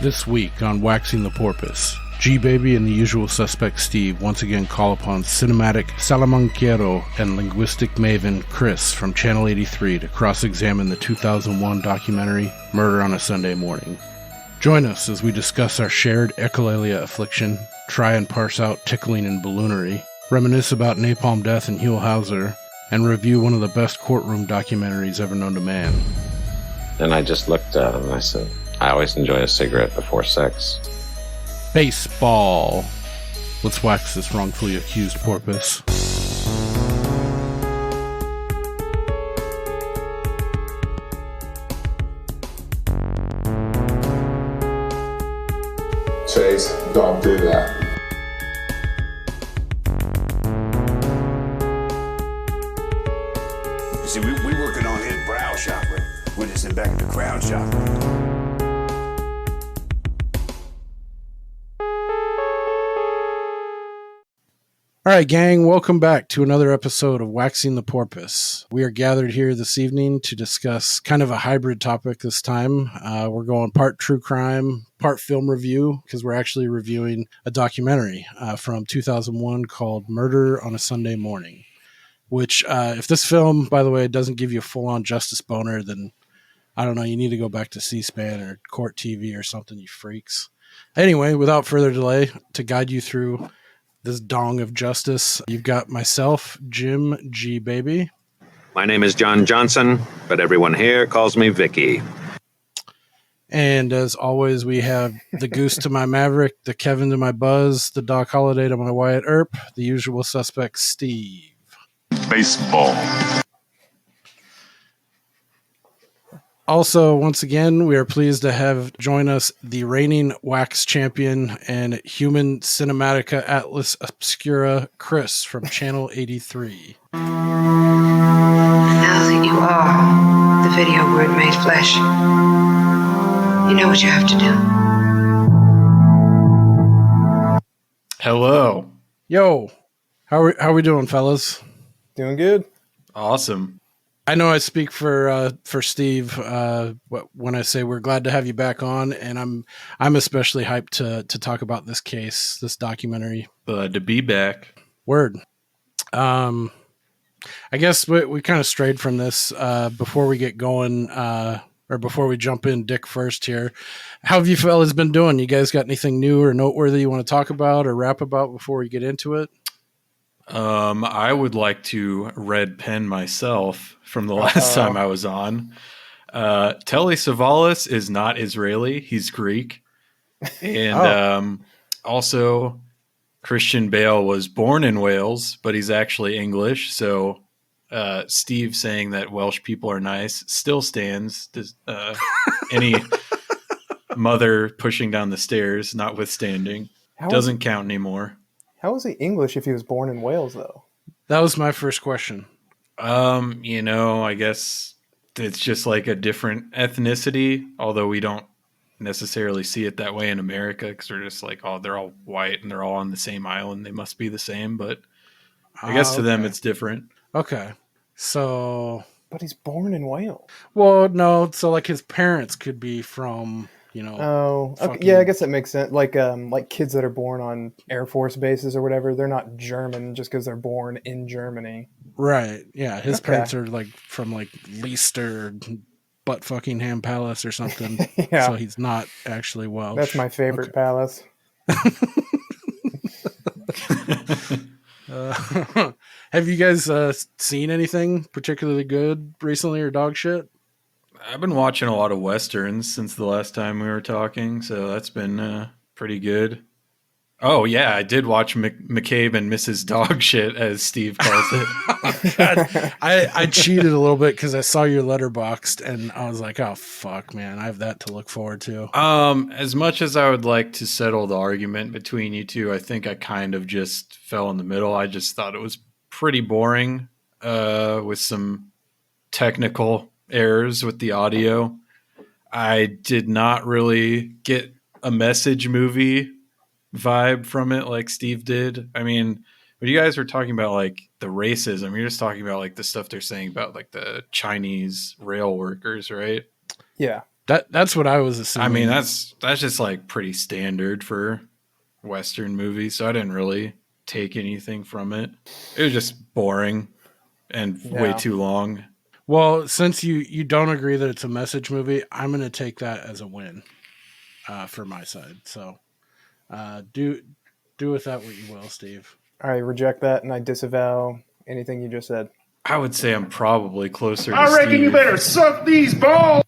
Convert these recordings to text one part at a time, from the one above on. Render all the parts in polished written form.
This week on Waxing the Porpoise, G-Baby and the usual suspect Steve once again call upon cinematic salamangkero and linguistic maven Chris from Channel 83 to cross-examine the 2001 documentary Murder on a Sunday Morning. Join us as we discuss our shared echolalia affliction, try and parse out tickling and balloonery, reminisce about Napalm death and Huell Howser, and review one of the best courtroom documentaries ever known to man. And I just looked at him and I said, I always enjoy a cigarette before sex. Baseball. Let's wax this wrongfully accused porpoise. Chase, don't do that. You see, we working on his brow chakra. We're just in back of the crown chakra. All right, gang, welcome back to another episode of Waxing the Porpoise. We are gathered here this evening to discuss kind of a hybrid topic this time. We're going part true crime, part film review, because we're actually reviewing a documentary from 2001 called Murder on a Sunday Morning, which if this film, by the way, doesn't give you a full-on justice boner, then I don't know, you need to go back to C-SPAN or Court TV or something, you freaks. Anyway, without further delay, to guide you through this dong of justice, you've got myself, Jim G. Baby. My name is John Johnson, but everyone here calls me Vicky. And as always, we have the Goose to my Maverick, the Kevin to my Buzz, the Doc Holliday to my Wyatt Earp, the usual suspect, Steve. Baseball. Also, once again, we are pleased to have join us the reigning wax champion and human cinematica atlas obscura, Chris from Channel 83. Now that you are the video word made flesh, you know what you have to do. Hello. Yo, how are we doing, fellas? Doing good. Awesome. I know I speak for Steve when I say we're glad to have you back on, and I'm especially hyped to talk about this case, this documentary. Glad to be back. Word. I guess we kind of strayed from this before we get going, or before we jump in dick first here. How have you fellas been doing? You guys got anything new or noteworthy you want to talk about or rap about before we get into it? I would like to red pen myself from the last time I was on. Telly Savalas is not Israeli. He's Greek. And also Christian Bale was born in Wales, but he's actually English. So Steve saying that Welsh people are nice still stands. Any mother pushing down the stairs, notwithstanding, doesn't count anymore. How was he English if he was born in Wales, though? That was my first question. I guess it's just like a different ethnicity, although we don't necessarily see it that way in America because we're just like, oh, they're all white and they're all on the same island. They must be the same. But I guess to them it's different. Okay. So. But he's born in Wales. Well, no. So like his parents could be from, Oh, okay. Yeah, I guess that makes sense. Like kids that are born on Air Force bases or whatever, they're not German just because they're born in Germany. Right. Yeah. His parents are like from like Leicester, butt fucking Ham Palace or something. Yeah. So he's not actually Welsh. That's my favorite palace. Have you guys seen anything particularly good recently or dog shit? I've been watching a lot of Westerns since the last time we were talking, so that's been pretty good. Oh, yeah, I did watch McCabe and Mrs. Dog Shit, as Steve calls it. God, I cheated a little bit because I saw your letterboxed, and I was like, oh, fuck, man, I have that to look forward to. As much as I would like to settle the argument between you two, I think I kind of just fell in the middle. I just thought it was pretty boring with some technical errors with the audio. I did not really get a message movie vibe from it like Steve did. I mean, when you guys were talking about like the racism, you're just talking about like the stuff they're saying about like the Chinese rail workers, right? Yeah. That's what I was assuming. I mean, that's just like pretty standard for Western movies, so I didn't really take anything from it. It was just boring and way too long. Well, since you don't agree that it's a message movie, I'm going to take that as a win for my side. So do with that what you will, Steve. All right, reject that, and I disavow anything you just said. I would say I'm probably closer to I reckon Steve. you better suck these balls.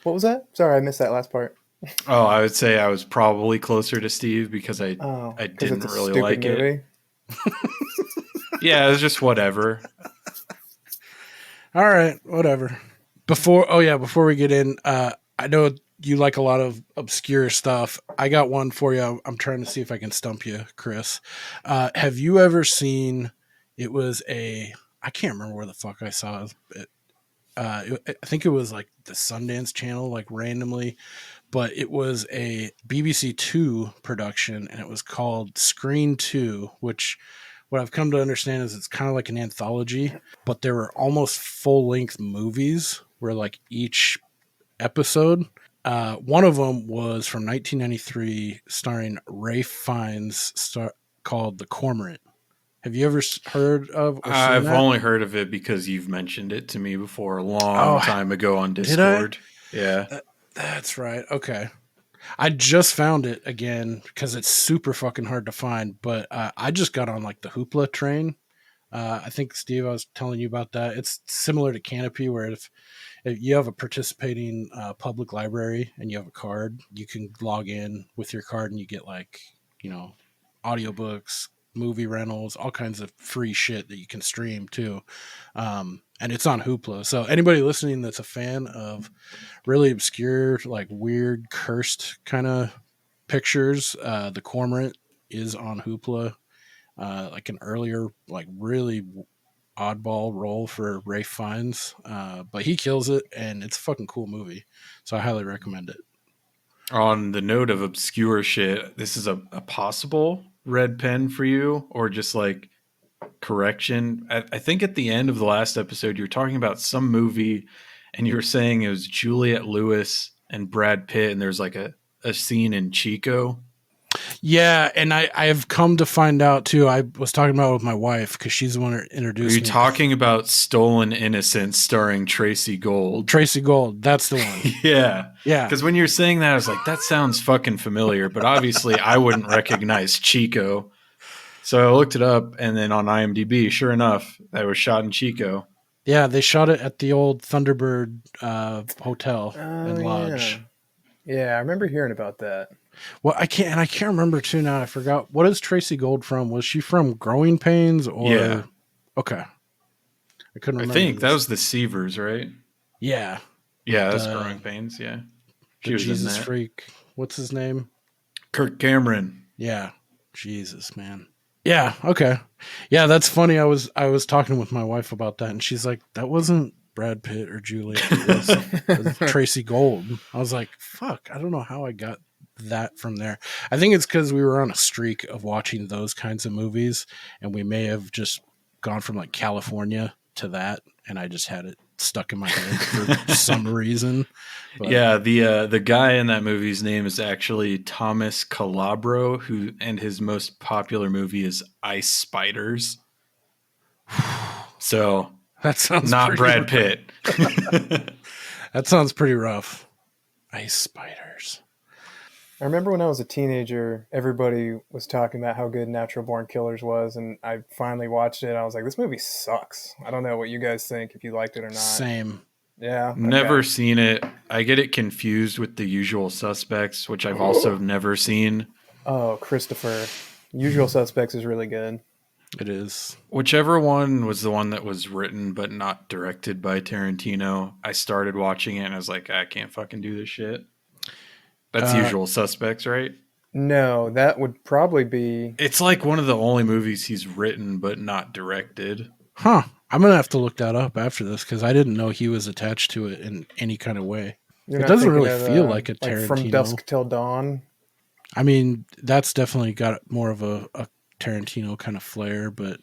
What was that? Sorry, I missed that last part. Oh, I would say I was probably closer to Steve because I didn't it's a really stupid like movie. it. Yeah, it was just whatever. All right, whatever. Before we get in, I know you like a lot of obscure stuff. I got one for you. I'm trying to see if I can stump you, Chris. Have you ever seen? It was I can't remember where the fuck I saw it. I think it was like the Sundance Channel, like randomly, but it was a BBC Two production, and it was called Screen 2, which what I've come to understand is it's kind of like an anthology, but there were almost full-length movies where like each episode, one of them was from 1993 starring Ralph Fiennes, called The Cormorant. Have you ever heard of or seen I've that? only heard of it because you've mentioned it to me before a long time ago on Discord. Yeah. That's right. Okay. I just found it again because it's super fucking hard to find, but I just got on like the Hoopla train. I think, Steve, I was telling you about that. It's similar to Canopy, where if you have a participating public library and you have a card, you can log in with your card and you get like, audiobooks, movie rentals, all kinds of free shit that you can stream too. And it's on Hoopla. So anybody listening that's a fan of really obscure, like weird, cursed kind of pictures, The Cormorant is on Hoopla. Like an earlier, like really oddball role for Ralph Fiennes. But he kills it, and it's a fucking cool movie. So I highly recommend it. On the note of obscure shit, this is a possible red pen for you, or just like correction. I think at the end of the last episode, you were talking about some movie and you were saying it was Juliette Lewis and Brad Pitt, and there's like a scene in Chico. Yeah, and I have come to find out too. I was talking about it with my wife because she's the one that introduced me. Are you talking about Stolen Innocence starring Tracy Gold? Tracy Gold, that's the one. Yeah. Yeah. Because when you're saying that, I was like, that sounds fucking familiar, but obviously I wouldn't recognize Chico. So I looked it up, and then on IMDb, sure enough, that was shot in Chico. Yeah, they shot it at the old Thunderbird Hotel and Lodge. Yeah, I remember hearing about that. Well, I can't remember too now. I forgot. What is Tracy Gold from? Was she from Growing Pains or? Yeah. Okay. I couldn't remember. I think that was the Seavers, right? Yeah. Yeah, that's Growing Pains. Yeah. She was Jesus Freak. What's his name? Kirk Cameron. Yeah. Jesus, man. Yeah. Okay. Yeah, that's funny. I was talking with my wife about that, and she's like, "That wasn't Brad Pitt or Julia. It was Tracy Gold." I was like, "Fuck! I don't know how I got that from there." I think it's because we were on a streak of watching those kinds of movies, and we may have just gone from like California to that, and I just had it stuck in my head for some reason. But, yeah, the guy in that movie's name is actually Thomas Calabro, and his most popular movie is Ice Spiders. So that sounds not Brad Pitt. That sounds pretty rough. Ice Spiders. I remember when I was a teenager, everybody was talking about how good Natural Born Killers was, and I finally watched it. I was like, this movie sucks. I don't know what you guys think, if you liked it or not. Same. Yeah. Okay. Never seen it. I get it confused with The Usual Suspects, which I've also never seen. Oh, Christopher. Usual Suspects is really good. It is. Whichever one was the one that was written but not directed by Tarantino, I started watching it and I was like, I can't fucking do this shit. That's Usual Suspects, right? No, that would probably be... It's like one of the only movies he's written but not directed. Huh. I'm going to have to look that up after this because I didn't know he was attached to it in any kind of way. It doesn't really feel like a Tarantino. From Dusk Till Dawn? I mean, that's definitely got more of a Tarantino kind of flair, but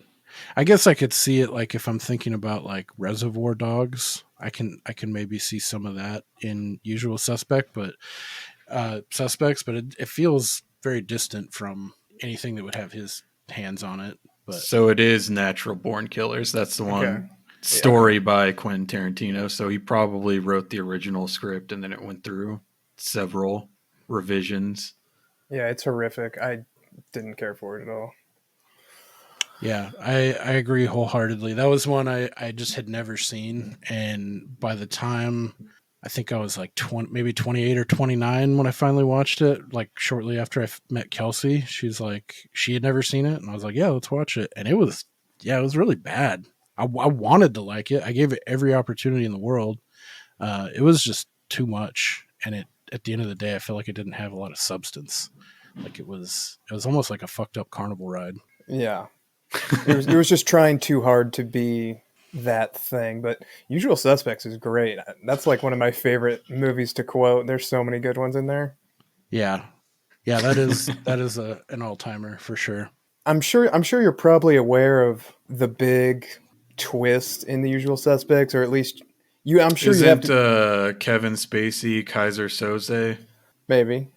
I guess I could see it like if I'm thinking about like Reservoir Dogs. I can maybe see some of that in Usual Suspects, but it feels very distant from anything that would have his hands on it. But So it is Natural Born Killers. That's the Okay. one story by Quentin Tarantino. So he probably wrote the original script and then it went through several revisions. Yeah, it's horrific. I didn't care for it at all. yeah, I agree wholeheartedly. That was one I just had never seen, and by the time I think I was like 20, maybe 28 or 29 when I finally watched it, like shortly after met Kelsey, she's like she had never seen it, and I was like, yeah, let's watch it, and it was really bad. I wanted to like it. I gave it every opportunity in the world. It was just too much, and it at the end of the day, I felt like it didn't have a lot of substance. Like it was almost like a fucked up carnival ride. Yeah. It was just trying too hard to be that thing. But Usual Suspects is great. That's like one of my favorite movies to quote. There's so many good ones in there. Yeah, that is an all timer for sure. I'm sure you're probably aware of the big twist in The Usual Suspects, or at least you. I'm sure you have Isn't to. Kevin Spacey Kaiser Soze? Maybe.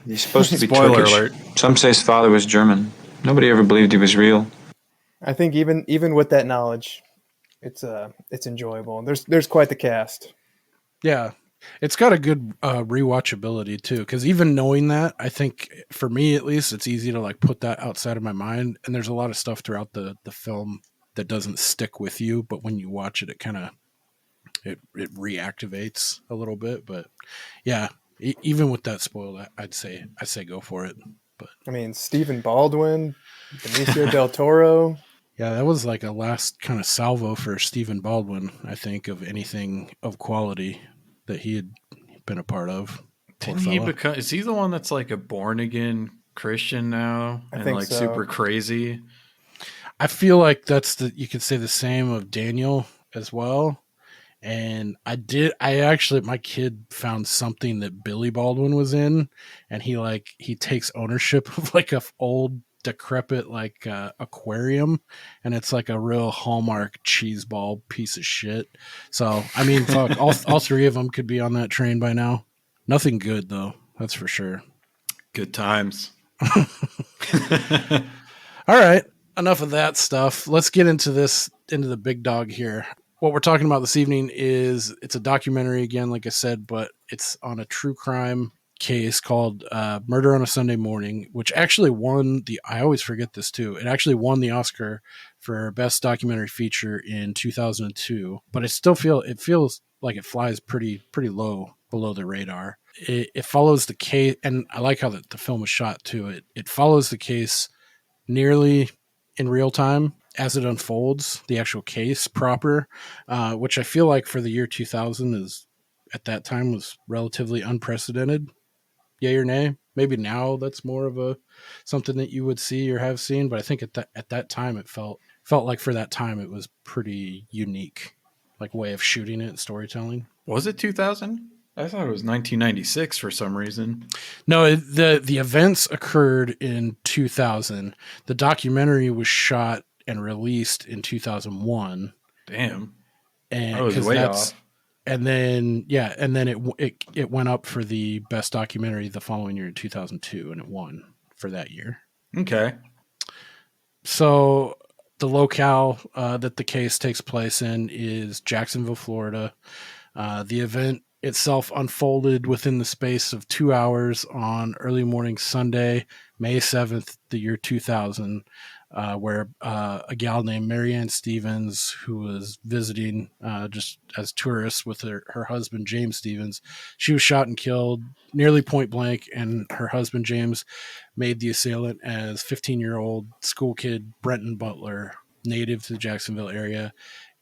He's supposed to be Spoiler Turkish. alert. Some say his father was German. Nobody ever believed he was real. I think even with that knowledge, it's enjoyable. There's quite the cast. Yeah, it's got a good rewatchability too. Because even knowing that, I think for me at least, it's easy to like put that outside of my mind. And there's a lot of stuff throughout the film that doesn't stick with you, but when you watch it, it kind of it reactivates a little bit. But yeah, even with that spoiled, I say go for it. But I mean, Stephen Baldwin, Benicio del Toro. yeah, that was like a last kind of salvo for Stephen Baldwin, I think, of anything of quality that he had been a part of. Poor Didn't he fella. become? Is he the one that's like a born again Christian now I and think like so. super crazy? I feel like you could say the same of Daniel as well. And I actually, my kid found something that Billy Baldwin was in, and he takes ownership of like a old decrepit like aquarium, and it's like a real Hallmark cheeseball piece of shit. So I mean, fuck, all three of them could be on that train by now. Nothing good though, that's for sure. Good times. All right, enough of that stuff. Let's get into the big dog here. What we're talking about this evening it's a documentary again, like I said, but it's on a true crime case called Murder on a Sunday Morning, which actually won I always forget this too. It actually won the Oscar for Best Documentary Feature in 2002, but it feels like it flies pretty low below the radar. It follows the case, and I like how the film was shot too. It follows the case nearly in real time as it unfolds, the actual case proper, which I feel like for the year 2000 is at that time was relatively unprecedented. Yay or nay? Maybe now that's more of a something that you would see or have seen, but I think at that time it felt like for that time it was pretty unique, like way of shooting it and storytelling. Was it 2000? I thought it was 1996 for some reason. No, the events occurred in 2000. The documentary was shot and released in 2001. Damn. And I was way off. And then it went up for the best documentary the following year in 2002, and it won for that year. Okay. So the locale that the case takes place in is Jacksonville, Florida. The event itself unfolded within the space of 2 hours on early morning Sunday, May 7th, the year 2000, where a gal named Marianne Stevens, who was visiting just as tourists with her husband, James Stevens, she was shot and killed nearly point blank, and her husband, James, made the assailant as 15-year-old school kid Brenton Butler, native to the Jacksonville area,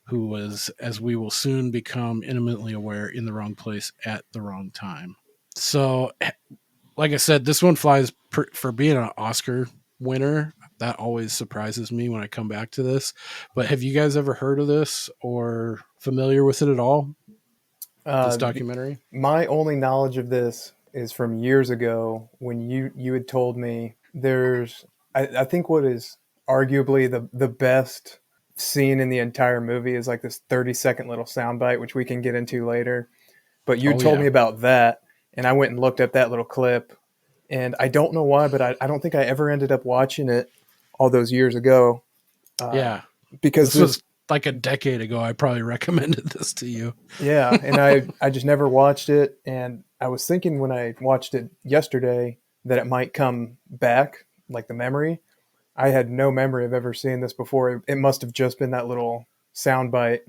who was, as we will soon become intimately aware, in the wrong place at the wrong time. So, like I said, this one flies for being an Oscar winner. That always surprises me when I come back to this. But have you guys ever heard of this or familiar with it at all? This documentary? My only knowledge of this is from years ago when you had told me I think what is arguably the best scene in the entire movie is like this 30-second little soundbite, which we can get into later. But you told me about that, and I went and looked up that little clip, and I don't know why, but I don't think I ever ended up watching it all those years ago. Because this was like a decade ago. I probably recommended this to you. Yeah, and I just never watched it, and I was thinking when I watched it yesterday that it might come back, like the memory. I had no memory of ever seeing this before. It must have just been that little sound bite.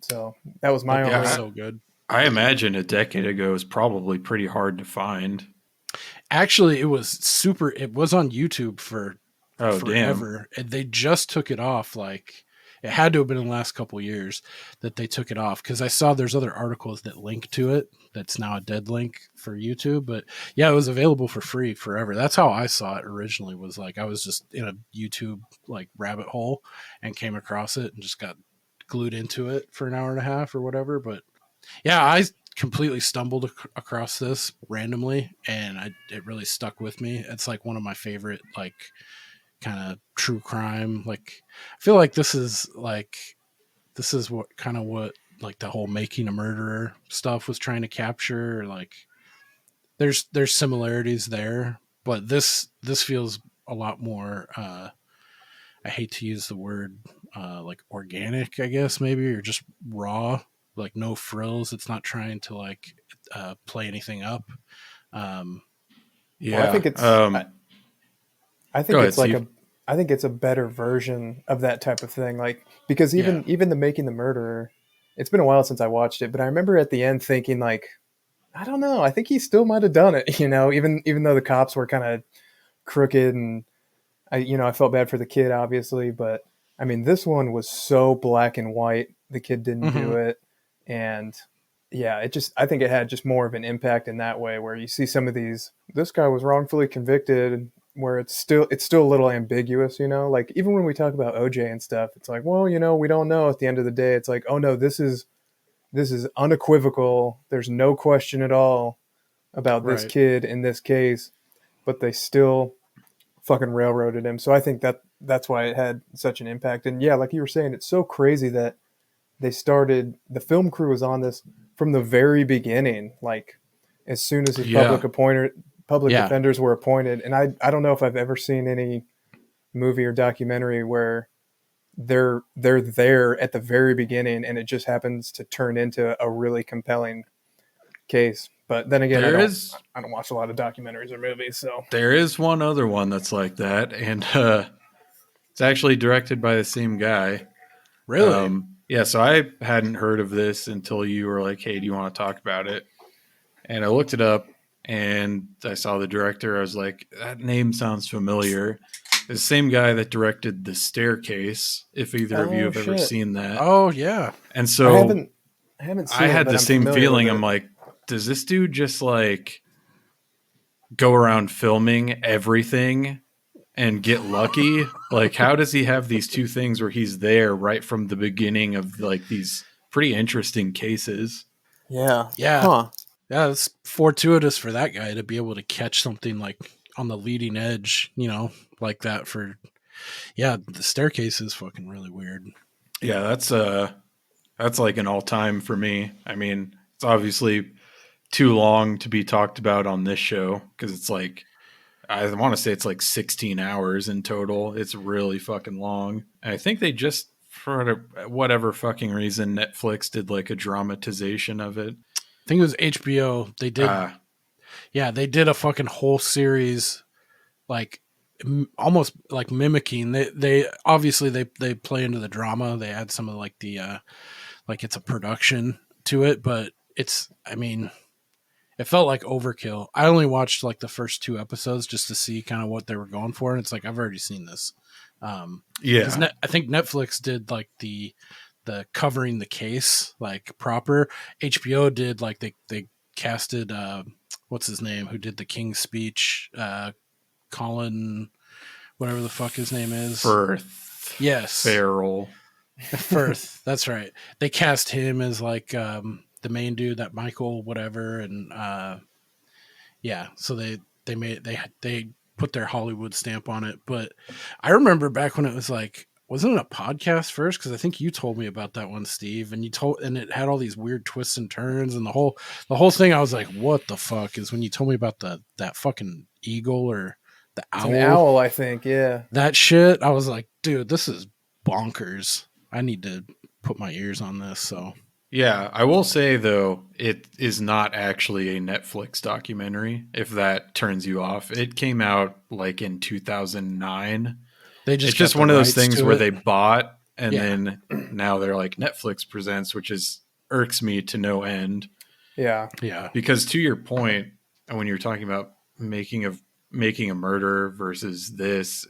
So that was my only. So good. I imagine a decade ago is probably pretty hard to find. Actually, it was super. It was on YouTube for forever. Damn. And they just took it off. Like, it had to have been in the last couple of years that they took it off, because I saw there's other articles that link to it. That's now a dead link for YouTube. But yeah, it was available for free forever. That's how I saw it originally. Was like I was just in a YouTube like rabbit hole and came across it and just got glued into it for an hour and a half or whatever. But yeah, I completely stumbled across this randomly, and it really stuck with me. It's like one of my favorite like kind of true crime. Like, I feel like this is what like the whole Making a Murderer stuff was trying to capture. Like, there's similarities there, but this feels a lot more I hate to use the word like organic, I guess, maybe, or just raw, like no frills. It's not trying to like play anything up. Well, I think it's I think it's like I think it's a better version of that type of thing. Like, because even the Making the Murderer, it's been a while since I watched it, but I remember at the end thinking like, I don't know, I think he still might have done it, even though the cops were kind of crooked, and I felt bad for the kid, obviously, but I mean, this one was so black and white. The kid didn't do it. And yeah, I think it had just more of an impact in that way, where you see some of these, this guy was wrongfully convicted, where it's still a little ambiguous, like even when we talk about OJ and stuff, it's like, well, we don't know at the end of the day. It's like, oh no, this is unequivocal. There's no question at all about this kid in this case, but they still fucking railroaded him. So I think that's why it had such an impact. And yeah, like you were saying, it's so crazy that the film crew was on this from the very beginning, like as soon as his public defenders were appointed. And I don't know if I've ever seen any movie or documentary where they're there at the very beginning and it just happens to turn into a really compelling case. But then again, I don't watch a lot of documentaries or movies, so there is one other one that's like that, and it's actually directed by the same guy. Really? Yeah, so I hadn't heard of this until you were like, hey, do you want to talk about it? And I looked it up, and I saw the director. I was like, that name sounds familiar. It's the same guy that directed The Staircase, if either of you have ever seen that. Oh, yeah. And so I haven't seen I had the same feeling. I'm like, does this dude just like go around filming everything and get lucky? Like, how does he have these two things where he's there right from the beginning of like these pretty interesting cases? Yeah. Yeah, it's fortuitous for that guy to be able to catch something like on the leading edge, like that. The Staircase is fucking really weird. Yeah, that's like an all-time for me. I mean, it's obviously too long to be talked about on this show because it's like, I want to say it's like 16 hours in total. It's really fucking long. And I think they just, for whatever fucking reason, Netflix did like a dramatization of it. I think it was HBO. They did. They did a fucking whole series, like almost like mimicking. They obviously they play into the drama. They add some of like the like it's a production to it, but it felt like overkill. I only watched like the first 2 episodes just to see kind of what they were going for, and it's like I've already seen this. I think Netflix did like the covering the case like proper. HBO did like they casted what's his name who did the King's Speech, Colin, whatever the fuck his name is. Firth. Yes. Farrell. Firth. That's right. They cast him as like the main dude, that Michael whatever, and so they put their Hollywood stamp on it. But I remember back when it was like, wasn't it a podcast first? Because I think you told me about that one, Steve, and and it had all these weird twists and turns, and the whole thing. I was like, what the fuck is when you told me about that fucking eagle or the owl? It's an owl, I think. Yeah, that shit. I was like, dude, this is bonkers. I need to put my ears on this. So yeah, I will say though, it is not actually a Netflix documentary. If that turns you off, it came out like in 2009. It's just one of those things where they bought and then now they're like Netflix presents, which irks me to no end. Yeah. Yeah. Because to your point, when you're talking about making a murder versus this,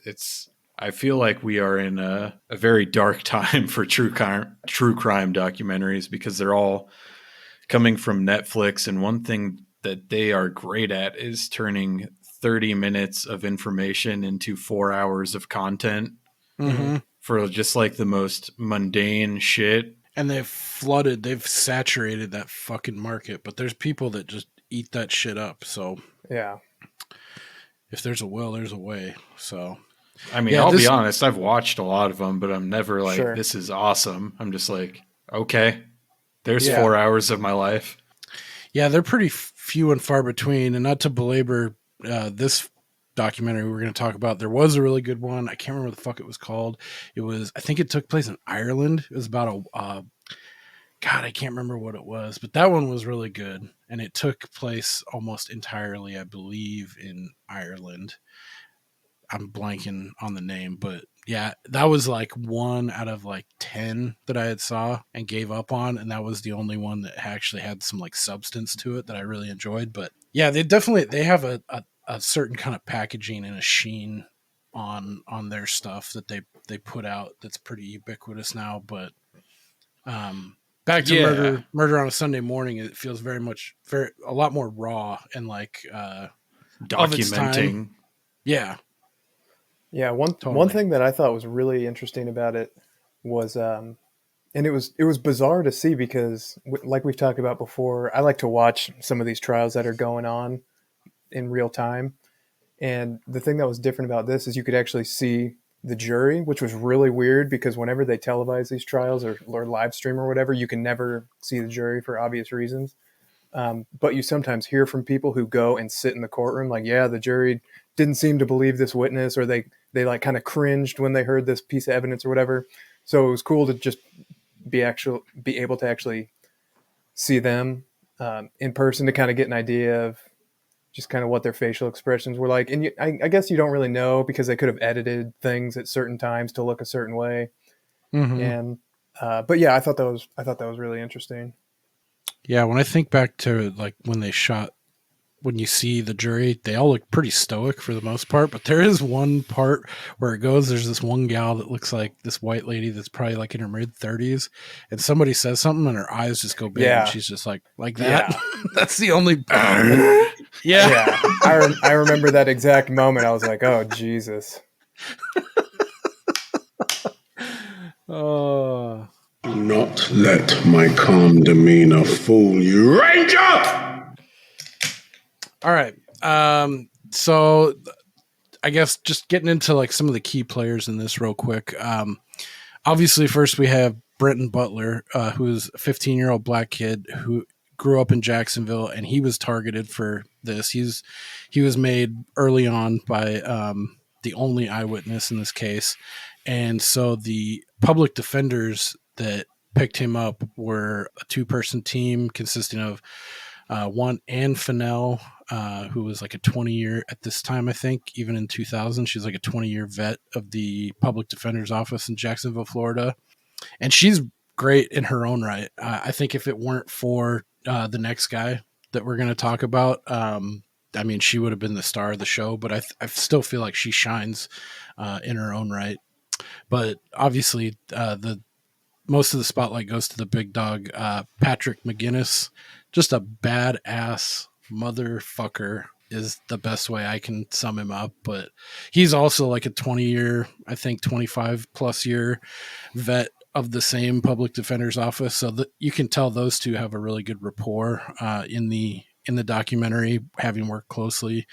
I feel like we are in a very dark time for true crime documentaries because they're all coming from Netflix. And one thing that they are great at is turning 30 minutes of information into 4 hours of content for just like the most mundane shit. And they've saturated that fucking market, but there's people that just eat that shit up. So yeah, if there's a will, there's a way. So, I mean, I'll be honest, I've watched a lot of them, but I'm never like, this is awesome. I'm just like, okay, there's 4 hours of my life. Yeah, they're pretty few and far between. And not to belabor this documentary we're going to talk about, there was a really good one. I can't remember what the fuck it was called. I think it took place in Ireland. It was about God, I can't remember what it was, but that one was really good. And it took place almost entirely, I believe, in Ireland. I'm blanking on the name, but yeah, that was like 1 out of like 10 that I had saw and gave up on. And that was the only one that actually had some like substance to it that I really enjoyed. But yeah, they have a certain kind of packaging and a sheen on their stuff that they put out that's pretty ubiquitous now. But back to murder on a Sunday morning, it feels a lot more raw and like documenting. Yeah. Yeah, one thing that I thought was really interesting about it was, and it was bizarre to see because, like we've talked about before, I like to watch some of these trials that are going on in real time. And the thing that was different about this is you could actually see the jury, which was really weird because whenever they televise these trials or live stream or whatever, you can never see the jury for obvious reasons. But you sometimes hear from people who go and sit in the courtroom like, yeah, the jury didn't seem to believe this witness, or they like kind of cringed when they heard this piece of evidence or whatever. So it was cool to just be able to actually see them in person to kind of get an idea of just kind of what their facial expressions were like. And I guess you don't really know because they could have edited things at certain times to look a certain way. And but yeah, I thought that was really interesting. Yeah, when I think back to like when you see the jury, they all look pretty stoic for the most part, but there is one part where there's this one gal that looks like this white lady that's probably like in her mid 30s, and somebody says something and her eyes just go big and she's just like that. Yeah. That's the only yeah. I remember that exact moment. I was like, oh Jesus. Oh. Do not let my calm demeanor fool you, Ranger! All right. So I guess just getting into like some of the key players in this real quick. Obviously, first we have Brenton Butler, who is a 15-year-old black kid who grew up in Jacksonville, and he was targeted for this. He was made early on by the only eyewitness in this case. And so the public defenders that picked him up were a 2-person team consisting of one, Ann Fennell, who was like a 20-year at this time, I think, even in 2000, she's like a 20-year vet of the public defender's office in Jacksonville, Florida. And she's great in her own right. I think if it weren't for the next guy that we're going to talk about, I mean, she would have been the star of the show, but I still feel like she shines in her own right. But obviously, most of the spotlight goes to the big dog, Patrick McGinnis. Just a badass motherfucker is the best way I can sum him up. But he's also like a 20-year, I think 25 plus year vet of the same public defender's office. So that you can tell those two have a really good rapport in the documentary, having worked closely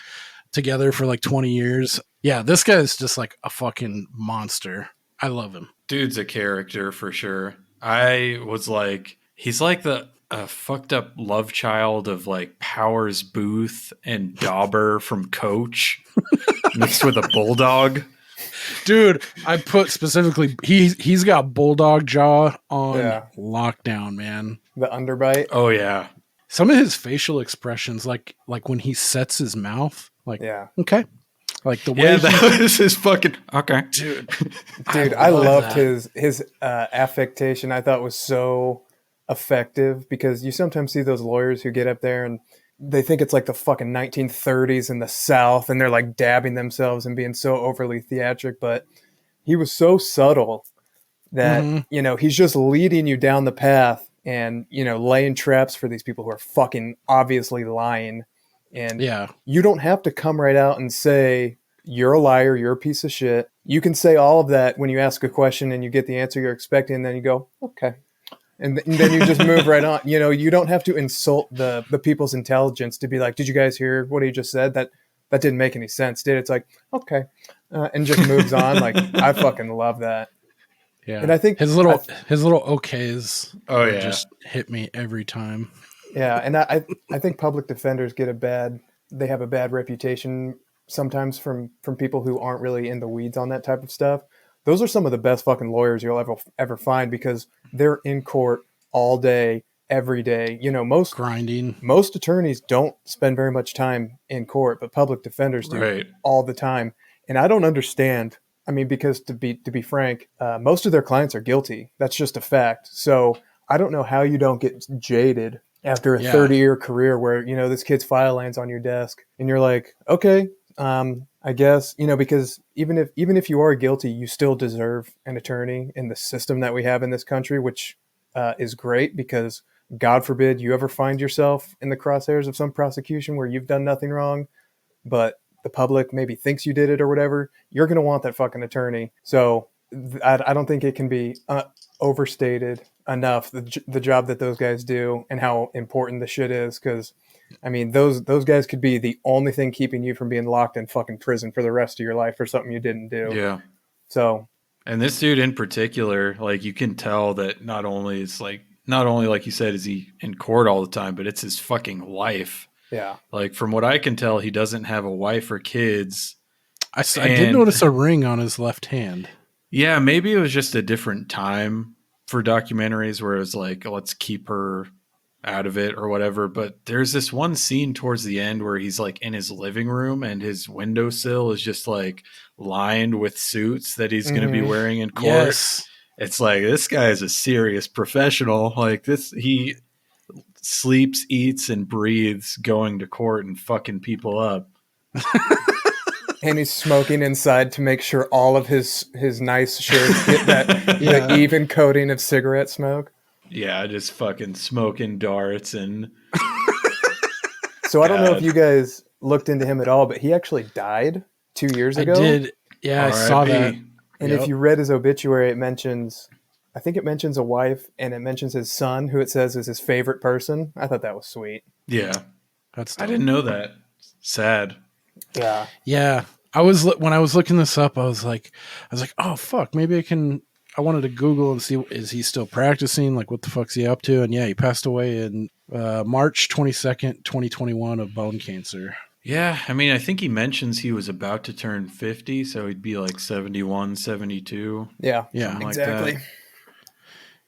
together for like 20 years. Yeah, this guy is just like a fucking monster. I love him. Dude's a character for sure. I was like, he's like the fucked up love child of like Powers Booth and Dauber from Coach mixed with a bulldog. Dude, I put specifically he's got bulldog jaw on lockdown, man. The underbite. Oh yeah. Some of his facial expressions, like when he sets his mouth, like okay. Like the way that was his fucking okay. Dude, I loved his affectation. I thought was so effective, because you sometimes see those lawyers who get up there and they think it's like the fucking 1930s in the South, and they're like dabbing themselves and being so overly theatric. But he was so subtle that, you know, he's just leading you down the path and, you know, laying traps for these people who are fucking obviously lying. And you don't have to come right out and say, you're a liar, you're a piece of shit. You can say all of that when you ask a question and you get the answer you're expecting, and then you go, okay. And then you just move right on. You know, you don't have to insult the people's intelligence to be like, did you guys hear what he just said? That didn't make any sense, did it? It's like, okay. And just moves on. Like, I fucking love that. Yeah. And I think his little okays just hit me every time. Yeah. And I think public defenders they have a bad reputation sometimes from people who aren't really in the weeds on that type of stuff. Those are some of the best fucking lawyers you'll ever find, because they're in court all day, every day. You know, most attorneys don't spend very much time in court, but public defenders do all the time. And I don't understand. I mean, because to be frank, most of their clients are guilty. That's just a fact. So I don't know how you don't get jaded after a 30-year career where, you know, this kid's file lands on your desk and you're like, okay, I guess, you know, because even if you are guilty, you still deserve an attorney in the system that we have in this country, which is great, because God forbid you ever find yourself in the crosshairs of some prosecution where you've done nothing wrong, but the public maybe thinks you did it or whatever. You're going to want that fucking attorney. So I don't think it can be overstated enough, the job that those guys do and how important the shit is. Because I mean, those guys could be the only thing keeping you from being locked in fucking prison for the rest of your life for something you didn't do. Yeah. So, and this dude in particular, like, you can tell that not only like you said, is he in court all the time, but it's his fucking life. Yeah. Like, from what I can tell, he doesn't have a wife or kids. I did notice a ring on his left hand. Yeah, maybe it was just a different time for documentaries where it was like, let's keep her out of it or whatever. But there's this one scene towards the end where he's like in his living room and his windowsill is just like lined with suits that he's going to be wearing in court. Yes. It's like, this guy is a serious professional. Like this, he sleeps, eats, and breathes going to court and fucking people up. And he's smoking inside to make sure all of his nice shirts get that even coating of cigarette smoke. Yeah, just fucking smoking darts and. So I don't know if you guys looked into him at all, but he actually died 2 years ago. I did. Yeah, I saw that. And if you read his obituary, I think it mentions a wife, and it mentions his son, who it says is his favorite person. I thought that was sweet. Yeah, that's. I didn't know that. Sad. Yeah. Yeah. When I was looking this up, I was like, oh fuck, maybe I wanted to Google and see, is he still practicing? Like, what the fuck's he up to? And yeah, he passed away in March 22nd, 2021 of bone cancer. Yeah. I mean, I think he mentions he was about to turn 50, so he'd be like 71, 72. Yeah. Yeah. Exactly. Like that.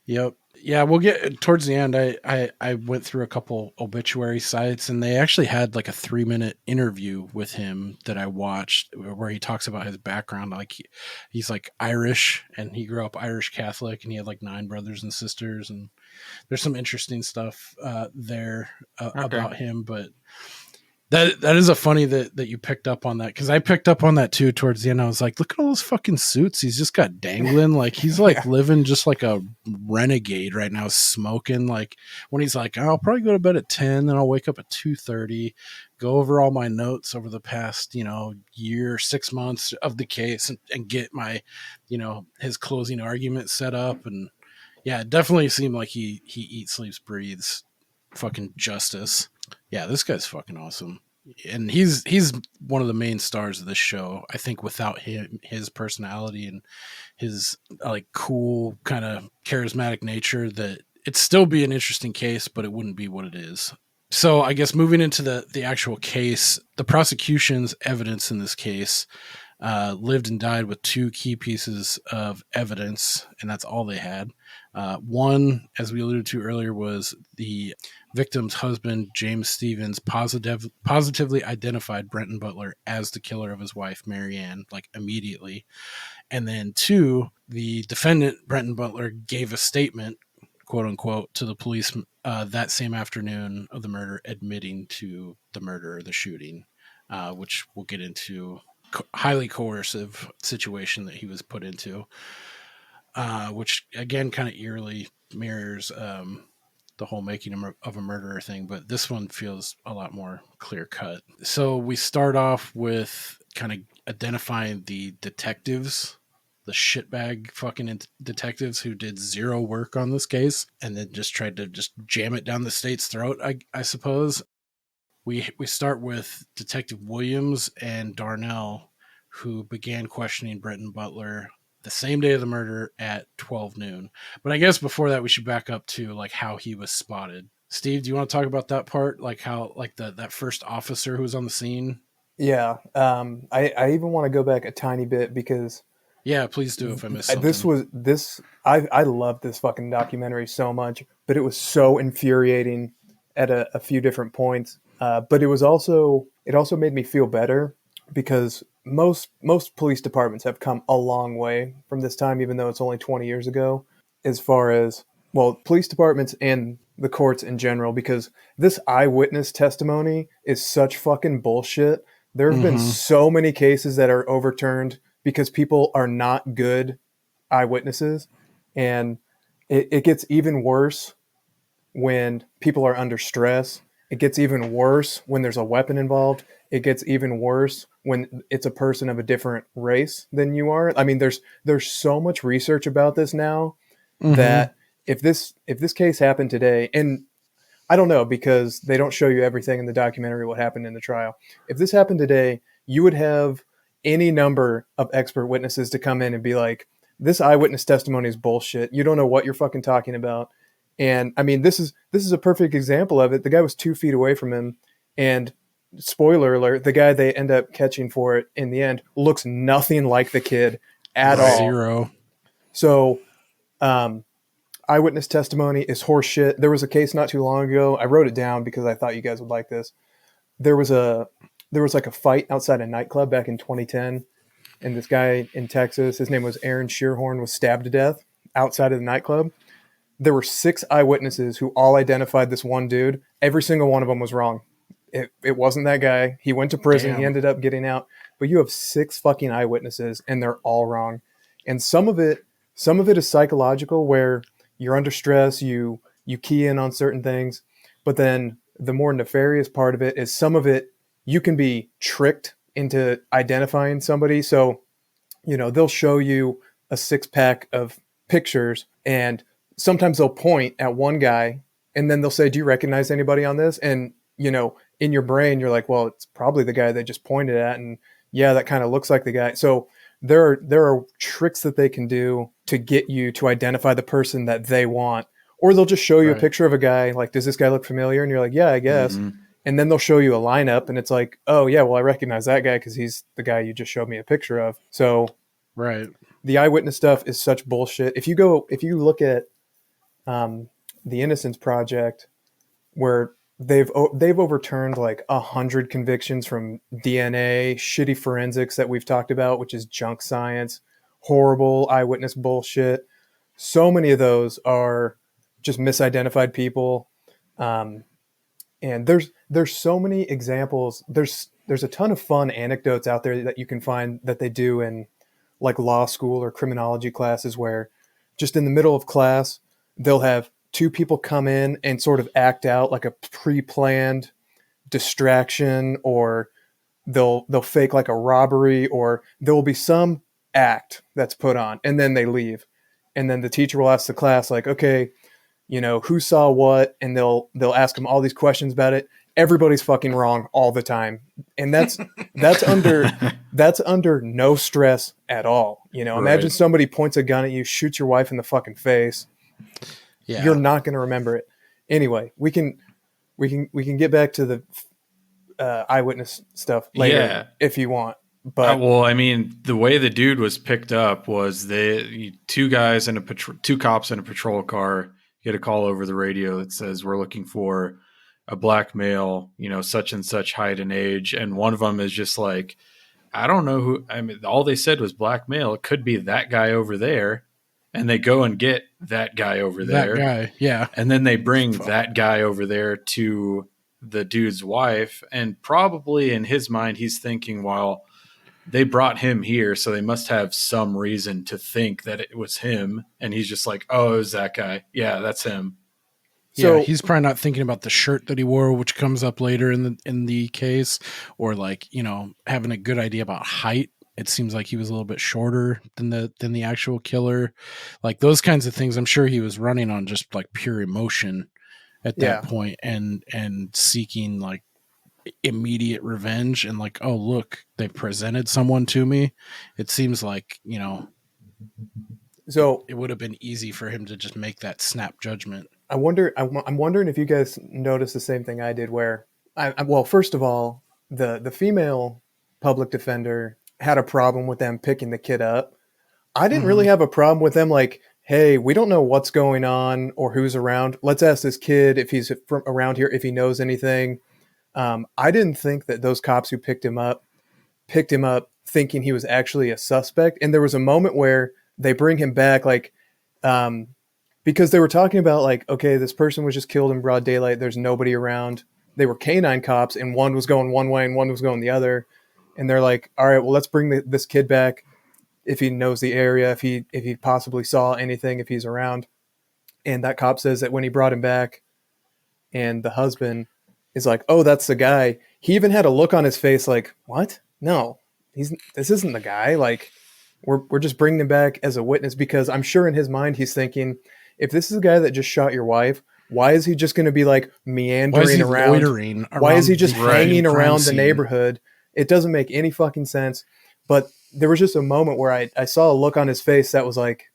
Yep. Yeah, we'll get towards the end. I went through a couple obituary sites, and they actually had like a 3-minute interview with him that I watched where he talks about his background. Like he's like Irish, and he grew up Irish Catholic, and he had like 9 brothers and sisters, and there's some interesting stuff there about him. But that is a funny that you picked up on that, because I picked up on that too towards the end. I was like, look at all those fucking suits he's just got dangling. Like he's like living just like a renegade right now, smoking. Like when he's like, I'll probably go to bed at 10, then I'll wake up at 2:30, go over all my notes over the past, year, 6 months of the case and get my, his closing argument set up. And yeah, it definitely seemed like he eats, sleeps, breathes fucking justice. Yeah, this guy's fucking awesome. and he's one of the main stars of this show. I think without him, his personality and his like cool kind of charismatic nature, that it'd still be an interesting case, but it wouldn't be what it is. So I guess moving into the actual case, the prosecution's evidence in this case lived and died with two key pieces of evidence, and that's all they had. One, as we alluded to earlier, was the victim's husband, James Stevens, positively identified Brenton Butler as the killer of his wife, Mary Ann, like immediately. And then two, the defendant, Brenton Butler, gave a statement, quote unquote, to the police that same afternoon of the murder, admitting to the murder or the shooting, which we'll get into. Highly coercive situation that he was put into, which again kind of eerily mirrors the whole making of a murderer thing, but this one feels a lot more clear cut. So we start off with kind of identifying the detectives, the shitbag fucking detectives who did zero work on this case and then just tried to just jam it down the state's throat, I suppose. We start with Detective Williams and Darnell, who began questioning Brenton Butler the same day of the murder at 12 noon. But I guess before that, we should back up to like how he was spotted. Steve, do you want to talk about that part? Like how, like that first officer who was on the scene? Yeah. I even want to go back a tiny bit because yeah, please do if I missed something. I love this fucking documentary so much, but it was so infuriating at a few different points. But it also made me feel better because most police departments have come a long way from this time, even though it's only 20 years ago, as far as, well, police departments and the courts in general, because this eyewitness testimony is such fucking bullshit. There have been so many cases that are overturned because people are not good eyewitnesses. And it gets even worse when people are under stress. It gets even worse when there's a weapon involved. It gets even worse when it's a person of a different race than you are. I mean, there's so much research about this now that if this case happened today, and I don't know because they don't show you everything in the documentary what happened in the trial. If this happened today, you would have any number of expert witnesses to come in and be like, this eyewitness testimony is bullshit. You don't know what you're fucking talking about. And I mean, this is a perfect example of it. The guy was 2 feet away from him, and spoiler alert, the guy they end up catching for it in the end looks nothing like the kid at all. Zero. So, eyewitness testimony is horseshit. There was a case not too long ago. I wrote it down because I thought you guys would like this. There was like a fight outside a nightclub back in 2010, and this guy in Texas, his name was Aaron Shearhorn, was stabbed to death outside of the nightclub. There were 6 eyewitnesses who all identified this one dude. Every single one of them was wrong. It wasn't that guy. He went to prison. Damn. He ended up getting out. But you have 6 fucking eyewitnesses, and they're all wrong. And some of it is psychological, where you're under stress, you key in on certain things. But then the more nefarious part of it is some of it you can be tricked into identifying somebody. So, they'll show you a 6-pack of pictures, and sometimes they'll point at one guy and then they'll say, do you recognize anybody on this? And, in your brain, you're like, well, it's probably the guy they just pointed at. And yeah, that kind of looks like the guy. So there are tricks that they can do to get you to identify the person that they want. Or they'll just show you a picture of a guy. Like, does this guy look familiar? And you're like, yeah, I guess. And then they'll show you a lineup and it's like, oh yeah, well, I recognize that guy because he's the guy you just showed me a picture of. So the eyewitness stuff is such bullshit. If you look at the Innocence Project, where they've overturned like 100 convictions from DNA, shitty forensics that we've talked about, which is junk science, horrible eyewitness bullshit. So many of those are just misidentified people. And there's so many examples. There's a ton of fun anecdotes out there that you can find that they do in like law school or criminology classes, where just in the middle of class, they'll have 2 people come in and sort of act out like a pre-planned distraction, or they'll fake like a robbery, or there will be some act that's put on, and then they leave. And then the teacher will ask the class like, okay, who saw what? And they'll ask them all these questions about it. everybody's fucking wrong all the time. And that's under no stress at all. You know, imagine somebody points a gun at you, shoots your wife in the fucking face. Yeah. You're not going to remember it. Anyway, we can get back to the eyewitness stuff later if you want. But well, I mean, the way the dude was picked up was two cops in a patrol car get a call over the radio that says we're looking for a black male, you know, such and such height and age, and one of them is just like, I don't know who. I mean, all they said was black male. It could be that guy over there, and they go and get that guy over there. That guy, yeah, and then they bring that guy over there to the dude's wife, and probably in his mind, he's thinking, well, they brought him here, so they must have some reason to think that it was him. And he's just like, oh, it was that guy. Yeah, that's him. So yeah, he's probably not thinking about the shirt that he wore, which comes up later in the case, or like, you know, having a good idea about height. It seems like he was a little bit shorter than the actual killer. Like those kinds of things, I'm sure he was running on just like pure emotion at that point and seeking like immediate revenge and like, oh look, they presented someone to me. It seems like, you know, so it would have been easy for him to just make that snap judgment. I'm wondering if you guys noticed the same thing I did, where well, first of all, the female public defender had a problem with them picking the kid up. I didn't really have a problem with them like, hey, we don't know what's going on or who's around. Let's ask this kid if he's from around here, if he knows anything. I didn't think that those cops who picked him up thinking he was actually a suspect. And there was a moment where they bring him back, like, because they were talking about like, okay, this person was just killed in broad daylight. There's nobody around. They were canine cops, and one was going one way and one was going the other. And they're like, all right, well, let's bring this kid back if he knows the area, if he possibly saw anything, if he's around. And that cop says that when he brought him back, and the husband is like, oh, that's the guy. He even had a look on his face like, what? No, this isn't the guy. Like, we're just bringing him back as a witness, because I'm sure in his mind he's thinking, if this is the guy that just shot your wife, why is he just going to be like meandering around? Why is he just hanging around the neighborhood? It doesn't make any fucking sense. But there was just a moment where I saw a look on his face that was like,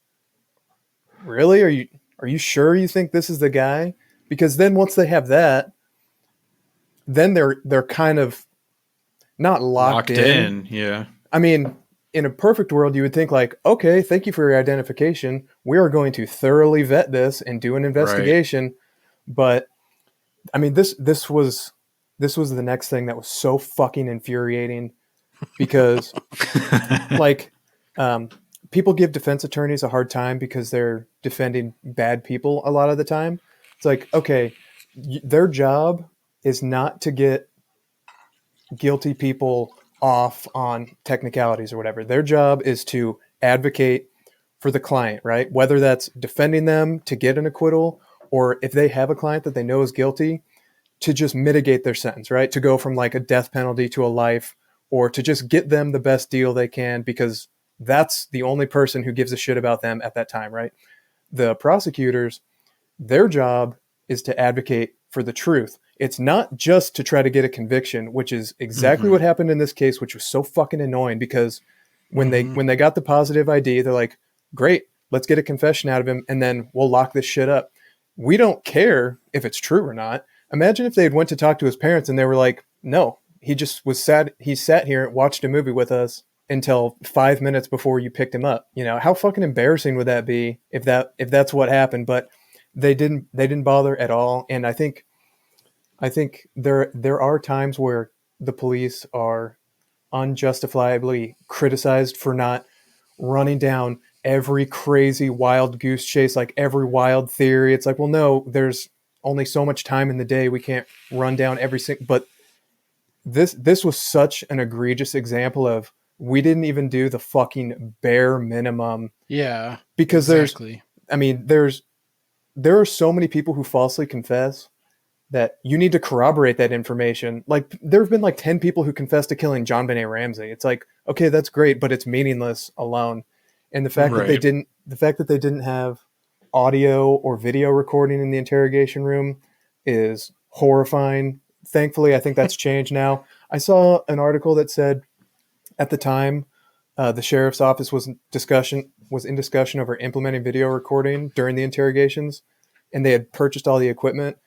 really? Are you sure you think this is the guy? Because then once they have that, then they're kind of not locked in. Yeah. I mean, in a perfect world, you would think like, okay, thank you for your identification. We are going to thoroughly vet this and do an investigation. Right. But I mean, this was the next thing that was so fucking infuriating, because like, people give defense attorneys a hard time because they're defending bad people a lot of the time. It's like, okay, their job is not to get guilty people off on technicalities or whatever. Their job is to advocate for the client, right? Whether that's defending them to get an acquittal, or if they have a client that they know is guilty, to just mitigate their sentence, right? To go from like a death penalty to a life, or to just get them the best deal they can, because that's the only person who gives a shit about them at that time, right? The prosecutors, their job is to advocate for the truth. It's not just to try to get a conviction, which is exactly what happened in this case, which was so fucking annoying, because when they got the positive ID, they're like, great, let's get a confession out of him, and then we'll lock this shit up. We don't care if it's true or not. Imagine if they had went to talk to his parents and they were like, no, he just was sad. He sat here and watched a movie with us until 5 minutes before you picked him up. You know, how fucking embarrassing would that be if that's what happened? But they didn't bother at all. And I think there are times where the police are unjustifiably criticized for not running down every crazy wild goose chase, like every wild theory. It's like, well, no, there's only so much time in the day. We can't run down every single, but this was such an egregious example of, we didn't even do the fucking bare minimum. Yeah. Because there are so many people who falsely confess that you need to corroborate that information. Like, there have been like 10 people who confessed to killing John Benet Ramsey. It's like, okay, that's great, but it's meaningless alone. And the fact that they didn't have audio or video recording in the interrogation room is horrifying. thankfully, I think that's changed now. I saw an article that said at the time, the sheriff's office was in discussion over implementing video recording during the interrogations, and they had purchased all the equipment,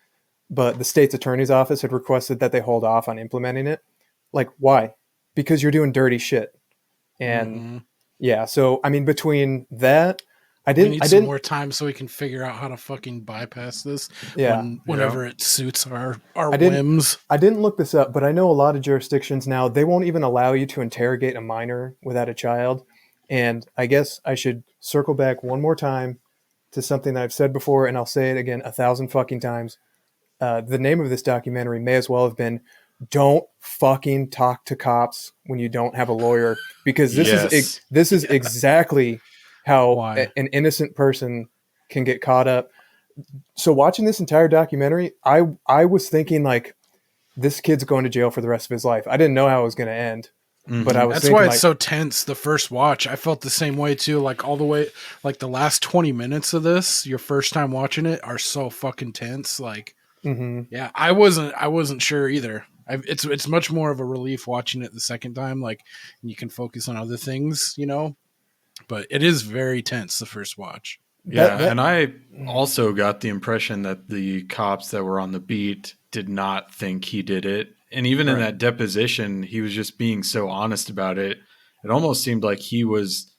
but the state's attorney's office had requested that they hold off on implementing it. Like, why? Because you're doing dirty shit. And yeah, so I mean, between that, I didn't some more time so we can figure out how to fucking bypass this. Yeah, whenever it suits our whims. I didn't look this up, but I know a lot of jurisdictions now, they won't even allow you to interrogate a minor without a child. And I guess I should circle back one more time to something that I've said before, and I'll say it again 1,000 fucking times. The name of this documentary may as well have been "Don't fucking talk to cops when you don't have a lawyer," because this is exactly how an innocent person can get caught up. So watching this entire documentary, I was thinking like, this kid's going to jail for the rest of his life. I didn't know how it was going to end, but I was. That's why it's so tense. The first watch, I felt the same way too. Like all the way, like the last 20 minutes of this, your first time watching it, are so fucking tense. Like, yeah, I wasn't sure either. It's much more of a relief watching it the second time. Like, you can focus on other things, you know. But it is very tense the first watch. Yeah, and I also got the impression that the cops that were on the beat did not think he did it. And even in that deposition, he was just being so honest about it. It almost seemed like he was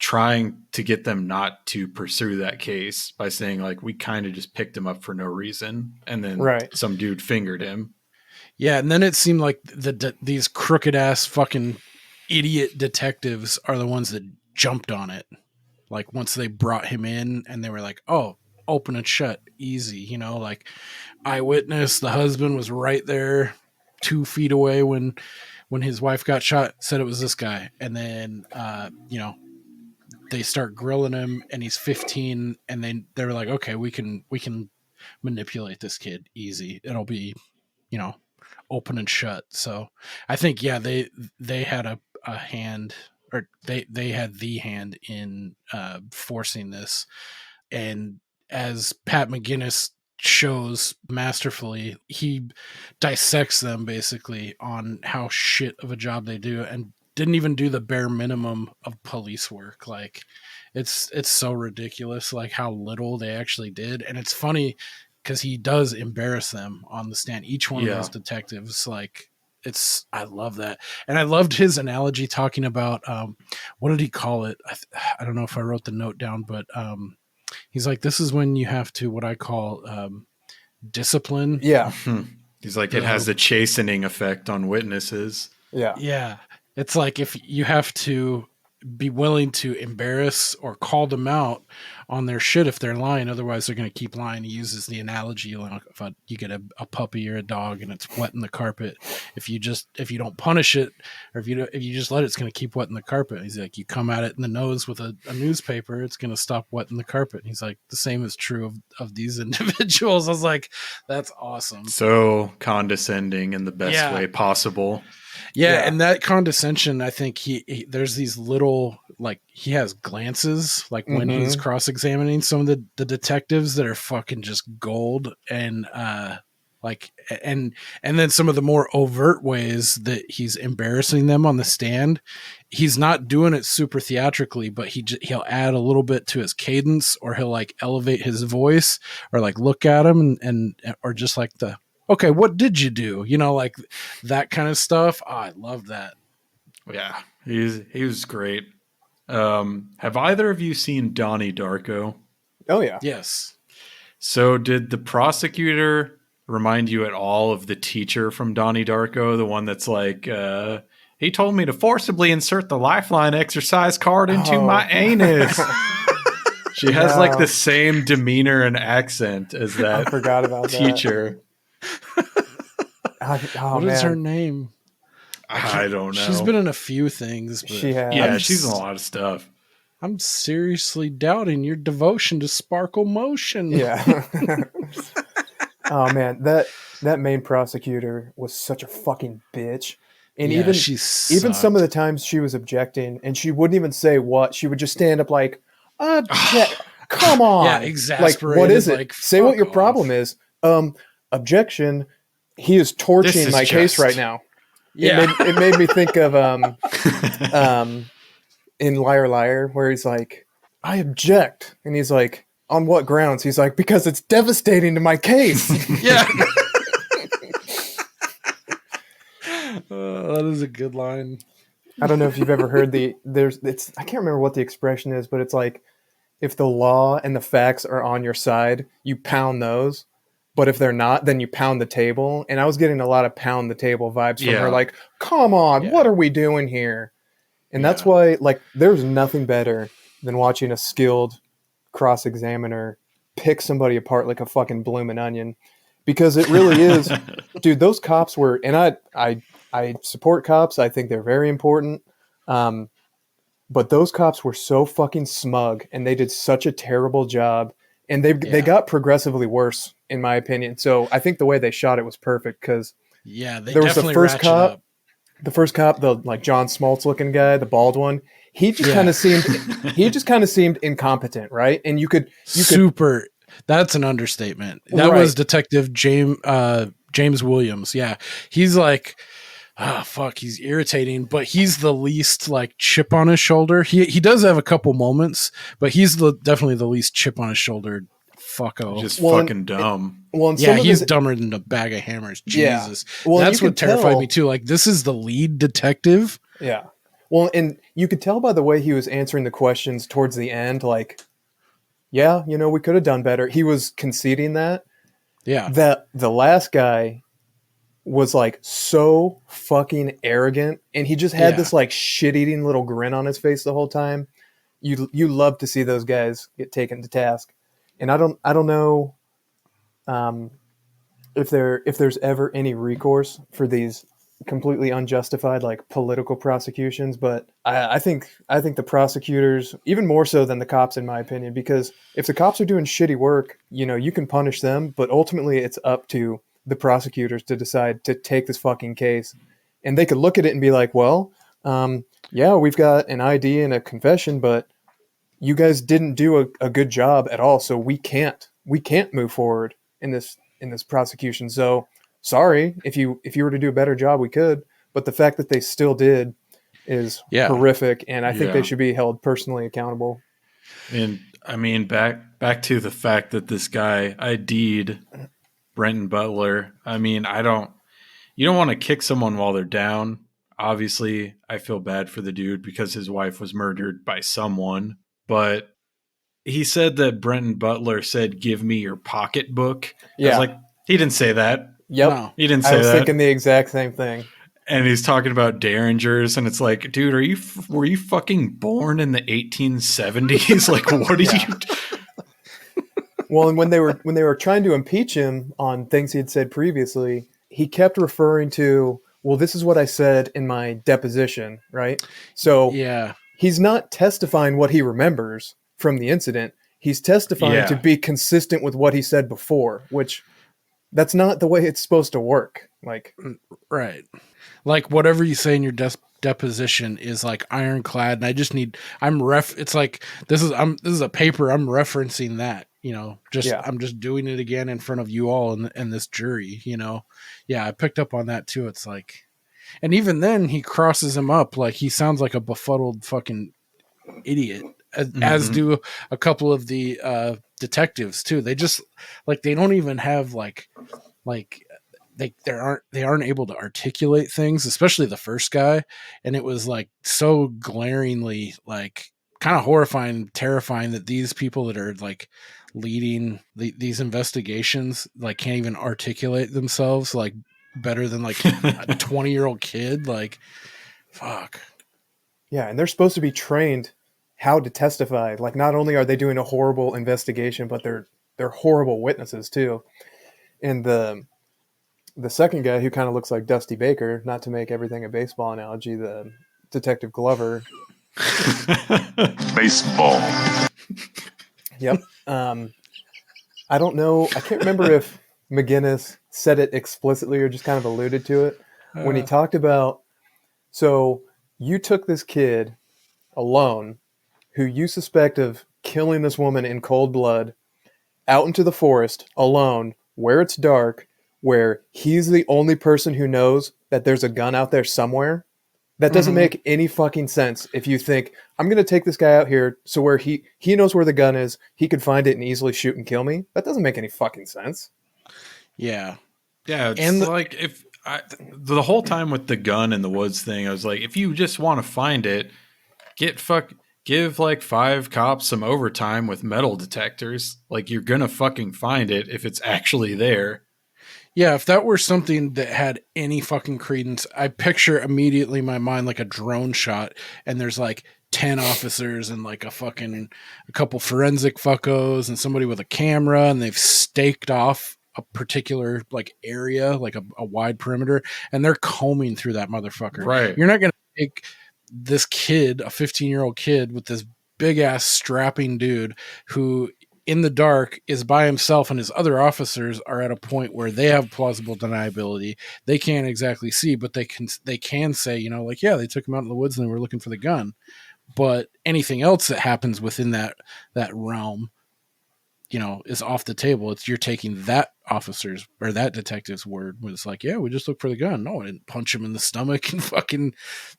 trying to get them not to pursue that case by saying, like, we kind of just picked him up for no reason. And then some dude fingered him. Yeah, and then it seemed like these crooked-ass fucking idiot detectives are the ones that jumped on it. Like, once they brought him in and they were like, oh, open and shut, easy, you know, like eyewitness, the husband was right there 2 feet away when his wife got shot, said it was this guy. And then, you know, they start grilling him and he's 15 and they were like, okay, we can manipulate this kid easy. It'll be, you know, open and shut. So I think, yeah, they had a hand, or they had the hand in forcing this. And as Pat McGinnis shows masterfully, he dissects them basically on how shit of a job they do, and didn't even do the bare minimum of police work. Like, it's so ridiculous, like how little they actually did. And it's funny because he does embarrass them on the stand. Each one of those detectives, like, I love that. And I loved his analogy talking about, what did he call it? I don't know if I wrote the note down, but he's like, this is when you have to, what I call discipline. Yeah. He's like, it has the chastening effect on witnesses. Yeah. Yeah. It's like, if you have to be willing to embarrass or call them out on their shit if they're lying, otherwise they're going to keep lying. He uses the analogy, like, if you get a puppy or a dog and it's wetting the carpet, if you don't punish it, or if you just let it, it's going to keep wetting the carpet. He's like, you come at it in the nose with a newspaper, it's going to stop wetting the carpet. And he's like, the same is true of these individuals. I was like, that's awesome. So condescending in the best way possible. Yeah, and that condescension, I think he there's these little, like, he has glances, like when he's cross-examining some of the detectives that are fucking just gold, and like, and then some of the more overt ways that he's embarrassing them on the stand. He's not doing it super theatrically, but he'll add a little bit to his cadence, or he'll like elevate his voice, or like look at him and or just like okay, what did you do? You know, like that kind of stuff. Oh, I love that. Yeah, he was great. Have either of you seen Donnie Darko? Oh, yeah. Yes. So did the prosecutor remind you at all of the teacher from Donnie Darko? The one that's like, he told me to forcibly insert the Lifeline exercise card into my anus. She has like the same demeanor and accent as that I forgot about teacher. What is her name? I don't know. She's been in a few things. But she has. Yeah, she's in a lot of stuff. I'm seriously doubting your devotion to sparkle motion. Yeah. Oh man, that main prosecutor was such a fucking bitch. And even some of the times she was objecting, and she wouldn't even say what. She would just stand up like, come on. Yeah, exasperated. Like, what is it? Like, say what your problem is. Objection. he is torching my case right now. Yeah. It made me think of in Liar Liar, where he's like, I object. And he's like, on what grounds? He's like, because it's devastating to my case. Yeah. That is a good line. I don't know if you've ever heard I can't remember what the expression is, but it's like, if the law and the facts are on your side, you pound those. But if they're not, then you pound the table. And I was getting a lot of pound the table vibes from her. Like, come on, what are we doing here? And that's why, like, there's nothing better than watching a skilled cross-examiner pick somebody apart like a fucking bloomin' onion. Because it really is. Dude, those cops were, and I support cops. I think they're very important. But those cops were so fucking smug, and they did such a terrible job. And they got progressively worse, in my opinion. So I think the way they shot it was perfect, because there was the first cop. Up. The first cop, the like John Smoltz looking guy, the bald one, he just kind of seemed incompetent, right? And you could that's an understatement. That was Detective James Williams. Yeah. He's like, oh fuck, he's irritating, but he's the least like chip on his shoulder. He does have a couple moments, but he's definitely the least chip on his shoulder. Fucko. Just fucking dumb. He's dumber than a bag of hammers. Jesus. Yeah. Well, that's what terrified me too. Like, this is the lead detective. Yeah. Well, and you could tell by the way he was answering the questions towards the end, like, yeah, we could have done better. He was conceding that. Yeah. That the last guy was like so fucking arrogant, and he just had this like shit-eating little grin on his face the whole time. You love to see those guys get taken to task. And I don't know if there's ever any recourse for these completely unjustified like political prosecutions, but I think the prosecutors, even more so than the cops, in my opinion, because if the cops are doing shitty work, you can punish them, but ultimately it's up to the prosecutors to decide to take this fucking case. And they could look at it and be like, well, we've got an ID and a confession, but you guys didn't do a good job at all, so we can't move forward in this prosecution. So sorry, if you were to do a better job, we could. But the fact that they still did is horrific, and I think they should be held personally accountable. And I mean, back to the fact that this guy ID'd Brenton Butler. I mean, you don't want to kick someone while they're down. Obviously, I feel bad for the dude because his wife was murdered by someone. But he said that Brenton Butler said, "Give me your pocketbook." Yeah. I was like, he didn't say that. Yep. No. He didn't say that. I was thinking the exact same thing. And he's talking about derringers, and it's like, dude, were you fucking born in the 1870s? Like, what are you? Well, and when they were trying to impeach him on things he had said previously, he kept referring to, well, this is what I said in my deposition, right? So he's not testifying what he remembers from the incident. He's testifying to be consistent with what he said before, which that's not the way it's supposed to work. Like, right. Like, whatever you say in your deposition is like ironclad, and I just need, it's like, this is a paper, I'm referencing that, I'm just doing it again in front of you all and this jury, I picked up on that too. It's like, and even then he crosses him up, like he sounds like a befuddled fucking idiot, as do a couple of the detectives too. They just like, they don't even have they aren't able to articulate things, especially the first guy. And it was like so glaringly, like, kind of horrifying, terrifying that these people that are like leading these investigations like can't even articulate themselves like better than like a 20-year-old kid. Like, fuck. Yeah, and they're supposed to be trained how to testify. Like, not only are they doing a horrible investigation, but they're horrible witnesses too. And the second guy, who kind of looks like Dusty Baker, not to make everything a baseball analogy, the Detective Glover. Baseball. Yep. I don't know. I can't remember if McGinnis said it explicitly or just kind of alluded to it when he talked about, so you took this kid alone who you suspect of killing this woman in cold blood out into the forest alone where it's dark where he's the only person who knows that there's a gun out there somewhere. That doesn't make any fucking sense if you think, I'm going to take this guy out here so where he knows where the gun is, he could find it and easily shoot and kill me. That doesn't make any fucking sense. Yeah. Yeah, it's like if the whole time with the gun in the woods thing, I was like, if you just want to find it, give like 5 cops some overtime with metal detectors. Like, you're going to fucking find it if it's actually there. Yeah, if that were something that had any fucking credence, I picture immediately in my mind like a drone shot, and there's like 10 officers and like a couple forensic fuckos and somebody with a camera, and they've staked off a particular like area, like a wide perimeter, and they're combing through that motherfucker. Right. You're not going to take this kid, a 15-year-old kid, with this big ass strapping dude who in the dark is by himself, and his other officers are at a point where they have plausible deniability. They can't exactly see, but they can say, you know, like, yeah, they took him out in the woods and they were looking for the gun. But anything else that happens within that realm, you know, is off the table. You're taking that officer's or that detective's word when it's like, yeah, we just looked for the gun. No, I didn't punch him in the stomach and fucking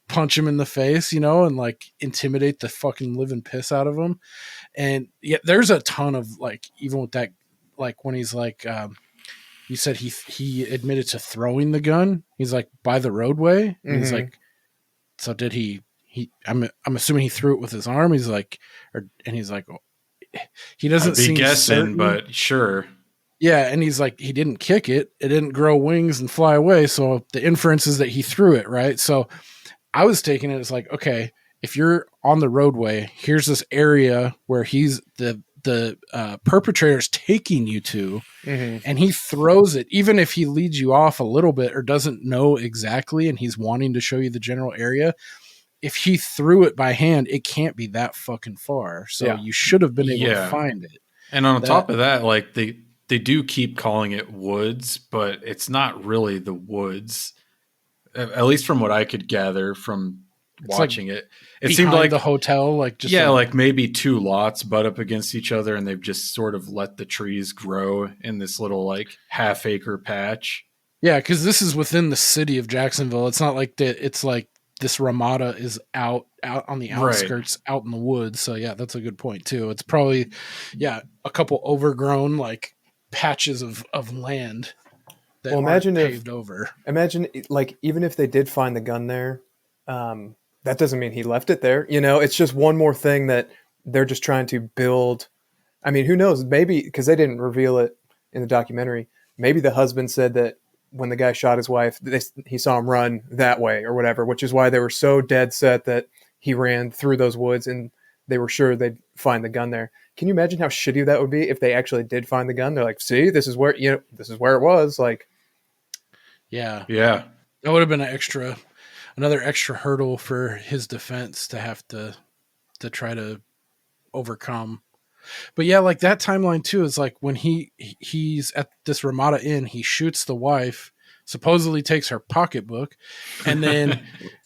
punch him in the face, you know, and like intimidate the fucking living piss out of him. And yeah, there's a ton of like, even with that, like when he's like, you said he admitted to throwing the gun. He's like by the roadway. And he's like, so did he, I'm assuming he threw it with his arm. He's like, and he's like, he doesn't seem guessing, certain. But sure. Yeah. And he's like, he didn't kick it. It didn't grow wings and fly away. So the inference is that he threw it. Right. So I was taking it as like, okay, if you're on the roadway, here's this area where he's the perpetrator's taking you to, and he throws it, even if he leads you off a little bit or doesn't know exactly, and he's wanting to show you the general area. If he threw it by hand, it can't be that fucking far. So you should have been able to find it. And on top of that, like they do keep calling it woods, but it's not really the woods. At least from what I could gather from watching it. It seemed like the hotel, like just like maybe 2 lots butt up against each other, and they've just sort of let the trees grow in this little like half-acre patch. Yeah, because this is within the city of Jacksonville. It's not like that. It's like this Ramada is out on the outskirts, out in the woods. So yeah, that's a good point too. It's probably a couple overgrown like patches of land that imagine paved over. Imagine like even if they did find the gun there. That doesn't mean he left it there. You know, it's just one more thing that they're just trying to build. I mean, who knows? Maybe because they didn't reveal it in the documentary. Maybe the husband said that when the guy shot his wife, he saw him run that way or whatever, which is why they were so dead set that he ran through those woods and they were sure they'd find the gun there. Can you imagine how shitty that would be if they actually did find the gun? They're like, see, this is where it was. Like, yeah. That would have been another extra hurdle for his defense to have to try to overcome. But yeah, like that timeline too is like when he's at this Ramada Inn, he shoots the wife, supposedly takes her pocketbook, and then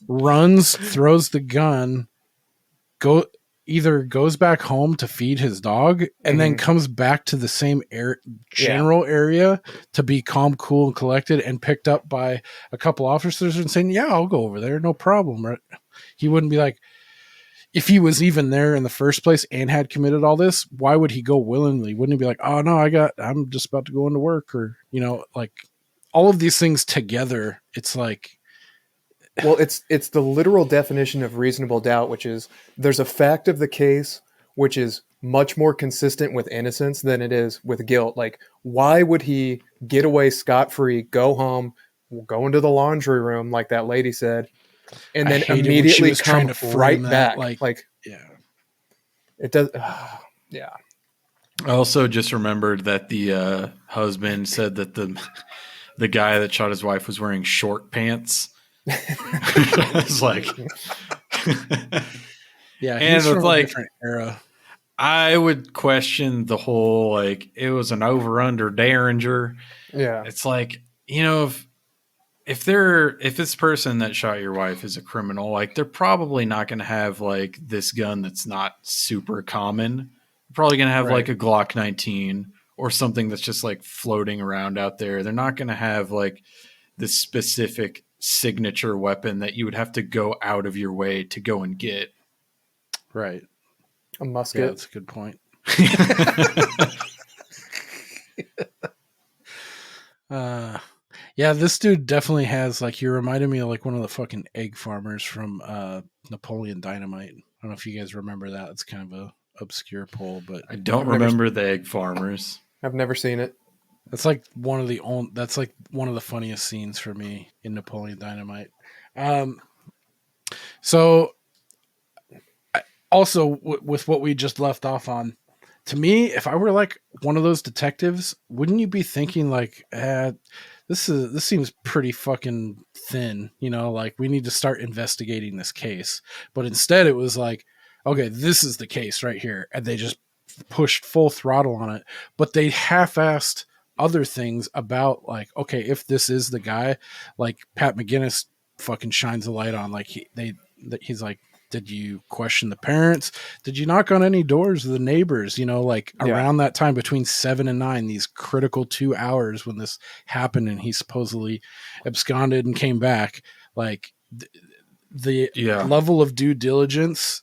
runs, throws the gun, either goes back home to feed his dog, and then comes back to the same general area to be calm, cool, and collected, and picked up by a couple officers and saying, yeah, I'll go over there. No problem. Right? He wouldn't be like, if he was even there in the first place and had committed all this, why would he go willingly? Wouldn't he be like, oh no, I'm just about to go into work, or, you know, like all of these things together. It's like, well, it's the literal definition of reasonable doubt, which is there's a fact of the case which is much more consistent with innocence than it is with guilt. Like, why would he get away scot-free, go home, go into the laundry room, like that lady said, and then immediately come right back? Like, yeah, it does. Yeah. I also just remembered that the husband said that the guy that shot his wife was wearing short pants. It's like, yeah, and he's from it's like a different era. I would question the whole like it was an over under Derringer. Yeah, it's like, you know, if this person that shot your wife is a criminal, like they're probably not going to have like this gun that's not super common. They're probably going to have like a Glock 19 or something that's just like floating around out there. They're not going to have like this specific signature weapon that you would have to go out of your way to go and get. Right. A musket. Yeah, that's a good point. Yeah, this dude definitely has, like, you reminded me of like one of the fucking egg farmers from Napoleon Dynamite. I don't know if you guys remember that. It's kind of a obscure poll, but I don't remember the egg farmers. I've never seen it. That's like one of the funniest scenes for me in Napoleon Dynamite. So also with what we just left off on, to me, if I were like one of those detectives, wouldn't you be thinking like, this seems pretty fucking thin, you know, like we need to start investigating this case. But instead it was like, okay, this is the case right here. And they just pushed full throttle on it, but they half-assed other things about like, okay, if this is the guy, like Pat McGinnis fucking shines a light on, like he's like, did you question the parents? Did you knock on any doors of the neighbors? You know, like around that time between 7 and 9, these critical 2 hours when this happened and he supposedly absconded and came back, like the level of due diligence,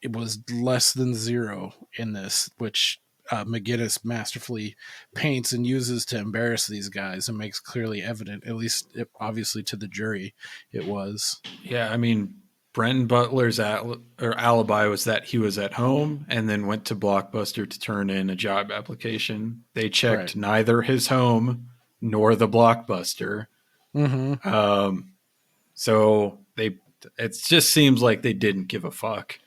it was less than zero in this, which McGinnis masterfully paints and uses to embarrass these guys and makes clearly evident, at least obviously to the jury, it was. Yeah, I mean, Brenton Butler's alibi was that he was at home and then went to Blockbuster to turn in a job application. They checked neither his home nor the Blockbuster. Mm-hmm. So it just seems like they didn't give a fuck.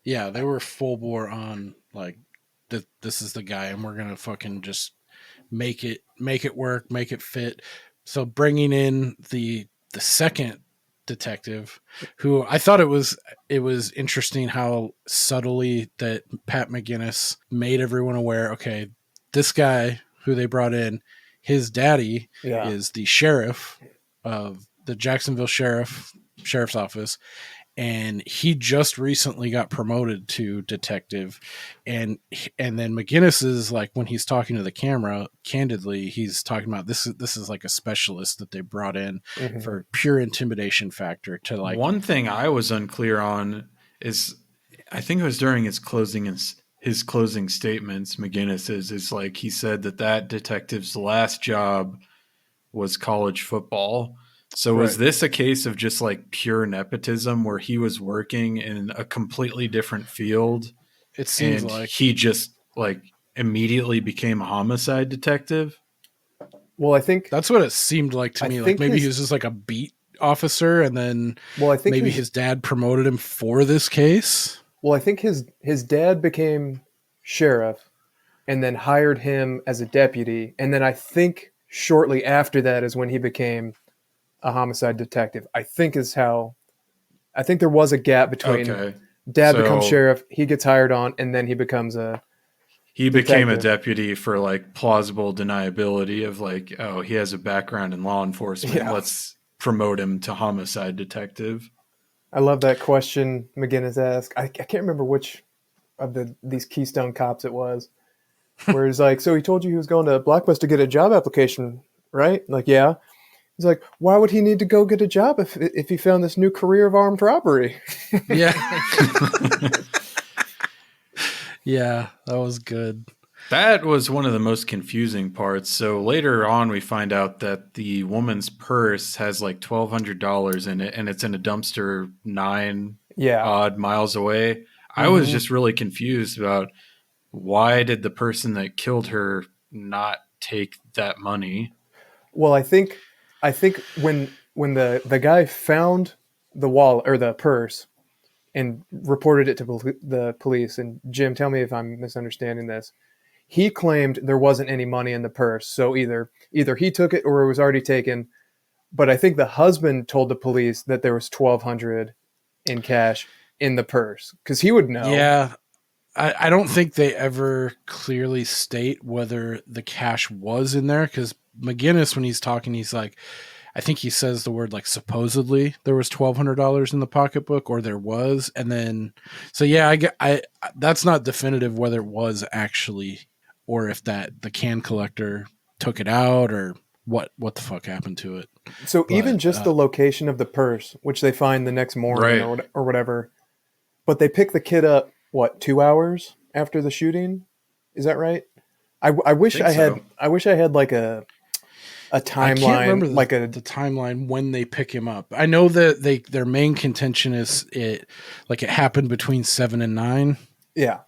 Yeah, they were full bore on like, this is the guy and we're going to fucking just make it work, make it fit. So bringing in the second detective, who I thought it was interesting how subtly that Pat McGinnis made everyone aware, okay, this guy who they brought in, his daddy is the sheriff of the Jacksonville sheriff's office, and he just recently got promoted to detective, and then McGinnis is like, when he's talking to the camera, candidly, he's talking about this is like a specialist that they brought in for pure intimidation factor to like. One thing I was unclear on is, I think it was during his closing statements, McGinnis is like, he said that detective's last job was college football. So was this a case of just like pure nepotism where he was working in a completely different field? It seems and like he just like immediately became a homicide detective. Well, I think that's what it seemed like to me. Like maybe he was just like a beat officer, and then I think maybe his dad promoted him for this case. Well, I think his dad became sheriff and then hired him as a deputy. And then I think shortly after that is when he became a homicide detective. I think there was a gap between dad becomes sheriff, he gets hired on, and then he becomes he became a deputy for like plausible deniability of like, oh, he has a background in law enforcement. Yeah. Let's promote him to homicide detective. I love that question McGinnis asked. I can't remember which of these Keystone Cops it was, where he's like, so he told you he was going to Blockbuster to get a job application, right? Like, yeah. He's like, why would he need to go get a job if he found this new career of armed robbery? Yeah. Yeah, that was good. That was one of the most confusing parts. So later on, we find out that the woman's purse has like $1,200 in it, and it's in a dumpster 9 odd miles away. Mm-hmm. I was just really confused about why did the person that killed her not take that money? Well, I think when the guy found the wallet or the purse and reported it to the police, and Jim, tell me if I'm misunderstanding this, he claimed there wasn't any money in the purse. So either he took it or it was already taken. But I think the husband told the police that there was $1,200 in cash in the purse because he would know. Yeah. I don't think they ever clearly state whether the cash was in there, because McGinnis, when he's talking, he's like, I think he says the word like supposedly there was $1,200 in the pocketbook, or there was. And then, so yeah, I that's not definitive whether it was actually or if the can collector took it out, or what the fuck happened to it. So even just the location of the purse, which they find the next morning or whatever, but they pick the kid up, 2 hours after the shooting? Is that right? I wish I had like a timeline. I can't remember the timeline when they pick him up. I know that their main contention is it happened between 7 and 9. Yeah.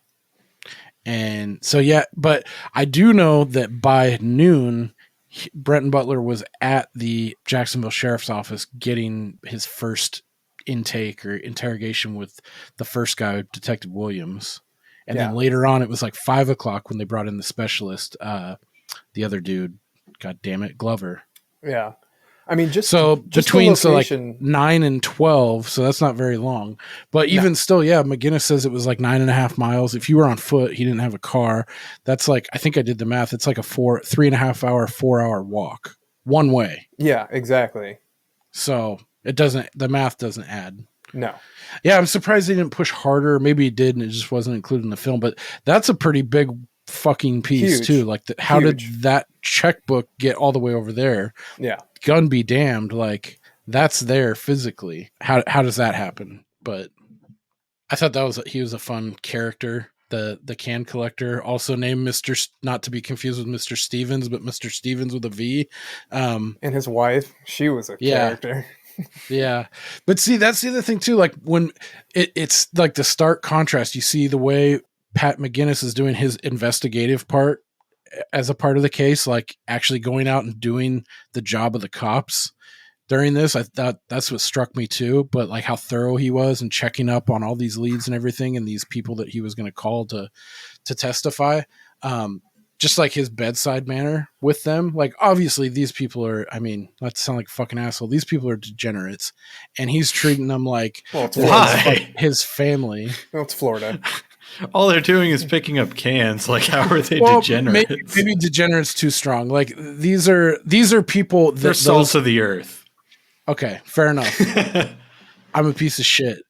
And so, but I do know that by noon, Brenton Butler was at the Jacksonville Sheriff's Office getting his first intake or interrogation with the first guy, Detective Williams. And then later on, it was like 5 o'clock when they brought in the specialist, the other dude, God damn it, Glover. Yeah. I mean, just between 9 and 12, so that's not very long. But even still, McGinnis says it was like 9.5 miles. If you were on foot, he didn't have a car. That's like, I think I did the math. It's like a 3.5 hour, 4 hour walk one way. Yeah, exactly. So the math doesn't add. No. Yeah, I'm surprised they didn't push harder. Maybe it did, and it just wasn't included in the film. But that's a pretty big fucking piece too. Like, how did that checkbook get all the way over there? Yeah. Gun be damned, like that's there physically. How does that happen? But I thought he was a fun character, the can collector, also named Mr. not to be confused with Mr. Stevens, but Mr. Stevens with a V. And his wife, she was a character. Yeah. But see, that's the other thing too. Like when it's like the stark contrast, you see the way Pat McGinnis is doing his investigative part as a part of the case, like actually going out and doing the job of the cops during this. I thought that's what struck me too, but like how thorough he was and checking up on all these leads and everything and these people that he was going to call to testify. Just like his bedside manner with them. Like obviously these people are, I mean, not to sound like a fucking asshole, these people are degenerates and he's treating them like his family. Well, it's Florida. All they're doing is picking up cans. Like, how are they degenerates? Maybe degenerates too strong. Like these are people that they're salt of the earth. Okay, fair enough. I'm a piece of shit.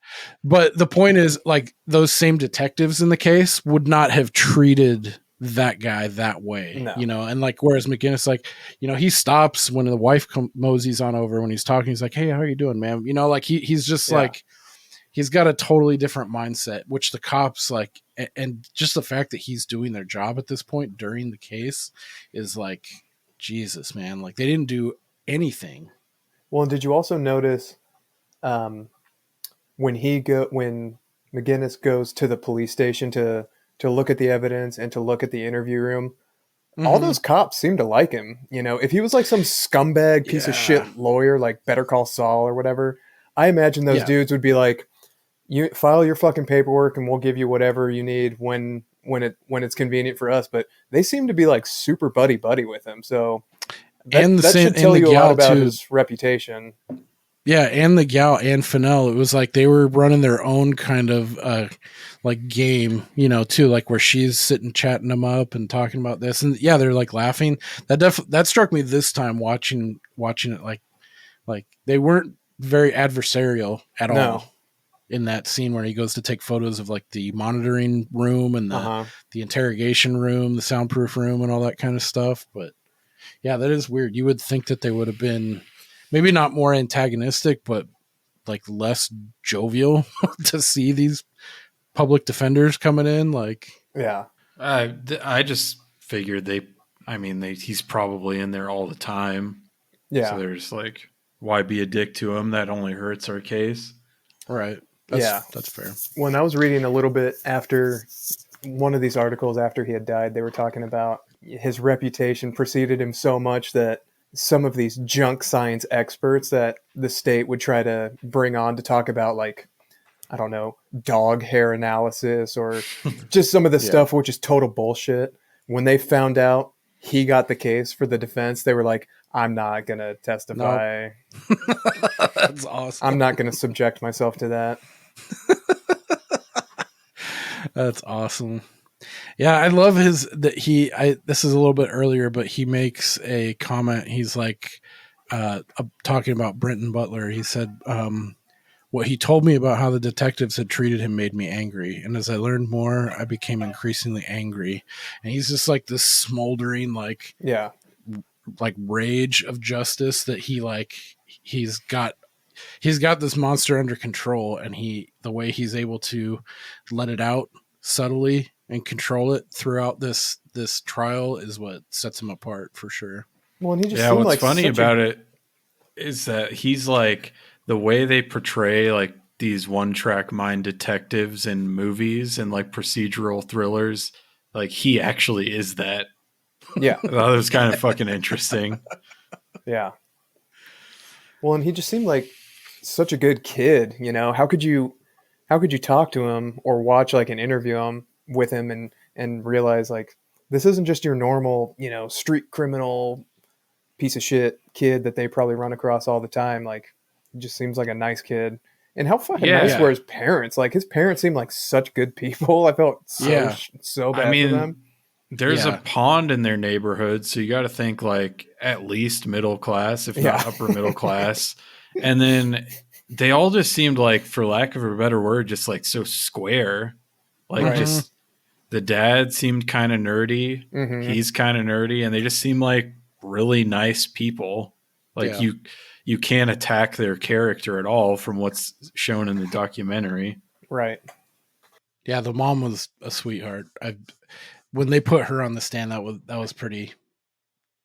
But the point is, like, those same detectives in the case would not have treated that guy that way, and like, whereas McGinnis, like, he stops when the wife moseys on over when he's talking. He's like, "Hey, how are you doing, ma'am?" Like he's just like, he's got a totally different mindset, which the cops like, and just the fact that he's doing their job at this point during the case is like, Jesus, man, like they didn't do anything. Well, did you also notice when McGinnis goes to the police station to look at the evidence and to look at the interview room, all those cops seem to like him. If he was like some scumbag piece of shit lawyer, like Better Call Saul or whatever, I imagine those dudes would be like, "You file your fucking paperwork and we'll give you whatever you need when it's convenient for us." But they seem to be like super buddy with him. So that should tell you a lot about his reputation. Yeah, and the gal and Fennell, it was like they were running their own kind of like game, too, like where she's sitting chatting them up and talking about this, and they're like laughing. That struck me this time watching it, like they weren't very adversarial at all in that scene where he goes to take photos of like the monitoring room and the interrogation room, the soundproof room, and all that kind of stuff. But yeah, that is weird. You would think that they would have been maybe not more antagonistic, but like less jovial to see these public defenders coming in. Like, I just figured he's probably in there all the time. Yeah. So there's like, why be a dick to him? That only hurts our case. Right. That's fair. When I was reading a little bit after one of these articles after he had died, they were talking about his reputation preceded him so much that some of these junk science experts that the state would try to bring on to talk about, like, I don't know, dog hair analysis or just some of the stuff, which is total bullshit. When they found out he got the case for the defense, they were like, "I'm not going to testify." Nope. That's awesome. I'm not going to subject myself to that. That's awesome. Yeah, I love this is a little bit earlier, but he makes a comment. He's like, talking about Brenton Butler. He said, What he told me about how the detectives had treated him made me angry. And as I learned more, I became increasingly angry. And he's just like this smoldering, like rage of justice that he's got this monster under control, and the way he's able to let it out subtly and control it throughout this trial is what sets him apart for sure. Well, and he just seemed what's like funny about it is that he's like, the way they portray like these one-track mind detectives in movies and like procedural thrillers, like he actually is that. Yeah. I thought it was kind of fucking interesting. Yeah. Well, and he just seemed like such a good kid, you know. How could you talk to him or watch like an interview with him and realize like this isn't just your normal, you know, street criminal piece of shit kid that they probably run across all the time. Like, he just seems like a nice kid. And how fucking nice were his parents? Like, his parents seemed like such good people. I felt so bad for them. There's a pond in their neighborhood, so you got to think like at least middle class, if not upper middle class. And then they all just seemed like, for lack of a better word, just like so square. Like just the dad seemed kind of nerdy. Mm-hmm. He's kind of nerdy, and they just seem like really nice people. Like you can't attack their character at all from what's shown in the documentary. Right. Yeah, the mom was a sweetheart. When they put her on the stand, that was pretty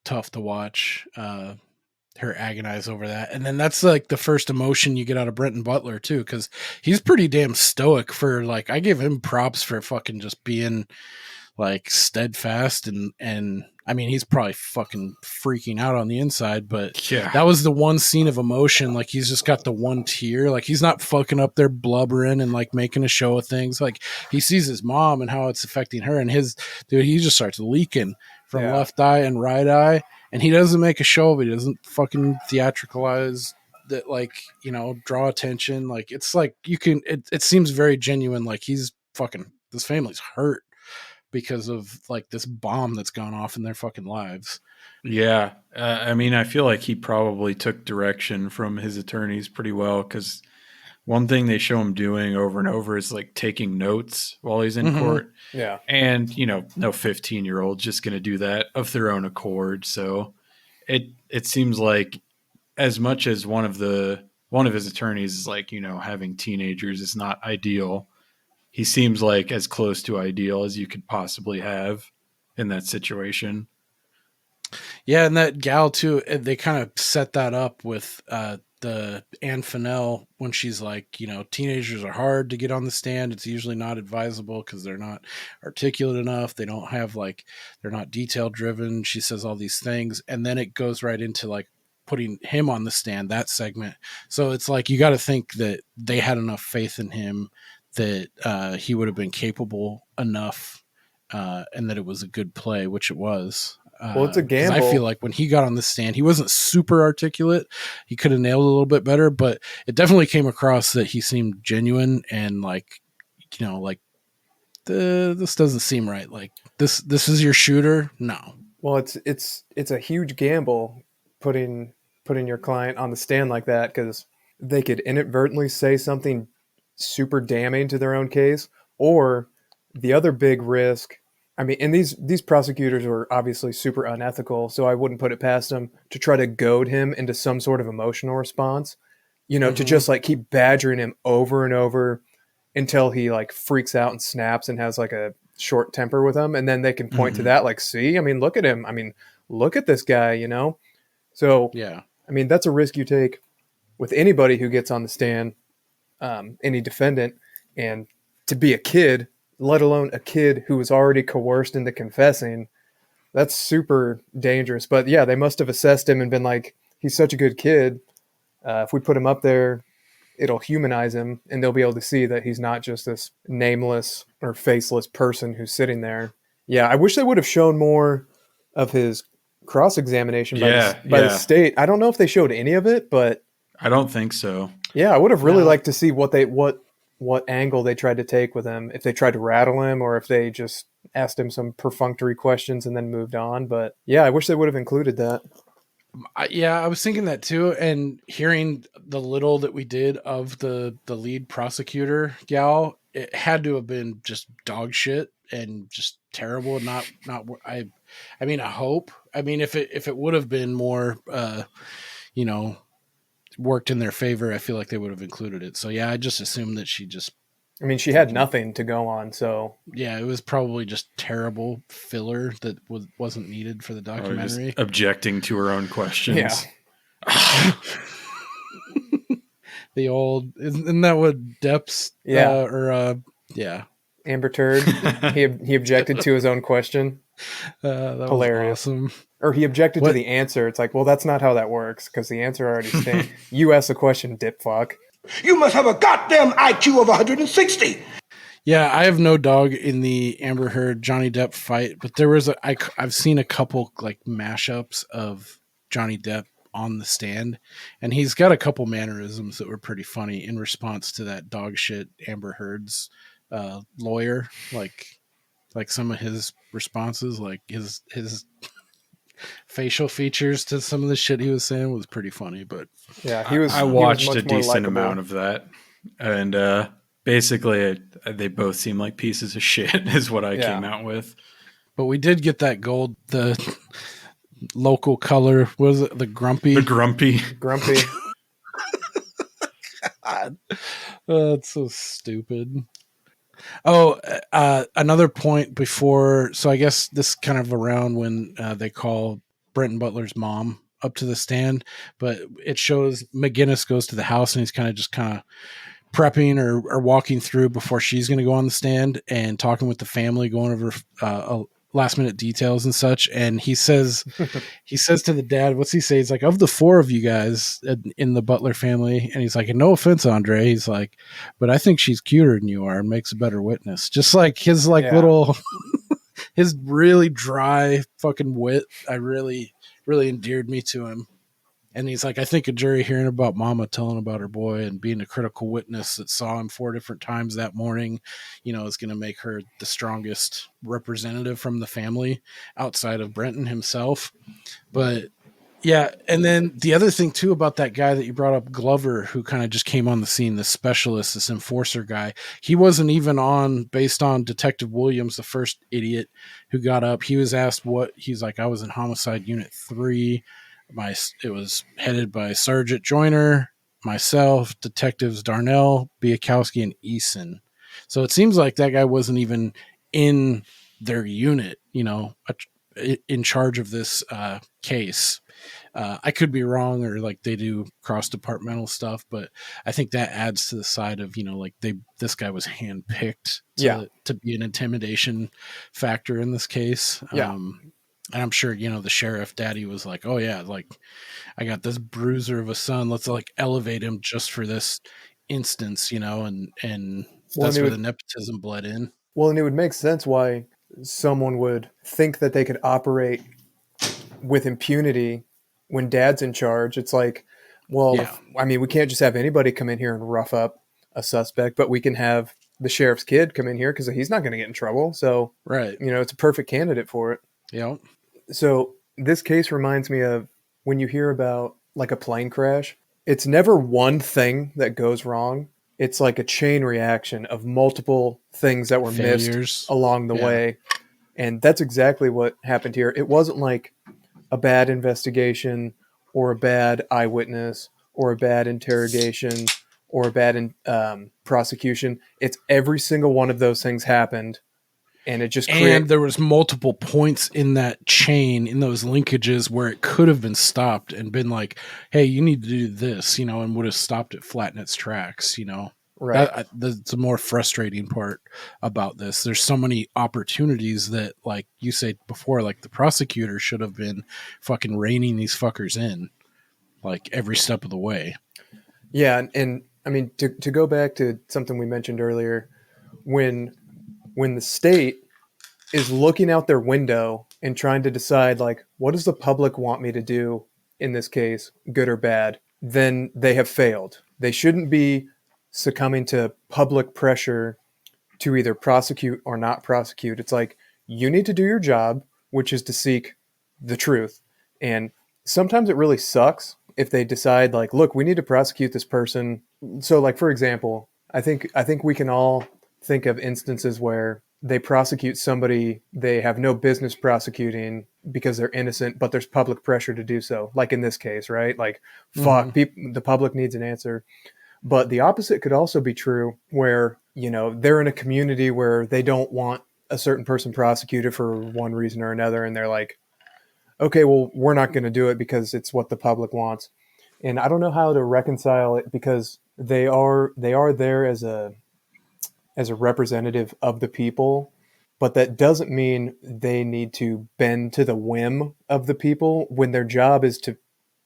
tough to watch. Her agonize over that, and then that's like the first emotion you get out of Brenton Butler too, because he's pretty damn stoic. For like, I give him props for fucking just being like steadfast, and I mean, he's probably fucking freaking out on the inside, but that was the one scene of emotion. Like, he's just got the one tear. Like, he's not fucking up there blubbering and like making a show of things. Like, he sees his mom and how it's affecting her, and he just starts leaking from left eye and right eye, and he doesn't make a show of it. He doesn't fucking theatricalize that, like, you know, draw attention. Like, it's like it seems very genuine. Like, he's fucking, this family's hurt because of like this bomb that's gone off in their fucking lives. Yeah. I mean, I feel like he probably took direction from his attorneys pretty well, because one thing they show him doing over and over is like taking notes while he's in court. Yeah. And, you know, no 15-year-old just going to do that of their own accord. So it seems like, as much as one of his attorneys is like, you know, having teenagers is not ideal, he seems like as close to ideal as you could possibly have in that situation. Yeah, and that gal too, they kind of set that up with the Anne Fennell, when she's like, you know, teenagers are hard to get on the stand. It's usually not advisable because they're not articulate enough. They don't have they're not detail driven. She says all these things, and then it goes right into like putting him on the stand, that segment. So it's like, you got to think that they had enough faith in him that he would have been capable enough, and that it was a good play, which it was. Well, it's a gamble. I feel like when he got on the stand, he wasn't super articulate. He could have nailed it a little bit better, but it definitely came across that he seemed genuine and like, you know, like this doesn't seem right. Like this is your shooter. No. Well, it's a huge gamble putting your client on the stand like that, because they could inadvertently say something super damning to their own case, or the other big risk. I mean, and these prosecutors were obviously super unethical, so I wouldn't put it past them to try to goad him into some sort of emotional response, you know, to just like keep badgering him over and over until he like freaks out and snaps and has like a short temper with him. And then they can point to that, like, see, I mean, look at him. I mean, look at this guy, you know? So, yeah, I mean, that's a risk you take with anybody who gets on the stand, any defendant, and to be a kid, let alone a kid who was already coerced into confessing, that's super dangerous. But yeah, they must have assessed him and been like, he's such a good kid. If we put him up there, it'll humanize him, and they'll be able to see that he's not just this nameless or faceless person who's sitting there. Yeah, I wish they would have shown more of his cross-examination by the state. I don't know if they showed any of it, but I don't think so. Yeah, I would have really liked to see what angle they tried to take with him, if they tried to rattle him or if they just asked him some perfunctory questions and then moved on. But yeah, I wish they would have included that. I was thinking that too, and hearing the little that we did of the lead prosecutor gal, it had to have been just dog shit and just terrible. Not I mean, I hope. I mean, if it would have been more, you know, worked in their favor, I feel like they would have included it. So yeah, I just assumed that she just. I mean, she had nothing to go on, so yeah, it was probably just terrible filler that wasn't needed for the documentary. Just objecting to her own questions. Yeah. The old, isn't that what Depp's? Yeah. Yeah. Amber Turd. he objected to his own question. That Hilarious. Was awesome. Or he objected to the answer. It's like, well, that's not how that works because the answer already stands. You asked the question, dip fuck. You must have a goddamn IQ of 160. Yeah, I have no dog in the Amber Heard Johnny Depp fight, but there was I've seen a couple like mashups of Johnny Depp on the stand, and he's got a couple mannerisms that were pretty funny in response to that dog shit Amber Heard's lawyer, like some of his responses, like his facial features to some of the shit he was saying was pretty funny. But yeah, I watched a decent amount of that, and basically they both seem like pieces of shit is what I came out with. But we did get that gold, the local color, what was it, the grumpy Grumpy. God, that's so stupid. Oh, another point before. So I guess this kind of around when they call Brenton Butler's mom up to the stand, but it shows McGinnis goes to the house and he's kind of prepping or walking through before she's going to go on the stand and talking with the family, going over last minute details and such. And he says to the dad, what's he say? He's like, of the four of you guys in the Butler family. And he's like, and no offense, Andre. He's like, but I think she's cuter than you are and makes a better witness. Just like his little, his really dry fucking wit. I really, really endeared me to him. And he's like, I think a jury hearing about mama telling about her boy and being a critical witness that saw him 4 different times that morning, is going to make her the strongest representative from the family outside of Brenton himself. But yeah. And then the other thing too about that guy that you brought up, Glover, who kind of just came on the scene, this specialist, this enforcer guy, he wasn't even based on Detective Williams, the first idiot who got up. He was asked he's like, I was in Homicide Unit 3. It was headed by Sergeant Joyner, myself, Detectives Darnell, Biakowski, and Eason. So it seems like that guy wasn't even in their unit, in charge of this case. I could be wrong, or like they do cross-departmental stuff, but I think that adds to the side of, this guy was handpicked to be an intimidation factor in this case. Yeah. And I'm sure, the sheriff daddy was like, oh yeah, like I got this bruiser of a son. Let's like elevate him just for this instance, and that's where the nepotism bled in. Well, and it would make sense why someone would think that they could operate with impunity when dad's in charge. It's like, well, we can't just have anybody come in here and rough up a suspect, but we can have the sheriff's kid come in here because he's not going to get in trouble. So, right. It's a perfect candidate for it. Yeah. So this case reminds me of when you hear about like a plane crash, it's never one thing that goes wrong. It's like a chain reaction of multiple things that were missed along the way. And that's exactly what happened here. It wasn't like a bad investigation or a bad eyewitness or a bad interrogation or a bad prosecution. It's every single one of those things happened. And it just and there was multiple points in that chain, in those linkages, where it could have been stopped and been like, hey, you need to do this, and would have stopped it flat in its tracks, Right. That's the more frustrating part about this. There's so many opportunities that, like you said before, like the prosecutor should have been fucking reining these fuckers in, like every step of the way. Yeah, and I mean, to go back to something we mentioned earlier, when the state is looking out their window and trying to decide, like, what does the public want me to do in this case, good or bad, then they have failed. They shouldn't be succumbing to public pressure to either prosecute or not prosecute. It's like, you need to do your job, which is to seek the truth. And sometimes it really sucks if they decide like, look, we need to prosecute this person. So like, for example, I think we can all think of instances where they prosecute somebody they have no business prosecuting because they're innocent, but there's public pressure to do so. Like in this case, right? Like, fuck, the public needs an answer. But the opposite could also be true where, you know, they're in a community where they don't want a certain person prosecuted for one reason or another. And they're like, okay, well, we're not going to do it because it's what the public wants. And I don't know how to reconcile it because they are there as a representative of the people, but that doesn't mean they need to bend to the whim of the people when their job is to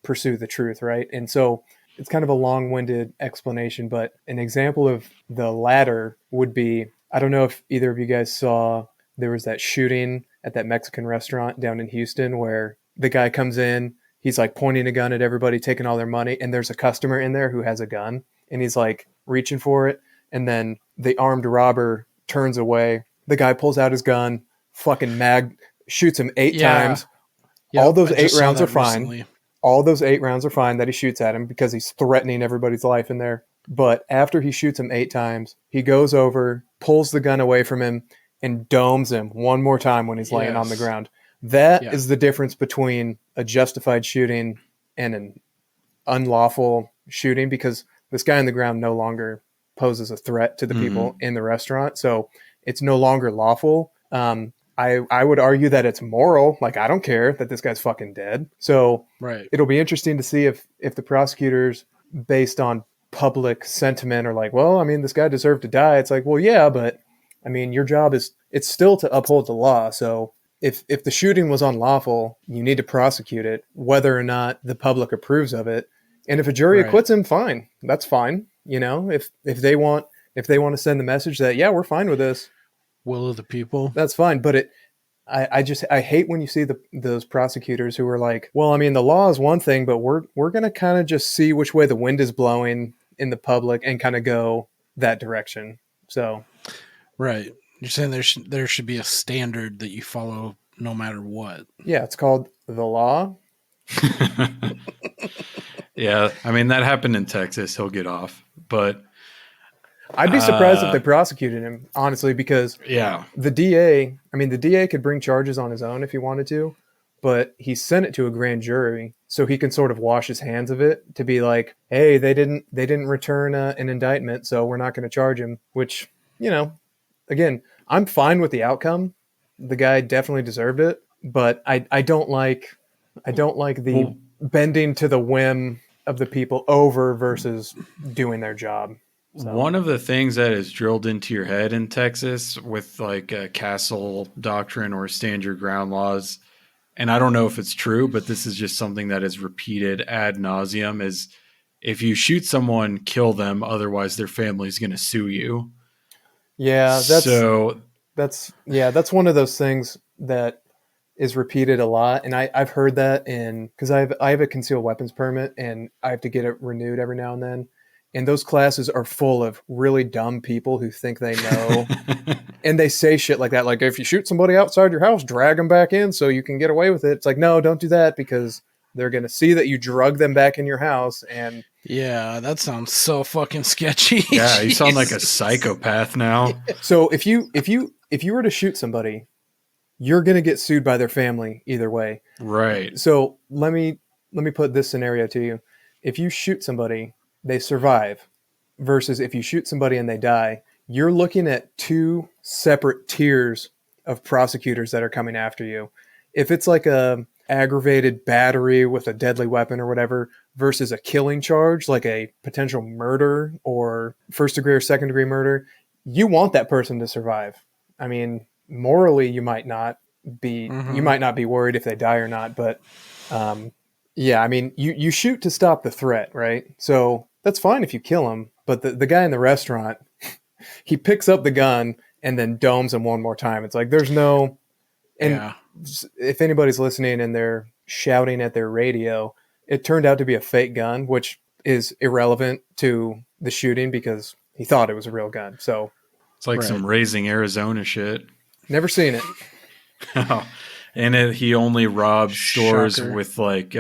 pursue the truth, right? And so it's kind of a long-winded explanation, but an example of the latter would be, I don't know if either of you guys saw, there was that shooting at that Mexican restaurant down in Houston where the guy comes in, he's like pointing a gun at everybody, taking all their money, and there's a customer in there who has a gun, and he's like reaching for it, and then the armed robber turns away. The guy pulls out his gun, fucking shoots him 8 times. Yep, all those 8 rounds are fine. Recently. All those 8 rounds are fine that he shoots at him because he's threatening everybody's life in there. But after he shoots him 8 times, he goes over, pulls the gun away from him, and domes him one more time when he's laying on the ground. That is the difference between a justified shooting and an unlawful shooting, because this guy on the ground no longer poses a threat to the people in the restaurant. So it's no longer lawful. I would argue that it's moral. Like, I don't care that this guy's fucking dead. So it'll be interesting to see if the prosecutors, based on public sentiment, are like, well, I mean, this guy deserved to die. It's like, well, yeah, but I mean, your job it's still to uphold the law. So if the shooting was unlawful, you need to prosecute it, whether or not the public approves of it. And if a jury acquits him, fine. That's fine. You know, if they want to send the message that, yeah, we're fine with this, will of the people, that's fine. But I hate when you see those prosecutors who are like, well, I mean, the law is one thing, but we're going to kind of just see which way the wind is blowing in the public and kind of go that direction. So, right. You're saying there should be a standard that you follow no matter what. Yeah, it's called the law. Yeah, I mean, that happened in Texas. He'll get off, but I'd be surprised if they prosecuted him, honestly, because the DA could bring charges on his own if he wanted to, but he sent it to a grand jury so he can sort of wash his hands of it, to be like, hey, they didn't return an indictment, so we're not going to charge him. Which, you know, again, I'm fine with the outcome. The guy definitely deserved it, but I don't like the bending to the whim of the people over versus doing their job. So. One of the things that is drilled into your head in Texas with like a castle doctrine or stand your ground laws, and I don't know if it's true, but this is just something that is repeated ad nauseum, is if you shoot someone, kill them, otherwise their family's going to sue you. Yeah, that's one of those things that is repeated a lot, and I've heard that because I have a concealed weapons permit, and I have to get it renewed every now and then. And those classes are full of really dumb people who think they know. And they say shit like that. Like, if you shoot somebody outside your house, drag them back in so you can get away with it. It's like, no, don't do that, because they're going to see that you drug them back in your house. And yeah, that sounds so fucking sketchy. Yeah, you sound like a psychopath now. So if you were to shoot somebody, you're going to get sued by their family either way. Right. So let me put this scenario to you. If you shoot somebody, they survive, versus if you shoot somebody and they die, you're looking at 2 separate tiers of prosecutors that are coming after you. If it's like a aggravated battery with a deadly weapon or whatever versus a killing charge, like a potential murder or first degree or second degree murder, you want that person to survive. I mean, morally, you might not be worried if they die or not, but yeah, I mean, you shoot to stop the threat, right? So that's fine if you kill him, but the guy in the restaurant, he picks up the gun and then domes him one more time. It's like, there's no, and if anybody's listening and they're shouting at their radio, it turned out to be a fake gun, which is irrelevant to the shooting because he thought it was a real gun. So it's like some Raising Arizona shit. Never seen it. Oh, And he only robs stores Shocker. with like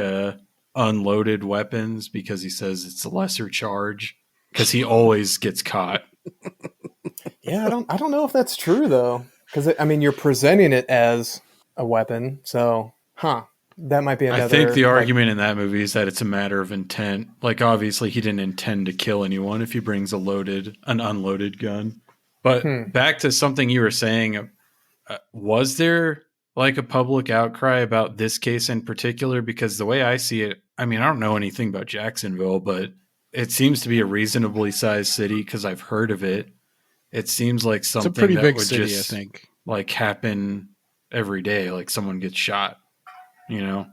unloaded weapons because he says it's a lesser charge because he always gets caught. Yeah, I don't know if that's true though, because I mean you're presenting it as a weapon, so that might be another. I think the argument in that movie is that it's a matter of intent. Like obviously he didn't intend to kill anyone if he brings an unloaded gun. But back to something you were saying, was there like a public outcry about this case in particular? Because the way I see it, I mean, I don't know anything about Jacksonville, but it seems to be a reasonably sized city because I've heard of it. It seems like something it's a pretty that big would city, just I think. like happen every day, like someone gets shot, you know?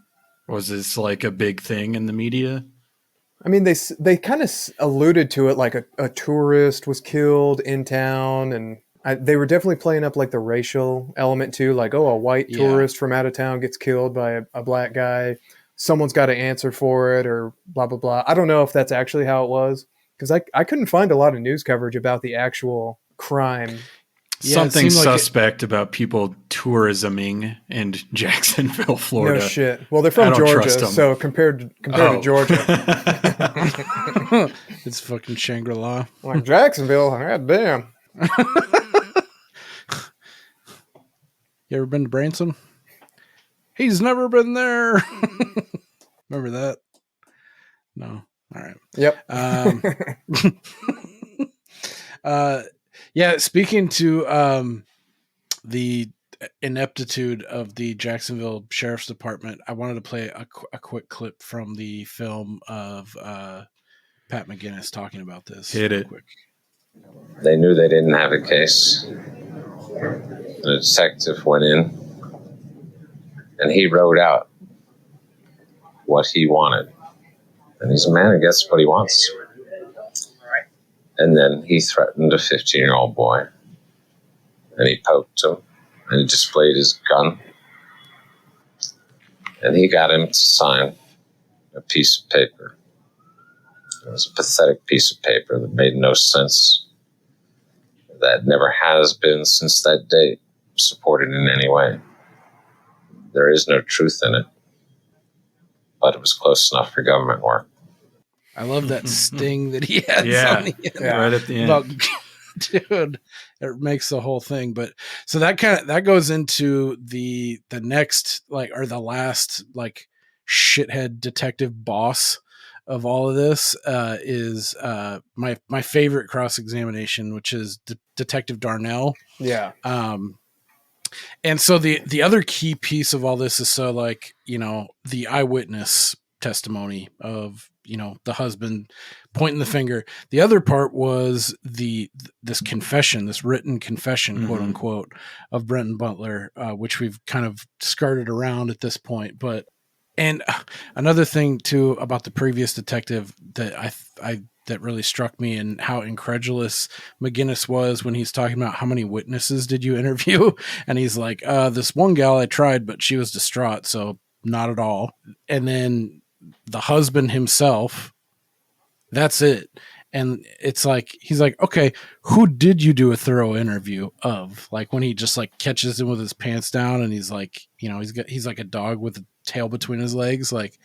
Was this like a big thing in the media? I mean, they kind of alluded to it like a tourist was killed in town, and they were definitely playing up like the racial element too, like, oh, a white tourist from out of town gets killed by a black guy. Someone's got to answer for it or blah, blah, blah. I don't know if that's actually how it was because I couldn't find a lot of news coverage about the actual crime. Something suspect about people tourisming in Jacksonville, Florida. No shit. Well, they're from Georgia, so compared to Georgia. It's fucking Shangri-La. Like Jacksonville, god damn. You ever been to Branson? He's never been there. Remember that? No. All right. Yep. Yeah, speaking to the ineptitude of the Jacksonville Sheriff's Department, I wanted to play a quick clip from the film of Pat McGinnis talking about this. Hit it. Quick. They knew they didn't have a case. The detective went in and he wrote out what he wanted. And he's a man who gets what he wants. And then he threatened a 15-year-old boy. And he poked him. And he displayed his gun. And he got him to sign a piece of paper. It was a pathetic piece of paper that made no sense. That never has been, since that date, supported in any way. There is no truth in it. But it was close enough for government work. I love that sting that he has on the end. Yeah, right at the end. Dude, it makes the whole thing. But so that goes into the next, like, or the last, like, shithead detective boss of all of this is my favorite cross-examination, which is Detective Darnell. Yeah. And so the other key piece of all this is, so, like, you know, the eyewitness testimony of, you know, the husband pointing the finger. The other part was this confession, this written confession, quote unquote, of Brenton Butler, which we've kind of skirted around at this point. But, and another thing too about the previous detective that that really struck me, and how incredulous McGinnis was when he's talking about how many witnesses did you interview, and he's like, this one gal I tried, but she was distraught, so not at all. And then the husband himself, that's it. And it's like, he's like, okay, who did you do a thorough interview of? Like, when he just like catches him with his pants down and he's like, you know, he's like a dog with a tail between his legs. Like,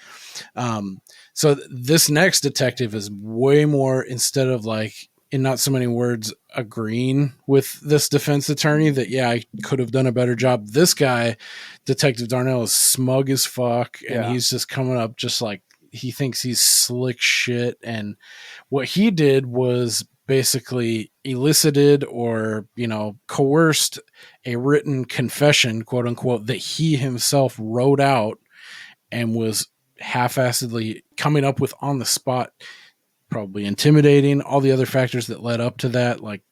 so this next detective is way more, instead of like, in not so many words, agreeing with this defense attorney that, yeah, I could have done a better job. This guy, Detective Darnell, is smug as fuck. And he's just coming up just like, he thinks he's slick shit. And what he did was basically elicited or, you know, coerced a written confession, quote unquote, that he himself wrote out and was half-assedly coming up with on the spot, probably intimidating, all the other factors that led up to that, like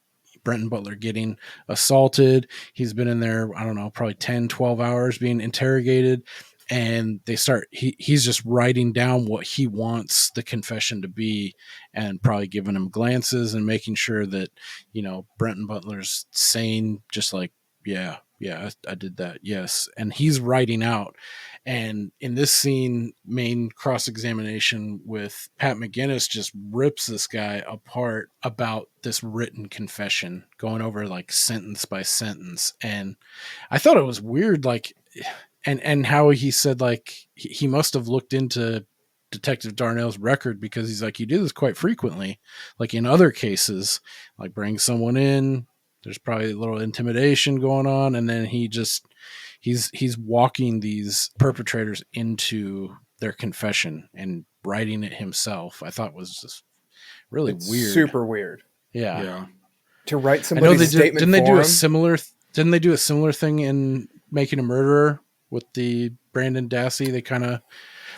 Brenton Butler getting assaulted. He's been in there, I don't know, probably 10, 12 hours being interrogated. And he's just writing down what he wants the confession to be, and probably giving him glances and making sure that, you know, Brenton Butler's saying just like, yeah, I did that. Yes. And he's writing out. And in this scene, main cross-examination with Pat McGinnis just rips this guy apart about this written confession, going over like sentence by sentence. And I thought it was weird. Like, and how he said like he must have looked into Detective Darnell's record, because he's like, you do this quite frequently, like in other cases, like bring someone in, there's probably a little intimidation going on, and then he's walking these perpetrators into their confession and writing it himself. I thought was just really weird. Super weird. Yeah. To write somebody's statement didn't they for do him? Didn't they do a similar thing in Making a Murderer with the Brandon Dassey? They kind of,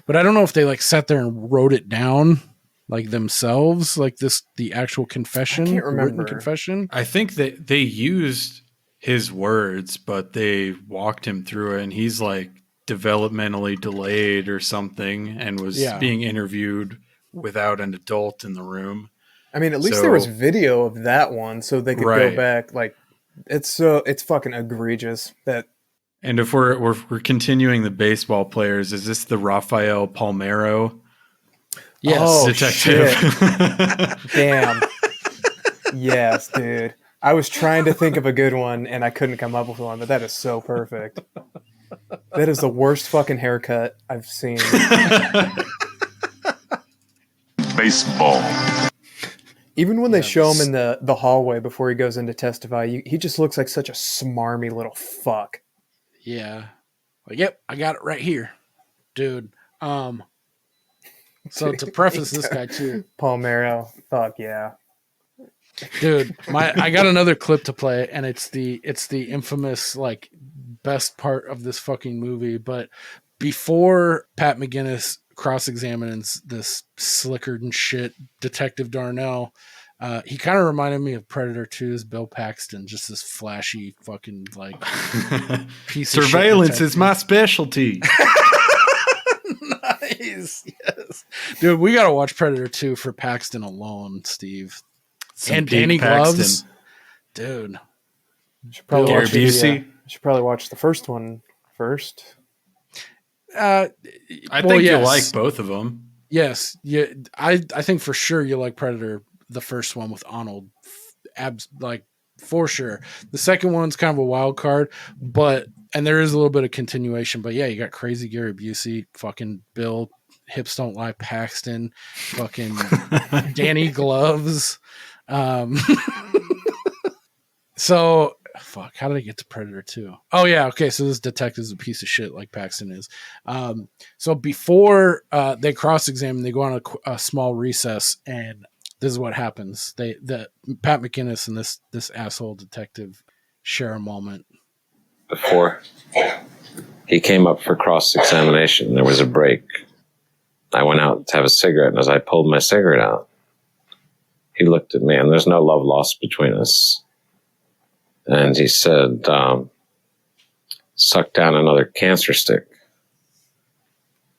but I don't know if they like sat there and wrote it down like themselves, like the actual confession, I can't remember. written confession. I think that they used his words, but they walked him through it, and he's like developmentally delayed or something, and was being interviewed without an adult in the room. I mean, at least there was video of that one, so they could go back. Like, it's fucking egregious that. And if we're continuing the baseball players, is this the Rafael Palmeiro? Yes, detective. Shit. Damn. Yes, dude. I was trying to think of a good one, and I couldn't come up with one, but that is so perfect. That is the worst fucking haircut I've seen. Baseball. Even when they show him in the hallway before he goes in to testify, he just looks like such a smarmy little fuck. Yeah. Like, yep, I got it right here, dude. So to preface this guy too, Palmeiro, fuck yeah, dude. I got another clip to play, and it's the infamous like best part of this fucking movie. But before Pat McGinnis cross-examines this slickered and shit Detective Darnell, he kind of reminded me of Predator 2's Bill Paxton, just this flashy fucking like piece of surveillance is my specialty. Nice, yes, dude. We gotta watch Predator 2 for Paxton alone, Steve. And Danny Gloves, dude. Should probably watch Busey. Should probably watch the first one first. I think you'll like both of them. Yes, yeah. I think for sure you like Predator, the first one with Arnold, like for sure. The second one's kind of a wild card, and there is a little bit of continuation. But yeah, you got Crazy Gary Busey, fucking Bill, Hips Don't Lie Paxton, fucking Danny Gloves. So fuck, how did I get to Predator 2? Oh yeah, okay, so this detective's a piece of shit like Paxton is. So before they cross-examine, they go on a small recess, and this is what happens. Pat McGinnis and this asshole detective share a moment. Before he came up for cross-examination, there was a break. I went out to have a cigarette, and as I pulled my cigarette out, he looked at me, and there's no love lost between us. And he said, suck down another cancer stick.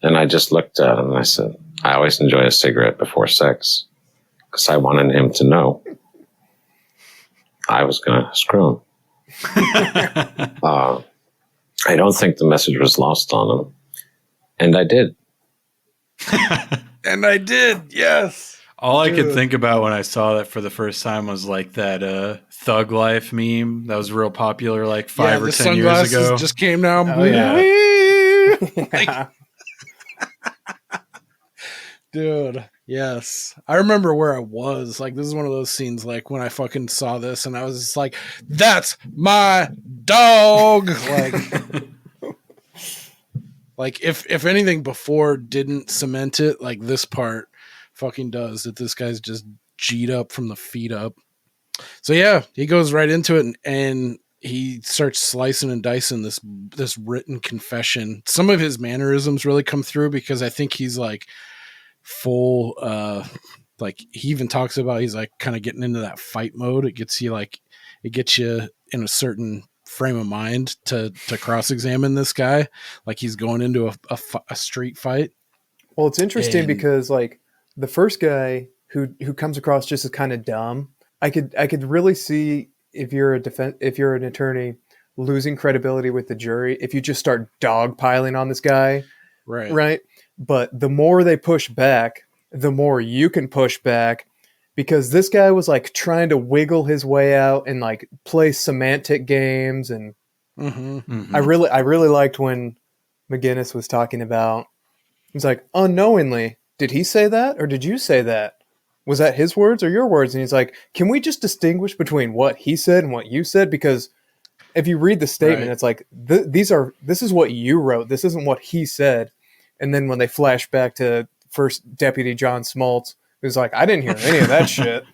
And I just looked at him and I said, I always enjoy a cigarette before sex, because I wanted him to know I was going to screw him. I don't think the message was lost on him. And I did. And I did, yes. All I could think about when I saw that for the first time was like that Thug Life meme that was real popular like 5 or 10 years ago. Just came down. Oh, yeah. Dude, yes. I remember where I was. Like, this is one of those scenes, like, when I fucking saw this, and I was just like, that's my dog! Like, if anything before didn't cement it, like, this part fucking does, that this guy's just G'd up from the feet up. So, yeah, he goes right into it, and he starts slicing and dicing this written confession. Some of his mannerisms really come through, because I think he's, like, full like he even talks about he's like kind of getting into that fight mode. It gets you in a certain frame of mind to cross-examine this guy like he's going into a street fight. Well, it's interesting because like the first guy who comes across just as kind of dumb, I could really see if you're an attorney losing credibility with the jury if you just start dogpiling on this guy, right? But the more they push back, the more you can push back, because this guy was like trying to wiggle his way out and like play semantic games. And I really liked when McGinnis was talking about. He's like, unknowingly, did he say that or did you say that? Was that his words or your words? And he's like, can we just distinguish between what he said and what you said? Because if you read the statement, Right. it's like, this is what you wrote. This isn't what he said. And then when they flash back to First Deputy John Smoltz, it was like, I didn't hear any of that shit.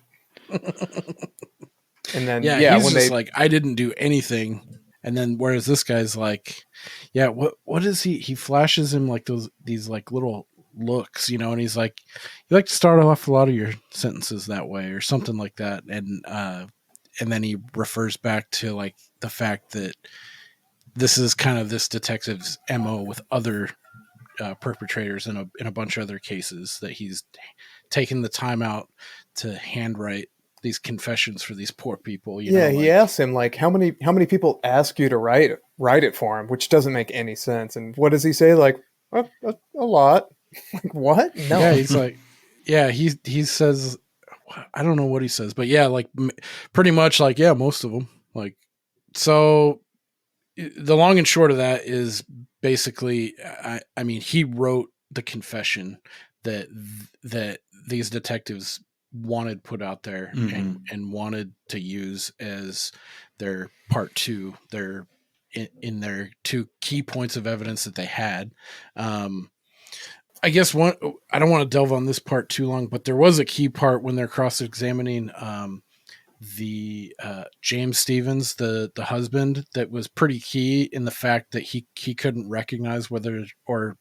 And then, he's when just like, I didn't do anything. And then whereas this guy's like, yeah, what is he flashes him like these like little looks, you know, and he's like, you like to start off a lot of your sentences that way or something like that. And then he refers back to like the fact that this is kind of this detective's MO with other perpetrators in a bunch of other cases, that he's taken the time out to handwrite these confessions for these poor people. You know, he asks him like, how many people ask you to write it for him, which doesn't make any sense. And what does he say? Like, a lot. Like, what? No. Yeah, he's like, yeah, he says, I don't know what he says, but yeah, like pretty much like, yeah, most of them. Like, so the long and short of that is basically, I mean, he wrote the confession that these detectives wanted put out there and wanted to use as their part two, their in their two key points of evidence that they had. I guess one, I don't want to delve on this part too long, but there was a key part when they're cross-examining the James Stevens, the husband, that was pretty key in the fact that he couldn't recognize whether or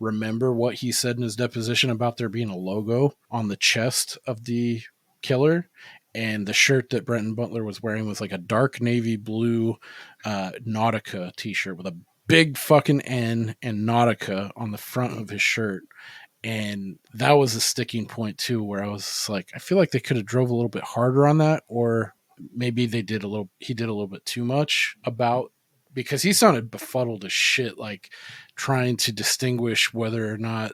remember what he said in his deposition about there being a logo on the chest of the killer. And the shirt that Brenton Butler was wearing was like a dark navy blue Nautica t-shirt with a big fucking N and Nautica on the front of his shirt. And that was a sticking point too, where I was like, I feel like they could have drove a little bit harder on that, or maybe he did a little bit too much about, because he sounded befuddled as shit, like trying to distinguish whether or not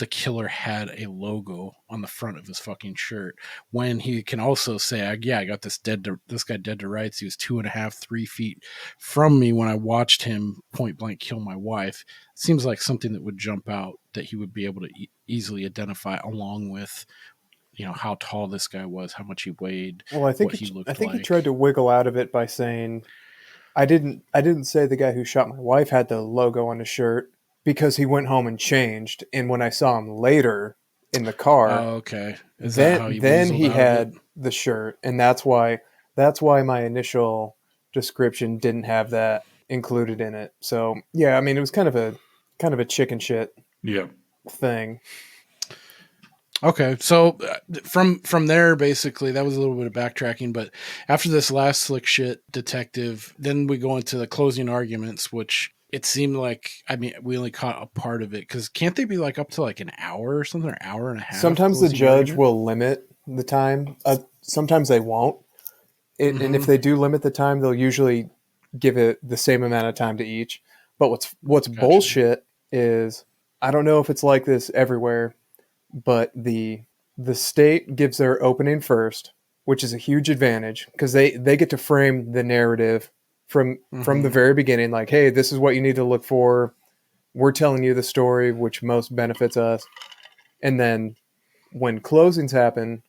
the killer had a logo on the front of his fucking shirt, when he can also say, yeah, I got this guy dead to rights. He was 2.5, 3 feet from me when I watched him point blank kill my wife. It seems like something that would jump out, that he would be able to easily identify, along with, you know, how tall this guy was, how much he weighed. Well, I think he tried to wiggle out of it by saying, I didn't say the guy who shot my wife had the logo on his shirt, because he went home and changed, and when I saw him later in the car, okay, then he had the shirt, and that's why my initial description didn't have that included in it. So yeah, I mean, it was kind of a chicken shit thing. Okay, so from there, basically, that was a little bit of backtracking. But after this last slick shit detective, then we go into the closing arguments, which it seemed like, I mean, we only caught a part of it, because can't they be like up to like an hour or something, or hour and a half? Sometimes the judge will limit the time. Sometimes they won't. And if they do limit the time, they'll usually give it the same amount of time to each. But what's bullshit is, I don't know if it's like this everywhere, but the state gives their opening first, which is a huge advantage, because they get to frame the narrative from the very beginning, like, hey, this is what you need to look for. We're telling you the story, which most benefits us. And then when closings happen,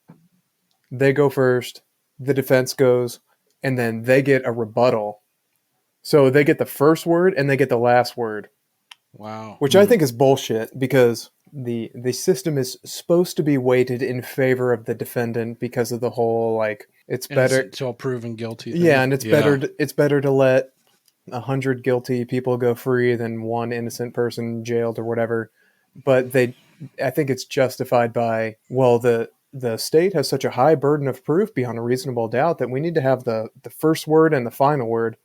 they go first, the defense goes, and then they get a rebuttal. So they get the first word and they get the last word. Wow. Which I think is bullshit, because the system is supposed to be weighted in favor of the defendant because of the whole, like, it's better until proven guilty thing. Yeah, and it's better to let 100 guilty people go free than one innocent person jailed or whatever. But I think it's justified by, well, the state has such a high burden of proof beyond a reasonable doubt that we need to have the first word and the final word.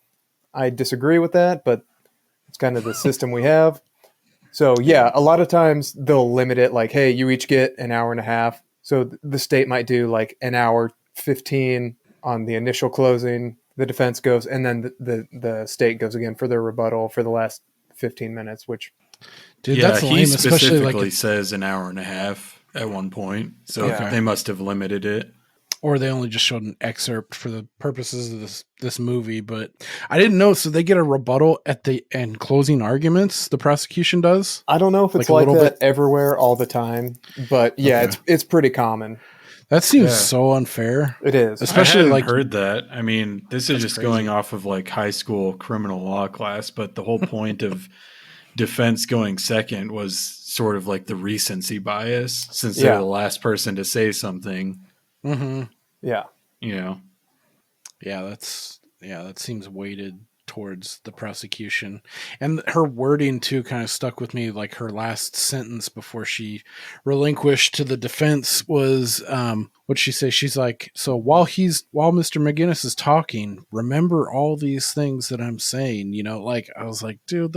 I disagree with that, but it's kind of the system we have. So yeah, a lot of times they'll limit it, like, hey, you each get an hour and a half. So the state might do like an hour 15 on the initial closing, the defense goes, and then the state goes again for their rebuttal for the last 15 minutes, which... Dude, that's lame, he specifically says an hour and a half at one point, so they must have limited it. or they only just showed an excerpt for the purposes of this movie. But I didn't know. So they get a rebuttal at the end, closing arguments. The prosecution does. I don't know if it's like that everywhere all the time, but yeah, okay. It's pretty common. That seems so unfair. It is, especially I hadn't heard that. I mean, this is just crazy. Going off of like high school criminal law class, but the whole point of defense going second was sort of like the recency bias, since they're the last person to say something. Mm-hmm. Yeah. You know. Yeah, that seems weighted towards the prosecution. And her wording too kind of stuck with me. Like her last sentence before she relinquished to the defense was what'd she say? She's like, so while Mr. McGinnis is talking, remember all these things that I'm saying, you know, like I was like, dude,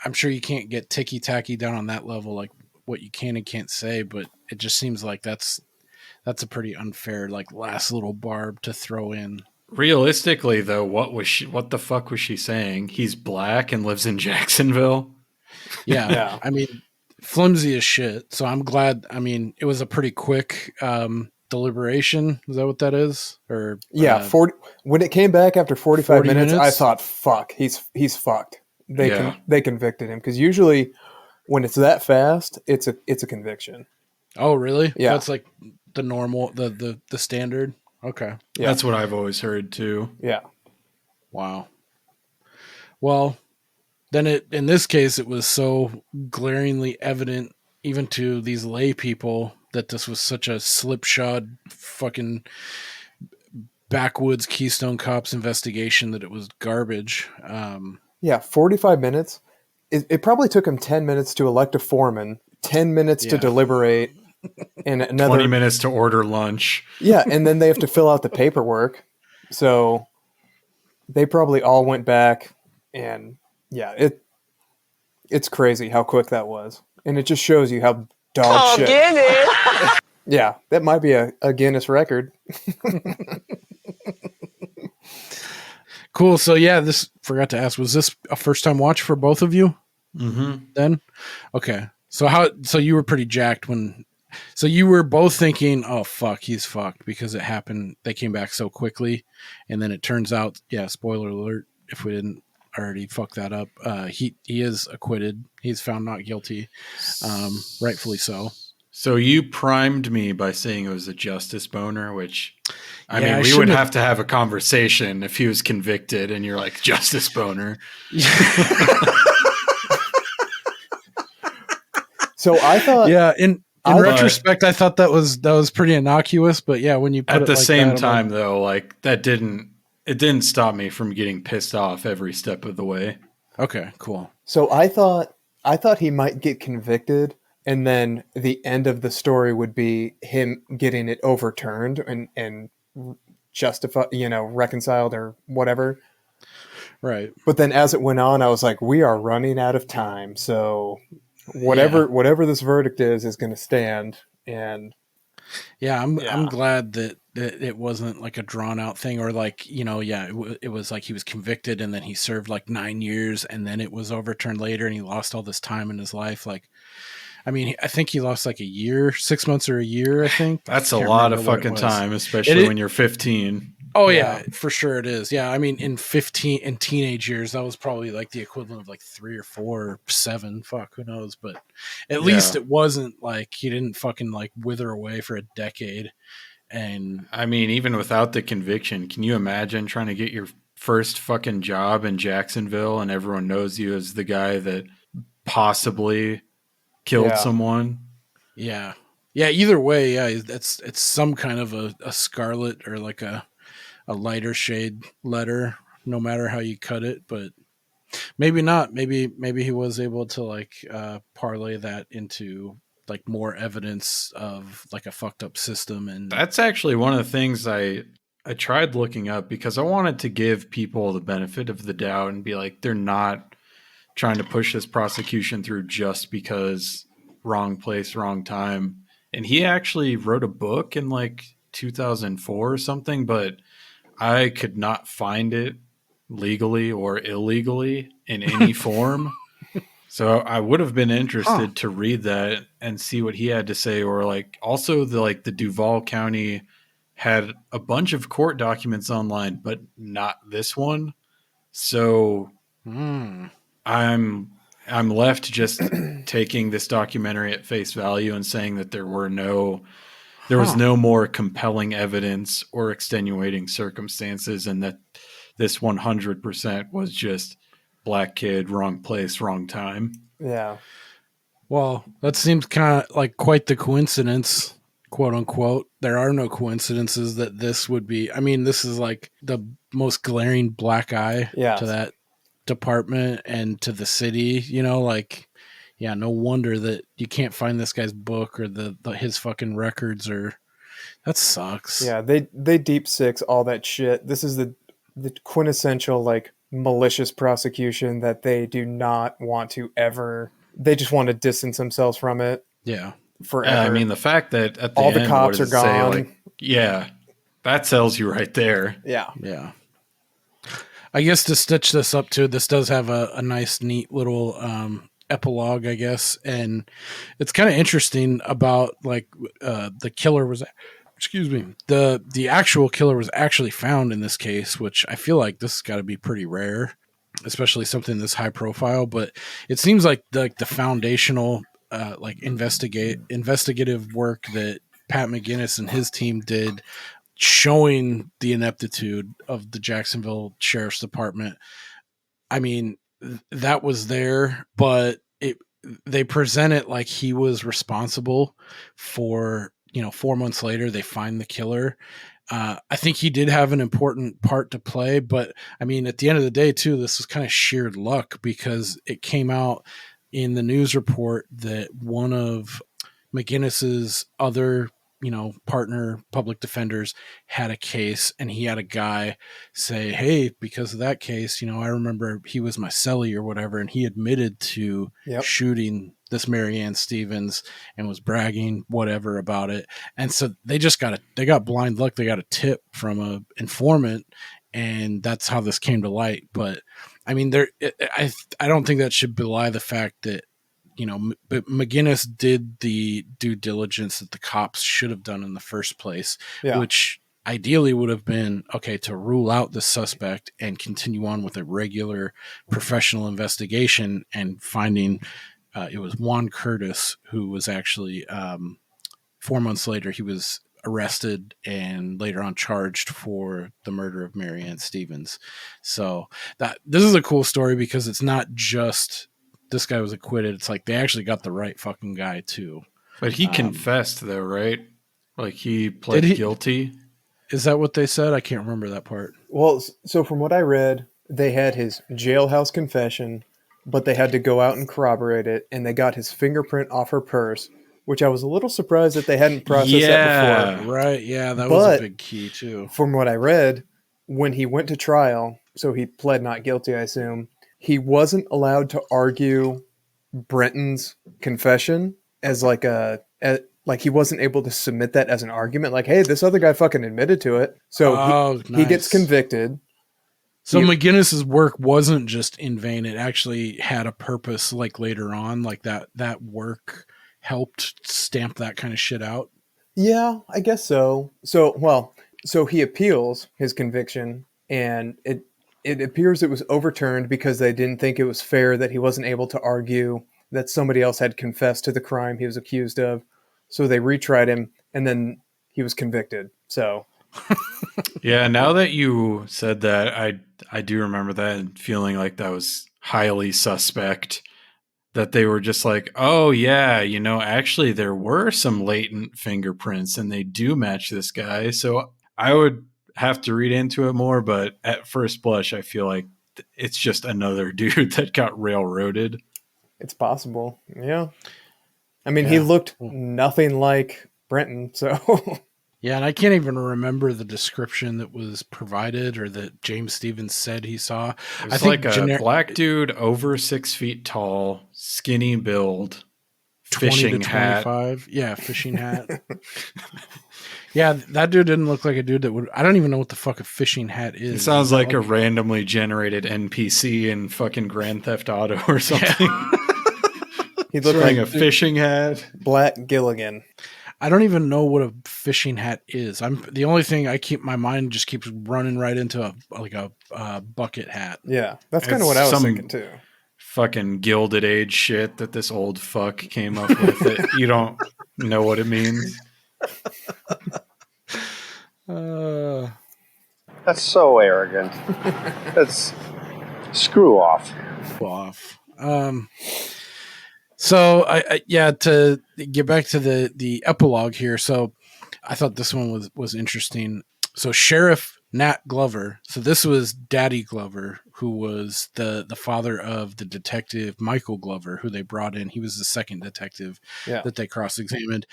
I'm sure you can't get ticky-tacky down on that level, like what you can and can't say, but it just seems like that's a pretty unfair, like last little barb to throw in. Realistically, though, what the fuck was she saying? He's black and lives in Jacksonville? Yeah. I mean, flimsy as shit. So I'm glad. I mean, it was a pretty quick deliberation. Is that what that is? Or 40. When it came back after 45 minutes, I thought, fuck, he's fucked. They convicted him, because usually when it's that fast, it's a conviction. Oh, really? Yeah, that's like the normal, the standard. Okay. Yeah. That's what I've always heard too. Yeah. Wow. Well, then in this case, it was so glaringly evident even to these lay people that this was such a slipshod fucking backwoods Keystone Cops investigation that it was garbage. 45 minutes. It probably took him 10 minutes to elect a foreman, 10 minutes to deliberate, and another 20 minutes to order lunch. Yeah, and then they have to fill out the paperwork. So they probably all went back, and it's crazy how quick that was. And it just shows you how dog shit. Guinness. Yeah, that might be a Guinness record. Cool. So this forgot to ask, was this a first time watch for both of you? Mm-hmm. Then? Okay. So you were pretty jacked so you were both thinking, oh fuck, he's fucked, because it happened. They came back so quickly. And then it turns out, spoiler alert, if we didn't already fuck that up, he is acquitted. He's found not guilty. Rightfully so. So you primed me by saying it was a justice boner, which I mean, we would have to have a conversation if he was convicted and you're like, justice boner. So I thought, in retrospect, I thought that was pretty innocuous, but when you put at the same time though, like it didn't stop me from getting pissed off every step of the way. Okay, cool. So I thought he might get convicted, and then the end of the story would be him getting it overturned and justified, reconciled or whatever. Right. But then as it went on, I was like, we are running out of time. So whatever this verdict is going to stand. And I'm glad that it wasn't like a drawn out thing, or like, it was like he was convicted and then he served like 9 years and then it was overturned later and he lost all this time in his life. Like, I mean, I think he lost like a year, 6 months or a year, I think. That's a lot of fucking time, especially when you're 15. Oh yeah, for sure it is. Yeah, I mean, in teenage years, that was probably like the equivalent of like 3 or 4 or 7. Fuck, who knows? But at least it wasn't like he didn't fucking like wither away for a decade. And I mean, even without the conviction, can you imagine trying to get your first fucking job in Jacksonville and everyone knows you as the guy that possibly killed someone? Yeah. Either way, it's some kind of a scarlet or like a lighter shade letter, no matter how you cut it. But maybe not. Maybe he was able to like parlay that into like more evidence of like a fucked up system. And that's actually one of the things I tried looking up, because I wanted to give people the benefit of the doubt and be like, they're not trying to push this prosecution through just because wrong place, wrong time. And he actually wrote a book in like 2004 or something, but I could not find it legally or illegally in any form. So I would have been interested to read that and see what he had to say, or like also the Duval County had a bunch of court documents online, but not this one. So I'm left just taking this documentary at face value and saying that there was no more compelling evidence or extenuating circumstances, and that this 100% was just black kid, wrong place, wrong time. Yeah. Well, that seems kind of like quite the coincidence, quote unquote. There are no coincidences that this would be. I mean, this is like the most glaring black eye to that department and to the city, no wonder that you can't find this guy's book or his fucking records, or that sucks. Yeah, they deep six all that shit. This is the quintessential like malicious prosecution that they do not want to ever. They just want to distance themselves from it. Yeah. Forever. I mean, the fact that at the all end, the cops are gone. That sells you right there. Yeah. Yeah. I guess to stitch this up too, this does have a nice, neat little epilogue, I guess. And it's kind of interesting about like the killer was, the actual killer was actually found in this case, which I feel like this has got to be pretty rare, especially something this high profile. But it seems like the foundational investigative work that Pat McGinnis and his team did, showing the ineptitude of the Jacksonville Sheriff's Department. I mean, that was there, but they present it like he was responsible for, 4 months later, they find the killer. I think he did have an important part to play, but I mean, at the end of the day too, this was kind of sheer luck because it came out in the news report that one of McGinnis's other partner public defenders had a case, and he had a guy say, hey, because of that case, I remember he was my cellie or whatever, and he admitted to shooting this Marianne Stevens and was bragging whatever about it. And so they got blind luck. They got a tip from a informant, and that's how this came to light. But I mean, I don't think that should belie the fact that but McGinnis did the due diligence that the cops should have done in the first place, which ideally would have been, to rule out the suspect and continue on with a regular professional investigation, and finding it was Juan Curtis who was actually 4 months later, he was arrested and later on charged for the murder of Marianne Stevens. So this is a cool story because it's not just this guy was acquitted. It's like they actually got the right fucking guy too. But he confessed though, right? Like he pled guilty. Is that what they said? I can't remember that part. Well, so from what I read, they had his jailhouse confession, but they had to go out and corroborate it, and they got his fingerprint off her purse, which I was a little surprised that they hadn't processed that before. Right, yeah, that was a big key too. From what I read, when he went to trial, so he pled not guilty, I assume, he wasn't allowed to argue Brenton's confession as like he wasn't able to submit that as an argument. Like, hey, this other guy fucking admitted to it. So he gets convicted. So McGinnis's work wasn't just in vain. It actually had a purpose, like later on, like that work helped stamp that kind of shit out. Yeah, I guess so. So he appeals his conviction, and it appears it was overturned because they didn't think it was fair that he wasn't able to argue that somebody else had confessed to the crime he was accused of. So they retried him, and then he was convicted. So, yeah. Now that you said that, I do remember that and feeling like that was highly suspect. That they were just like, oh yeah, actually there were some latent fingerprints, and they do match this guy. So I would have to read into it more, but at first blush, I feel like it's just another dude that got railroaded. It's possible. Yeah. I mean, he looked nothing like Brenton, so. Yeah, and I can't even remember the description that was provided or that James Stevens said he saw. It was like a black dude over 6 feet tall, skinny build, fishing hat. Yeah, fishing hat. Yeah, that dude didn't look like a dude that would. I don't even know what the fuck a fishing hat is. It sounds like a randomly generated NPC in fucking Grand Theft Auto or something. He looked wearing a fishing hat. Black Gilligan. I don't even know what a fishing hat is. The only thing my mind just keeps running right into a bucket hat. Yeah, that's kind of what I was thinking too. Fucking Gilded Age shit that this old fuck came up with. That you don't know what it means. That's so arrogant. That's screw off. So to get back to the epilogue here. So I thought this one was interesting. So Sheriff Nat Glover. So this was Daddy Glover, who was the father of the detective Michael Glover, who they brought in. He was the second detective that they cross-examined.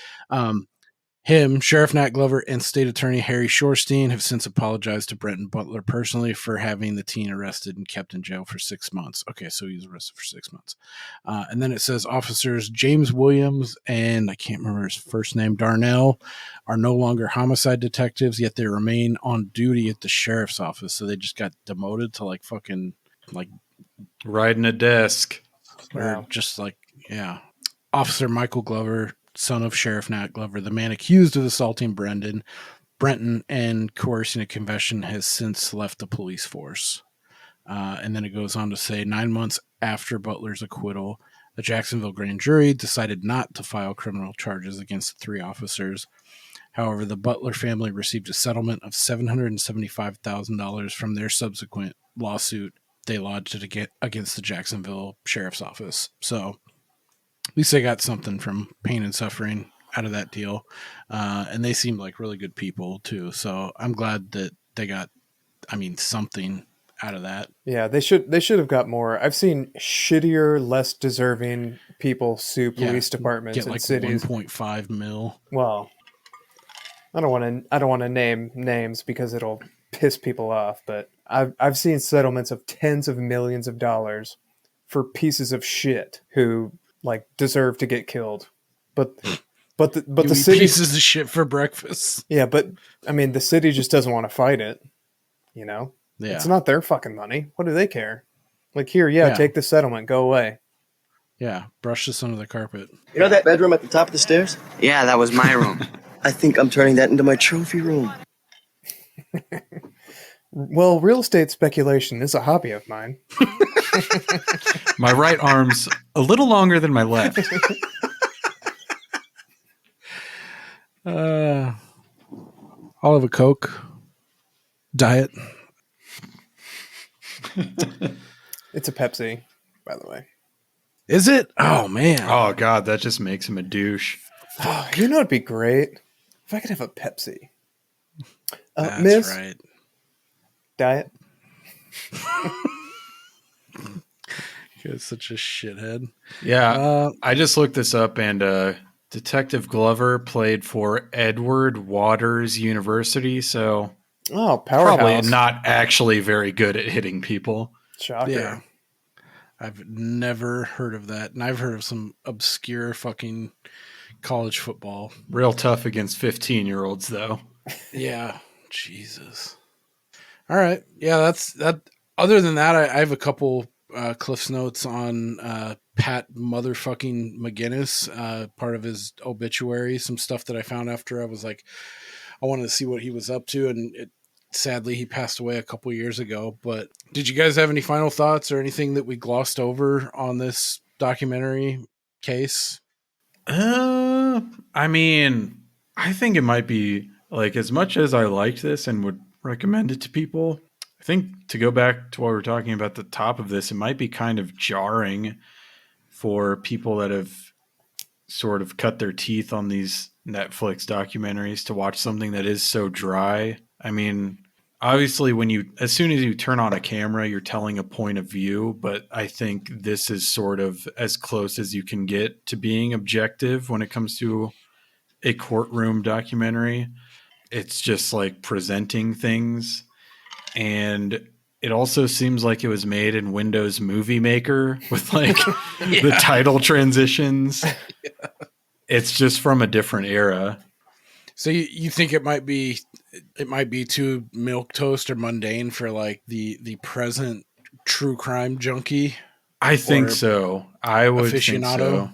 Him, Sheriff Nat Glover, and State Attorney Harry Shorstein have since apologized to Brenton Butler personally for having the teen arrested and kept in jail for 6 months. Okay, so he was arrested for 6 months. And then it says officers James Williams and I can't remember his first name, Darnell, are no longer homicide detectives, yet they remain on duty at the sheriff's office. So they just got demoted to fucking riding a desk. Or just Officer Michael Glover, son of Sheriff Nat Glover, the man accused of assaulting Brenton and coercing a confession, has since left the police force. And then it goes on to say 9 months after Butler's acquittal, the Jacksonville grand jury decided not to file criminal charges against the 3 officers. However, the Butler family received a settlement of $775,000 from their subsequent lawsuit they lodged against the Jacksonville Sheriff's Office. So at least they got something from pain and suffering out of that deal. And they seemed like really good people too. So I'm glad that they got, something out of that. Yeah, they should have got more. I've seen shittier, less deserving people sue police departments in cities. 1.5 mil. Well, I don't want to name names because it'll piss people off, but I've seen settlements of tens of millions of dollars for pieces of shit who deserve to get killed, but the city pieces of shit for breakfast. Yeah, but the city just doesn't want to fight it. Yeah, it's not their fucking money. What do they care? Take the settlement, go away. Yeah, brush this under the carpet. You know that bedroom at the top of the stairs? Yeah, that was my room. I think I'm turning that into my trophy room. Well, real estate speculation is a hobby of mine. My right arm's a little longer than my left. I'll have a Coke. Diet. It's a Pepsi, by the way. Is it? Oh, man. Oh, God, that just makes him a douche. Oh, it'd be great if I could have a Pepsi. That's Miss? right. Diet? You're such a shithead. Yeah, I just looked this up, and Detective Glover played for Edward Waters University, so powerhouse. Probably not actually very good at hitting people. Shocker. Yeah. I've never heard of that, and I've heard of some obscure fucking college football. Real tough against 15-year-olds, though. Yeah. Jesus. All right. Yeah, that's that. Other than that, I have a couple Cliff's notes on Pat motherfucking McGinnis, part of his obituary, some stuff that I found after I was I wanted to see what he was up to, and sadly he passed away a couple years ago. But did you guys have any final thoughts or anything that we glossed over on this documentary case? I think it might be as much as I liked this and would recommend it to people, I think to go back to what we were talking about at the top of this, it might be kind of jarring for people that have sort of cut their teeth on these Netflix documentaries to watch something that is so dry. Obviously as soon as you turn on a camera, you're telling a point of view, but I think this is sort of as close as you can get to being objective when it comes to a courtroom documentary. It's just presenting things. And it also seems like it was made in Windows Movie Maker with the title transitions. Yeah. It's just from a different era. So you think it might be too milquetoast or mundane for the present true crime junkie? I think so. I would aficionado? think so.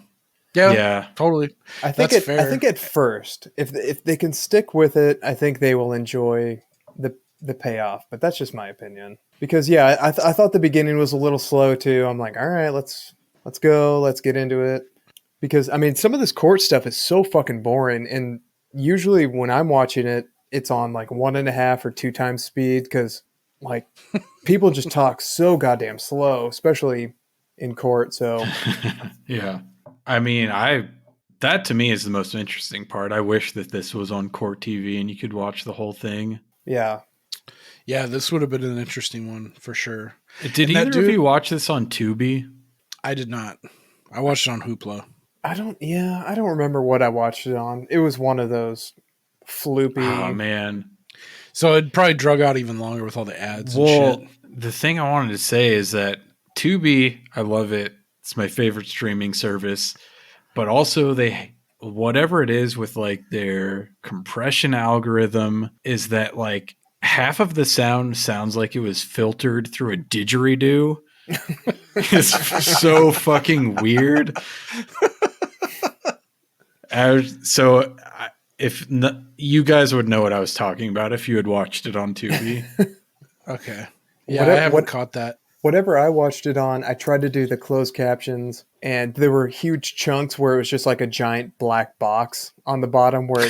Yeah, totally. I think at first, if they can stick with it, I think they will enjoy the payoff. But that's just my opinion. Because I thought the beginning was a little slow too. I'm like, all right, let's go, let's get into it. Because I mean, some of this court stuff is so fucking boring, and usually when I'm watching it, it's on like 1.5 or 2 times speed because like people just talk so goddamn slow, especially in court. So yeah, I mean, that to me is the most interesting part. I wish that this was on court TV and you could watch the whole thing. Yeah. Yeah, this would have been an interesting one for sure. Did either of you watch this on Tubi? I did not. I watched it on Hoopla. I don't remember what I watched it on. It was one of those floopy. Oh, man. So it probably drug out even longer with all the ads and shit. The thing I wanted to say is that Tubi, I love it. It's my favorite streaming service. But also whatever it is with like their compression algorithm is that like half of the sound sounds like it was filtered through a didgeridoo. It's so fucking weird. You guys would know what I was talking about if you had watched it on Tubi. Okay. Yeah, I haven't caught that. Whatever I watched it on, I tried to do the closed captions, and there were huge chunks where it was just like a giant black box on the bottom where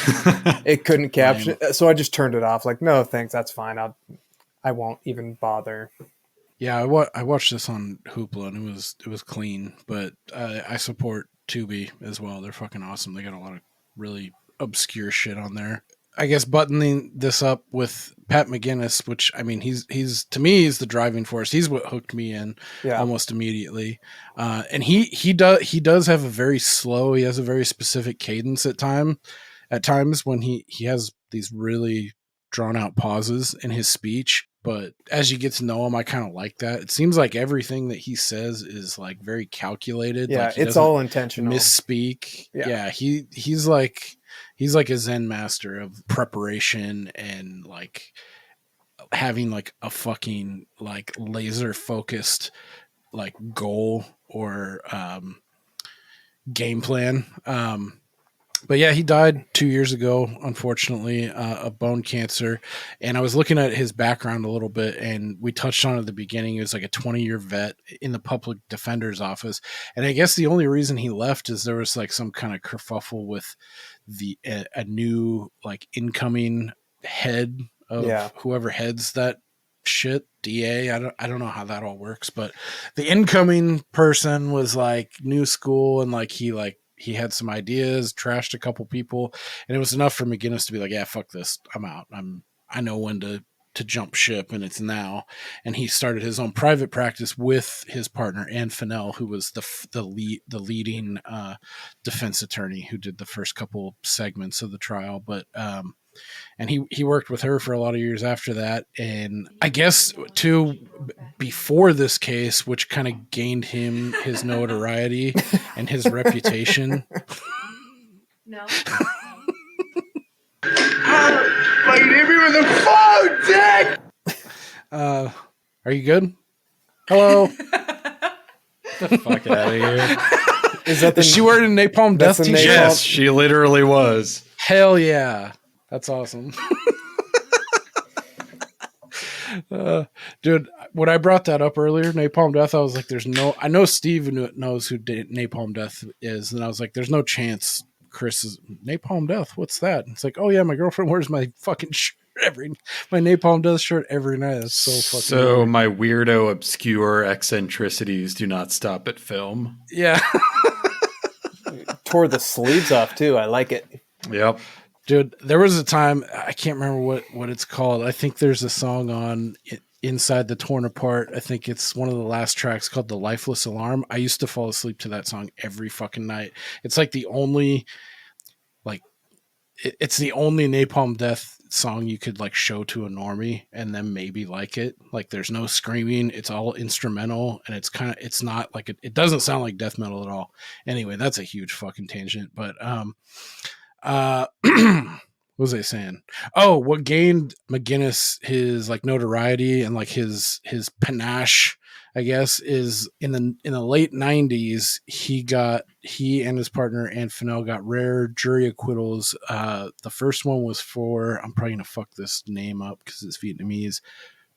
it couldn't caption. So I just turned it off. Like, no, thanks, that's fine. I won't even bother. Yeah, I watched this on Hoopla, and it was clean. But I support Tubi as well. They're fucking awesome. They got a lot of really obscure shit on there. I guess buttoning this up with Pat McGinnis, which I mean, he's to me he's the driving force. He's what hooked me in almost immediately. And he does have a very slow. He has a very specific cadence at times when he has these really drawn out pauses in his speech. But as you get to know him, I kind of like that. It seems like everything that he says is like very calculated. Yeah, like it's all intentional. Misspeak. Yeah, he's like a Zen master of preparation and like having like a fucking like laser focused like goal or game plan. But yeah, he died 2 years ago, unfortunately, of bone cancer. And I was looking at his background a little bit, and we touched on it at the beginning. He was like a 20-year vet in the public defender's office. And I guess the only reason he left is there was like some kind of kerfuffle with a new like incoming head of whoever heads that shit, DA. I don't know how that all works, but the incoming person was like new school, and like he had some ideas, trashed a couple people, and it was enough for McGinnis to be like, yeah, fuck this. I'm out. I know when to jump ship, and it's now. And he started his own private practice with his partner, Ann Fennell, who was the leading defense attorney who did the first couple segments of the trial. But and he worked with her for a lot of years after that. And I guess too, before this case, which kind of gained him his notoriety and his reputation. No. Like, hit me with the phone, Dick! Are you good? Hello? Get the fuck out of here. Is she wearing a Napalm Death t-shirt? Yes, she literally was. Hell yeah. That's awesome. Dude, when I brought that up earlier, Napalm Death, I was like, I know Steve knows who Napalm Death is. And I was like, there's no chance Chris is Napalm Death. What's that? It's like, oh yeah, my girlfriend wears my fucking shirt my Napalm Death shirt every night. That's so fucking So weird. My weirdo, obscure eccentricities do not stop at film. Yeah. Tore the sleeves off too. I like it. Yep. Dude, there was a time, I can't remember what it's called. I think there's a song on Inside the Torn Apart. I think it's one of the last tracks called The Lifeless Alarm. I used to fall asleep to that song every fucking night. It's like the only, like, it's the only Napalm Death song you could like show to a normie and then maybe like it. Like there's no screaming. It's all instrumental, and it's not like, it doesn't sound like death metal at all. Anyway, that's a huge fucking tangent, but, what was I saying? Oh, what gained McGinnis his like notoriety and like his panache, I guess, is in the late 90s, he and his partner Ann Fennell got rare jury acquittals. The first one was for, I'm probably going to fuck this name up because it's Vietnamese.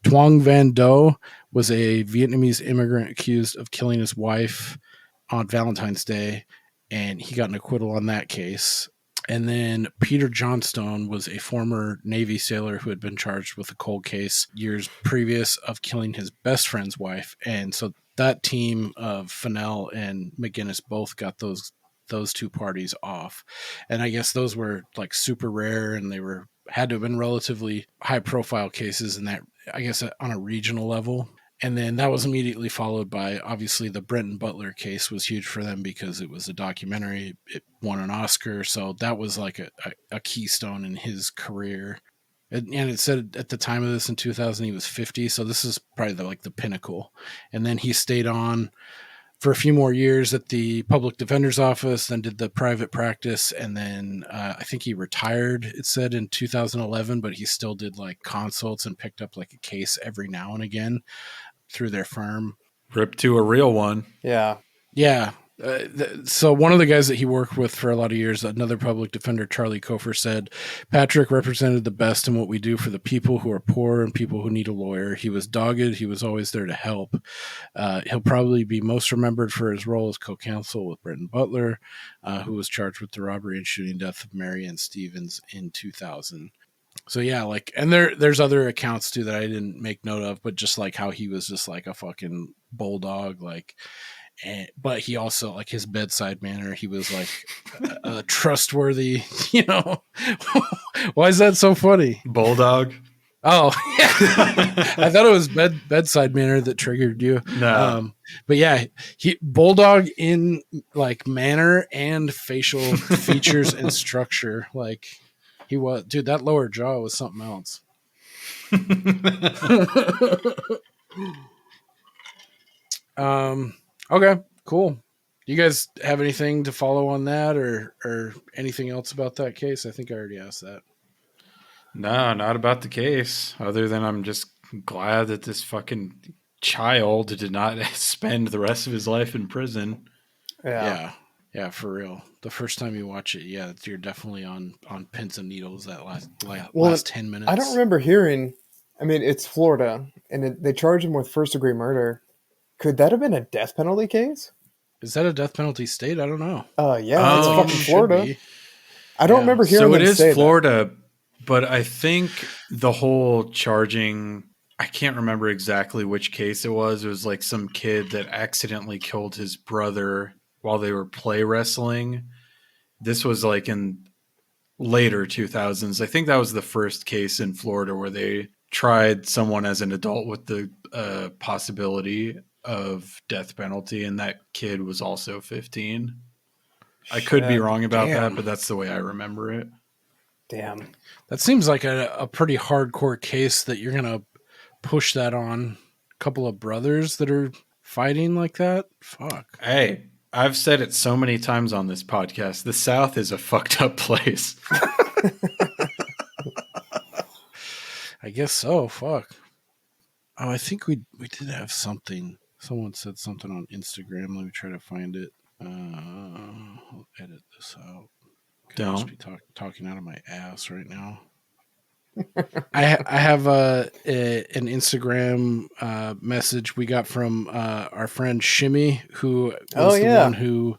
Tuong Van Do was a Vietnamese immigrant accused of killing his wife on Valentine's Day, and he got an acquittal on that case. And then Peter Johnstone was a former Navy sailor who had been charged with a cold case years previous of killing his best friend's wife. And so that team of Fennell and McGinnis both got those two parties off. And I guess those were like super rare, and they had to have been relatively high profile cases, and that, I guess, on a regional level. And then that was immediately followed by, obviously, the Brenton Butler case was huge for them because it was a documentary. It won an Oscar. So that was like a keystone in his career. And it said at the time of this in 2000, he was 50. So this is probably the pinnacle. And then he stayed on for a few more years at the public defender's office, then did the private practice. And then I think he retired, it said, in 2011, but he still did like consults and picked up like a case every now and again through their firm. Rip to a real one. Yeah. Yeah. So one of the guys that he worked with for a lot of years, another public defender, Charlie Kofer, said, Patrick represented the best in what we do for the people who are poor and people who need a lawyer. He was dogged. He was always there to help. He'll probably be most remembered for his role as co-counsel with Brenton Butler, who was charged with the robbery and shooting death of Mary Ann Stevens in 2000. So yeah, like, and there's other accounts too that I didn't make note of, but just like how he was just like a fucking bulldog, like, but he also, like, his bedside manner, he was like a trustworthy, you know. Why is that so funny? Bulldog. Oh, yeah. I thought it was bedside manner that triggered you. No. But yeah, he bulldog in like manner and facial features and structure, like. He was, dude, that lower jaw was something else. Okay, cool. Do you guys have anything to follow on that or anything else about that case? I think I already asked that. No, not about the case. Other than I'm just glad that this fucking child did not spend the rest of his life in prison. Yeah, for real. The first time you watch it, yeah, you're definitely on pins and needles that last 10 minutes. I don't remember hearing. I mean, it's Florida, and they charge him with first-degree murder. Could that have been a death penalty case? Is that a death penalty state? I don't know. Yeah, it's fucking Florida. I don't remember hearing. So it them is say Florida, that. But I think the whole charging. I can't remember exactly which case it was. It was like some kid that accidentally killed his brother while they were play wrestling. This was like in later 2000s. I think that was the first case in Florida where they tried someone as an adult with the possibility of death penalty, and that kid was also 15. I could be wrong about that, but that's the way I remember it. Damn. That seems like a pretty hardcore case that you're going to push that on a couple of brothers that are fighting like that. Fuck. Hey, I've said it so many times on this podcast. The South is a fucked up place. I guess so. Fuck. Oh, I think we did have something. Someone said something on Instagram. Let me try to find it. I'll edit this out. I'll just be talking out of my ass right now. I have an Instagram message we got from our friend Shimmy, who was the one who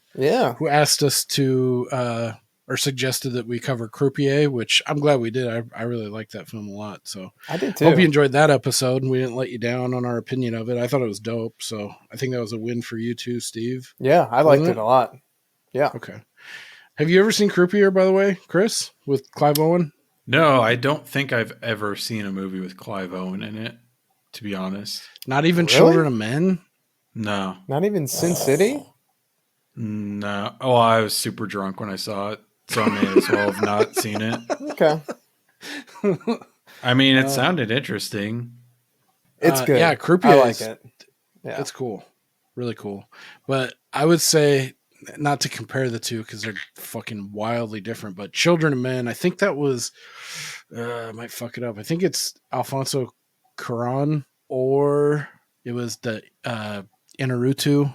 asked us to or suggested that we cover Croupier, which I'm glad we did. I really liked that film a lot. So I did too. Hope you enjoyed that episode, and we didn't let you down on our opinion of it. I thought it was dope. So I think that was a win for you too, Steve. Yeah, I liked it a lot. Yeah. Okay. Have you ever seen Croupier, by the way, Chris, with Clive Owen? No, I don't think I've ever seen a movie with Clive Owen in it, to be honest. Not even Children of Men? No. Not even Sin City? No. Oh, I was super drunk when I saw it, so I may as well have not seen it. Okay. I mean, it sounded interesting. It's good. Yeah, Croupier. I like it. Yeah. It's cool. Really cool. But I would say, not to compare the two because they're fucking wildly different, but Children of Men, I think that was, I might fuck it up. I think it's Alfonso Cuarón or It was the Inarutu.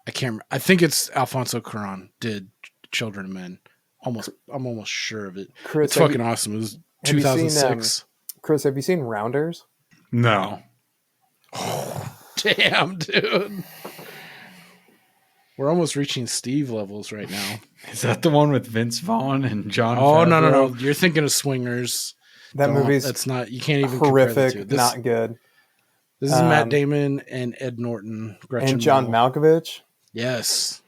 I can't remember. I think it's Alfonso Cuarón did Children of Men. I'm almost sure of it. Chris, it's fucking awesome. It was 2006. Chris, have you seen Rounders? No. Oh, damn, dude. We're almost reaching Steve levels right now. Is that the one with Vince Vaughn and John? Oh, Favreau? no. You're thinking of Swingers. That movie's that's not. You can't even horrific. Compare the two. Not good. This is Matt Damon and Ed Norton, Gretchen and John Malkovich. Yes,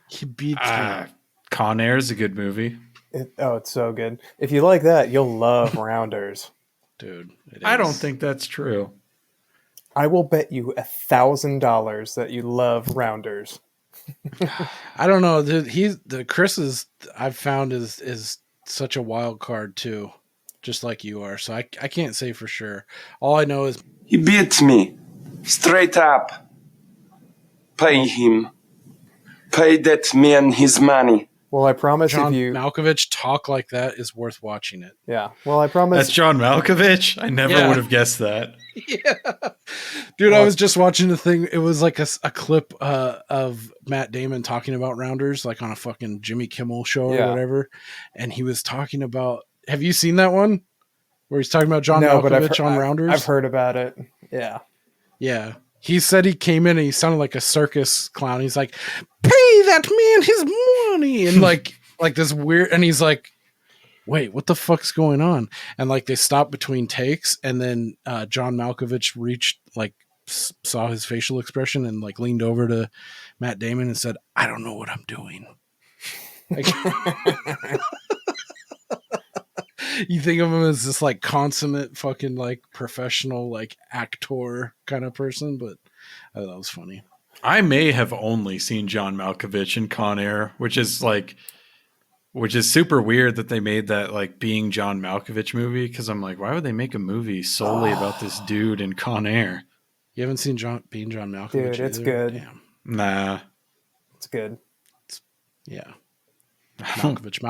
he beats me. Con Air is a good movie. It's so good. If you like that, you'll love Rounders, dude. I don't think that's true. I will bet you $1,000 that you love Rounders. I don't know. The Chris is I've found is such a wild card too, just like you are. So I can't say for sure. All I know is he beats me straight up. Pay him. Pay that man his money. Well, I promise John if you Malkovich talk like that is worth watching it. Yeah. Well, I promise that's John Malkovich. I never would have guessed that. Yeah, dude. I was just watching the thing. It was like a clip of Matt Damon talking about Rounders, like on a fucking Jimmy Kimmel show or whatever. And he was talking about. Have you seen that one where he's talking about John Malkovich on Rounders? I've heard about it. Yeah. Yeah. He said he came in and he sounded like a circus clown. He's like, "Pay that man his money," and like this weird. And he's like, "Wait, what the fuck's going on?" And like they stopped between takes, and then John Malkovich saw his facial expression and like leaned over to Matt Damon and said, "I don't know what I'm doing." Like, you think of him as this like consummate fucking like professional like actor kind of person, but that was funny. I may have only seen John Malkovich in Con Air, which is super weird that they made that like being John Malkovich movie, because I'm like, why would they make a movie solely about this dude in Con Air? You haven't seen being John Malkovich? Dude, it's good. Damn. Nah, it's good. Yeah, Malkovich.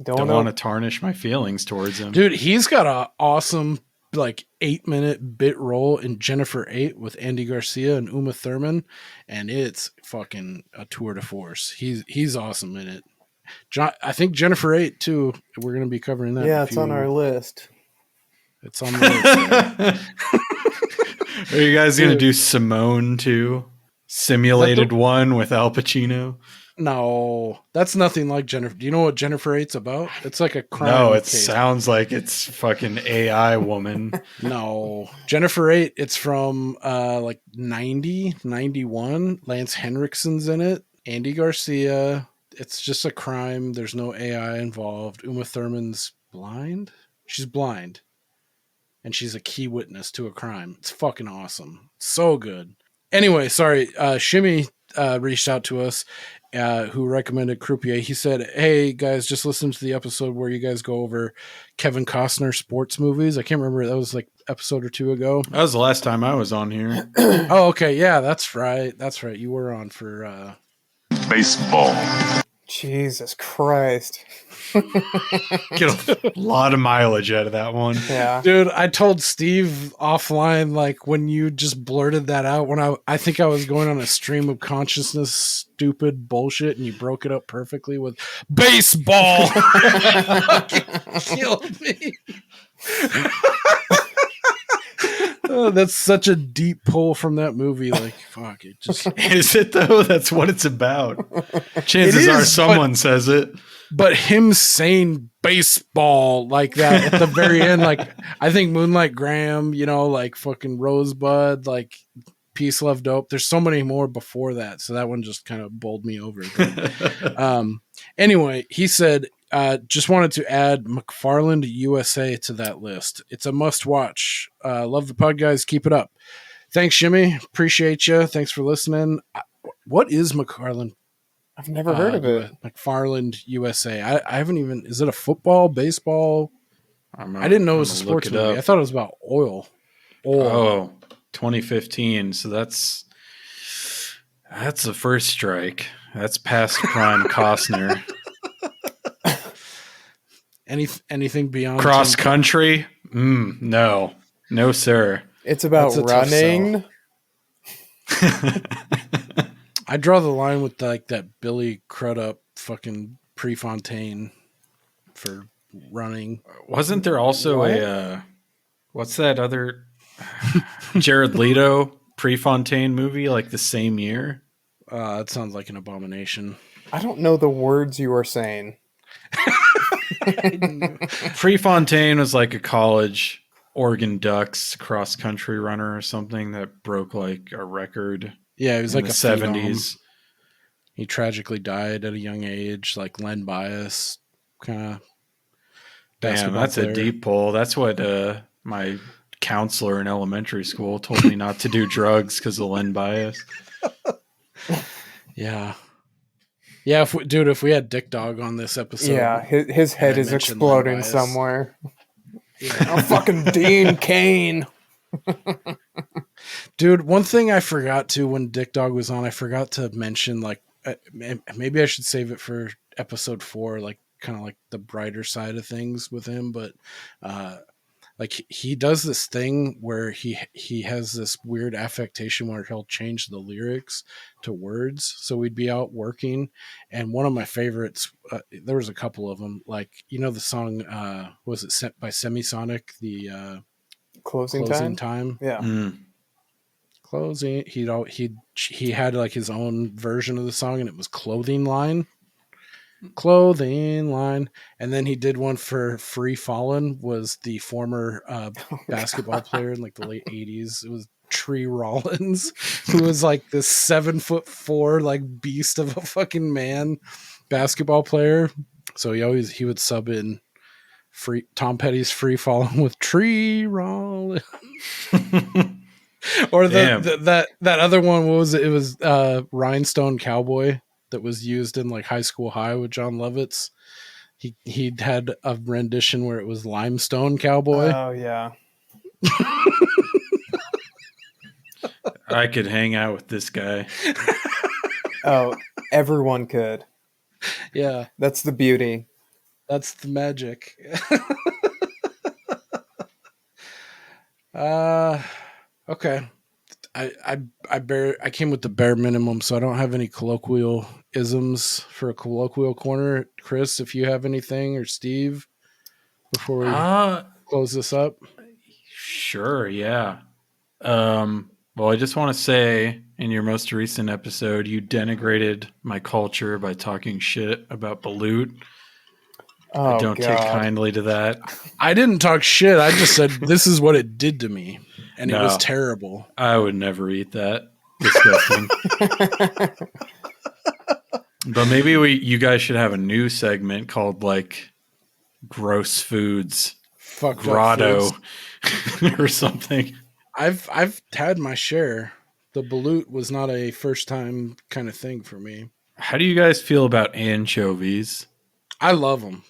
Don't want to tarnish my feelings towards him, dude. He's got an awesome like 8-minute bit role in Jennifer 8 with Andy Garcia and Uma Thurman, and it's fucking a tour de force. He's awesome in it. I think Jennifer 8 too. We're gonna be covering that. Yeah, it's on our list. It's on the list. Are you guys gonna do Simone too? Simulated one with Al Pacino? No, that's nothing like Jennifer. Do you know what Jennifer 8's about? It's like a crime. No, it case. Sounds like it's fucking AI woman. No, Jennifer 8. It's from like 90, 91. Lance Henriksen's in it. Andy Garcia. It's just a crime. There's no AI involved. Uma Thurman's blind. She's blind. And she's a key witness to a crime. It's fucking awesome. So good. Anyway, sorry. Shimmy reached out to us, who recommended Croupier. He said, "Hey guys, just listen to the episode where you guys go over Kevin Costner sports movies." I can't remember. That was like episode or two ago. That was the last time I was on here. Oh, okay. Yeah, that's right. That's right. You were on for baseball. Jesus Christ. Get a lot of mileage out of that one. Yeah. Dude, I told Steve offline, like when you just blurted that out, when I think I was going on a stream of consciousness, stupid bullshit, and you broke it up perfectly with baseball. Killed me. Oh, that's such a deep pull from that movie. Like, fuck it. Just is it though? That's what it's about. Chances are someone says it. But him saying baseball like that at the very end, like I think Moonlight Graham, like fucking Rosebud, like Peace, Love, Dope. There's so many more before that, so that one just kind of bowled me over. Anyway, he said, just wanted to add McFarland USA to that list. It's a must watch. Love the pod, guys. Keep it up. Thanks, Jimmy. Appreciate you. Thanks for listening. What is McFarland? I've never heard of it. McFarland USA. I haven't even. Is it a football, baseball? I didn't know it was a sports movie. I thought it was about oil. Oh, 2015. So that's the first strike. That's past prime Costner. Anything beyond cross country? No. No, sir. It's about running. I draw the line with like that Billy Crudup fucking Prefontaine for running. Wasn't there also a what's that other Jared Leto Prefontaine movie like the same year? It sounds like an abomination. I don't know the words you are saying. Prefontaine was like a college Oregon Ducks cross country runner or something that broke like a record. Yeah, it was like the a 70s. He tragically died at a young age, like Len Bias kind of. Damn, that's player. A deep pull. That's what my counselor in elementary school told me not to do drugs because of Len Bias. Yeah. Yeah, if we had Dick Dog on this episode. Yeah, his head is exploding somewhere. Yeah. Oh, fucking Dean Cain. Dude, one thing I forgot to when Dick Dog was on, I forgot to mention, like, maybe I should save it for episode 4, like, kind of like the brighter side of things with him, but like he does this thing where he has this weird affectation where he'll change the lyrics to words. So we'd be out working, and one of my favorites, there was a couple of them, like, you know, the song was it sent by Semisonic, the closing time? Yeah. Closing. He had like his own version of the song, and it was Clothing Line. And then he did one for Free Fallin', was the former basketball player in like the late 80s. It was Tree Rollins, who was like this 7'4" like beast of a fucking man basketball player. So he would sub in Tom Petty's Free Fallin' with Tree Rollins. Or that other one, what was it? It was Rhinestone Cowboy that was used in like High School High with John Lovitz. He had a rendition where it was Limestone Cowboy. Oh yeah. I could hang out with this guy. Oh, everyone could. Yeah. That's the beauty. That's the magic. Okay. I came with the bare minimum, so I don't have any colloquialisms for a colloquial corner. Chris, if you have anything, or Steve, before we close this up. Sure, yeah. Well, I just want to say, in your most recent episode, you denigrated my culture by talking shit about balut. I don't take kindly to that. I didn't talk shit. I just said this is what it did to me, and it was terrible. I would never eat that. Disgusting. But maybe you guys should have a new segment called like Gross Foods Grotto or something. I've had my share. The balut was not a first time kind of thing for me. How do you guys feel about anchovies? I love them.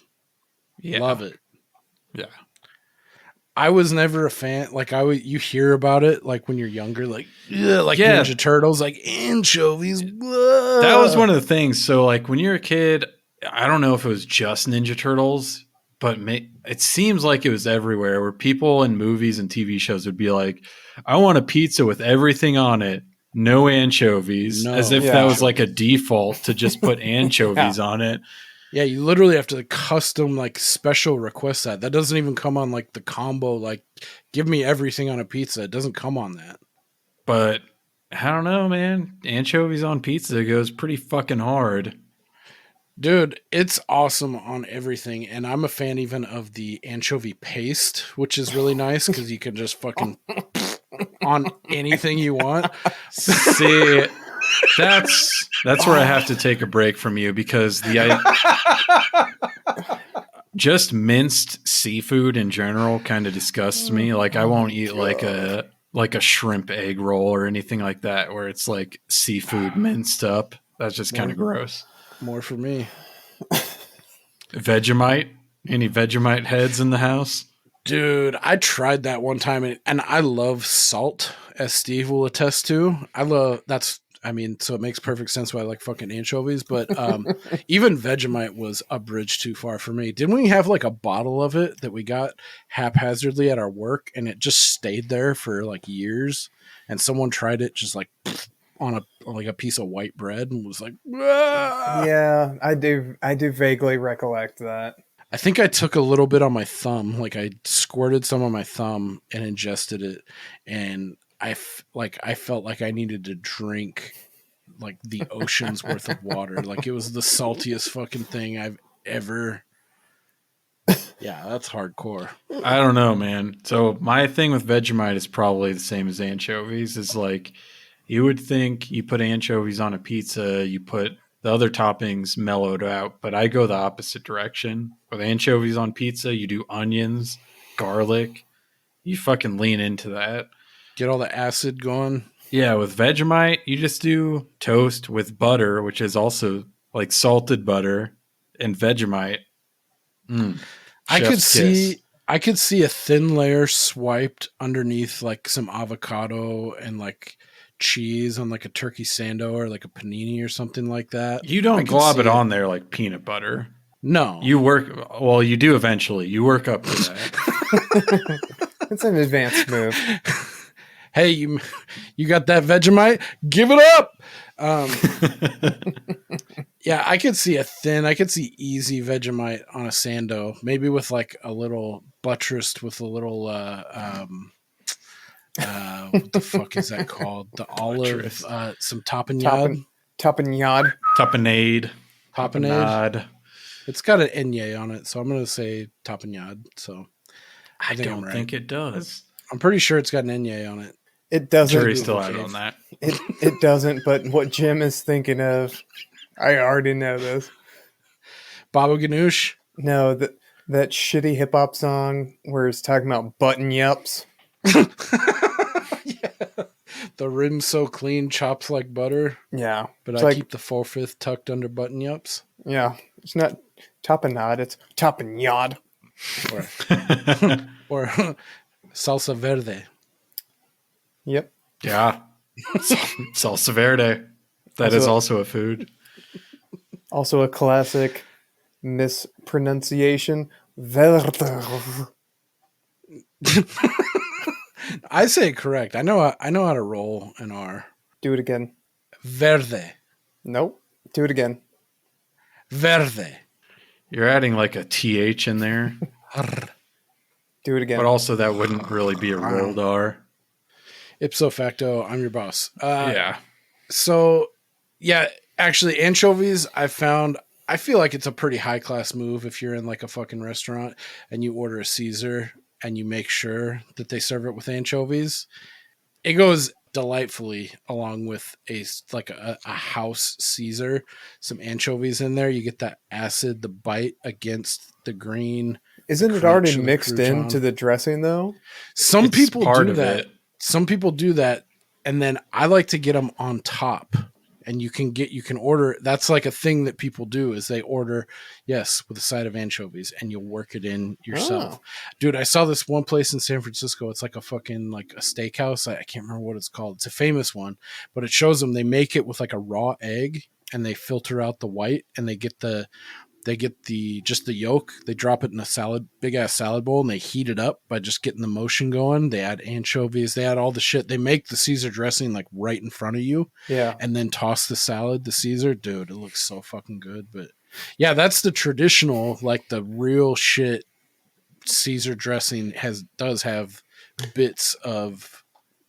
Yeah. Love it. Yeah. I was never a fan. Like you hear about it like when you're younger, like Ninja Turtles, like anchovies. Whoa. That was one of the things. So like when you're a kid, I don't know if it was just Ninja Turtles, but it seems like it was everywhere, where people in movies and TV shows would be like, I want a pizza with everything on it, no anchovies, as if that was like a default to just put anchovies on it. Yeah, you literally have to custom like special request that. That doesn't even come on like the combo, like give me everything on a pizza. It doesn't come on that. But I don't know, man. Anchovies on pizza goes pretty fucking hard. Dude, it's awesome on everything. And I'm a fan even of the anchovy paste, which is really nice because you can just fucking on anything you want. See, that's where I have to take a break from you, because just minced seafood in general kind of disgusts me. Like I won't eat like a shrimp egg roll or anything like that where it's like seafood minced up. That's just kind of gross. More for me. Vegemite? Any Vegemite heads in the house? Dude, I tried that one time, and I love salt, as Steve will attest to. I mean, so it makes perfect sense why I like fucking anchovies, but even Vegemite was a bridge too far for me. Didn't we have like a bottle of it that we got haphazardly at our work and it just stayed there for like years, and someone tried it just like on a piece of white bread and was like, ah! Yeah, I do vaguely recollect that. I think I took a little bit on my thumb, like I squirted some on my thumb and ingested it, and I felt like I needed to drink like the ocean's worth of water. Like it was the saltiest fucking thing I've ever. Yeah, that's hardcore. I don't know, man. So my thing with Vegemite is probably the same as anchovies. Is like you would think you put anchovies on a pizza, you put the other toppings mellowed out, but I go the opposite direction. With anchovies on pizza, you do onions, garlic. You fucking lean into that. Get all the acid going. Yeah, with Vegemite, you just do toast with butter, which is also like salted butter and Vegemite. I could see a thin layer swiped underneath like some avocado and like cheese on like a turkey sando or like a panini or something like that. You don't glob it on there like peanut butter. No. You do eventually. You work up to that. It's an advanced move. Hey, you got that Vegemite? Give it up. Yeah, I could see easy Vegemite on a sando, maybe with like a little buttressed with a little what the fuck is that called? The olive, some tapenade. Tapenade. It's got an enye on it, so I'm gonna say tapenade. So I don't think it does. I'm pretty sure it's got an enye on it. It doesn't. Jury's still out on that. It doesn't. But what Jim is thinking of, I already know this. Baba Ganoush? No, that shitty hip hop song where it's talking about button yups. Yeah. The rim so clean, chops like butter. Yeah, but I keep the 4/5 tucked under button yups. Yeah, it's not tapenade, it's tapenade. Or salsa verde. Yep. Yeah. Salsa verde. That is also a food. Also a classic mispronunciation. Verde. I say it correct. I know how to roll an R. Do it again. Verde. Nope. Do it again. Verde. You're adding like a TH in there. Do it again. But also that wouldn't really be a rolled R. Ipso facto, I'm your boss. Yeah. So, yeah, actually, anchovies, I feel like it's a pretty high class move if you're in like a fucking restaurant and you order a Caesar and you make sure that they serve it with anchovies. It goes delightfully along with a house Caesar, some anchovies in there. You get that acid, the bite against the green. Isn't it already mixed into the dressing though? Some people do that. Some people do that, and then I like to get them on top. And you can order. That's like a thing that people do is they order, yes, with a side of anchovies, and you'll work it in yourself. Oh. Dude, I saw this one place in San Francisco. It's like a fucking like a steakhouse. I can't remember what it's called. It's a famous one, but it shows them they make it with like a raw egg, and they filter out the white, and they get the just the yolk. They drop it in a big ass salad bowl, and they heat it up by just getting the motion going. They add anchovies. They add all the shit. They make the Caesar dressing like right in front of you. Yeah. And then toss the Caesar. Dude, it looks so fucking good. But yeah, that's the traditional, like the real shit Caesar dressing does have bits of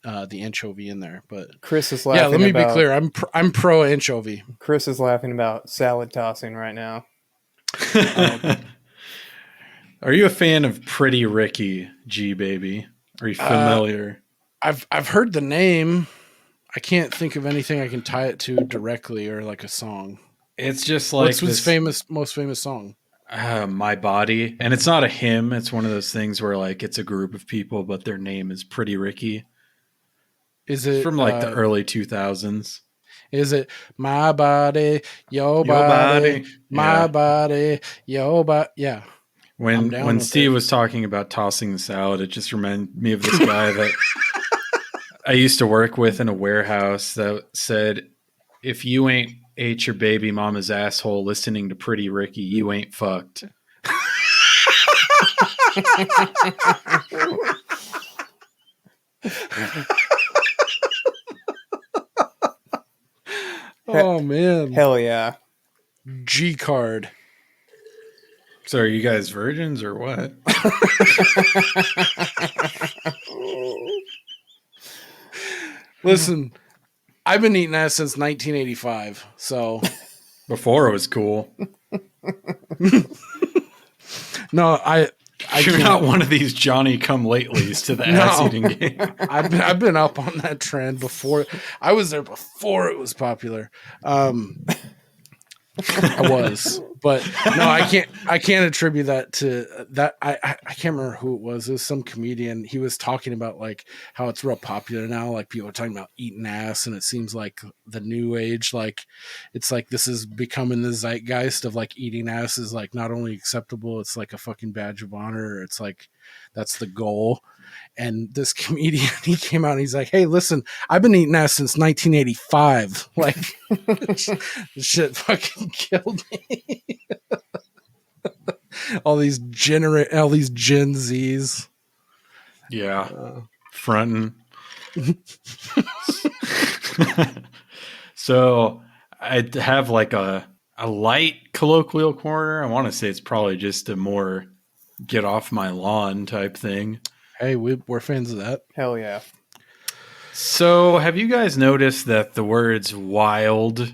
the anchovy in there. But Chris is laughing. Yeah, let me be clear. I'm pro anchovy. Chris is laughing about salad tossing right now. Are you a fan of Pretty Ricky, G Baby? Are you familiar? I've heard the name. I can't think of anything I can tie it to directly or like a song. It's just like what's his most famous song? My Body, and it's not a hymn. It's one of those things where like it's a group of people, but their name is Pretty Ricky. Is it from like the early 2000s? Is it my body, your body, my body, your body? Yeah. When Steve was talking about tossing the salad, it just reminded me of this guy that I used to work with in a warehouse that said if you ain't ate your baby mama's asshole listening to Pretty Ricky, you ain't fucked. Oh man. Hell yeah. G card. So are you guys virgins or what? Listen, I've been eating ass since 1985, so before it was cool. No, you're not one of these Johnny come latelys to the ass eating game. I've been up on that trend before. I was there before it was popular. I was, but no, I can't attribute that to that. I can't remember who it was. It was some comedian. He was talking about like how it's real popular now. Like people are talking about eating ass, and it seems like the new age, like it's like this is becoming the zeitgeist of like eating ass is like not only acceptable, it's like a fucking badge of honor. It's like that's the goal. And this comedian, he came out and he's like, hey, listen, I've been eating ass since 1985. Like, shit fucking killed me. all these Gen Zs. Yeah. Fronting. So I'd have like a light colloquial corner. I want to say it's probably just a more get off my lawn type thing. Hey, we're fans of that. Hell yeah. So have you guys noticed that the words wild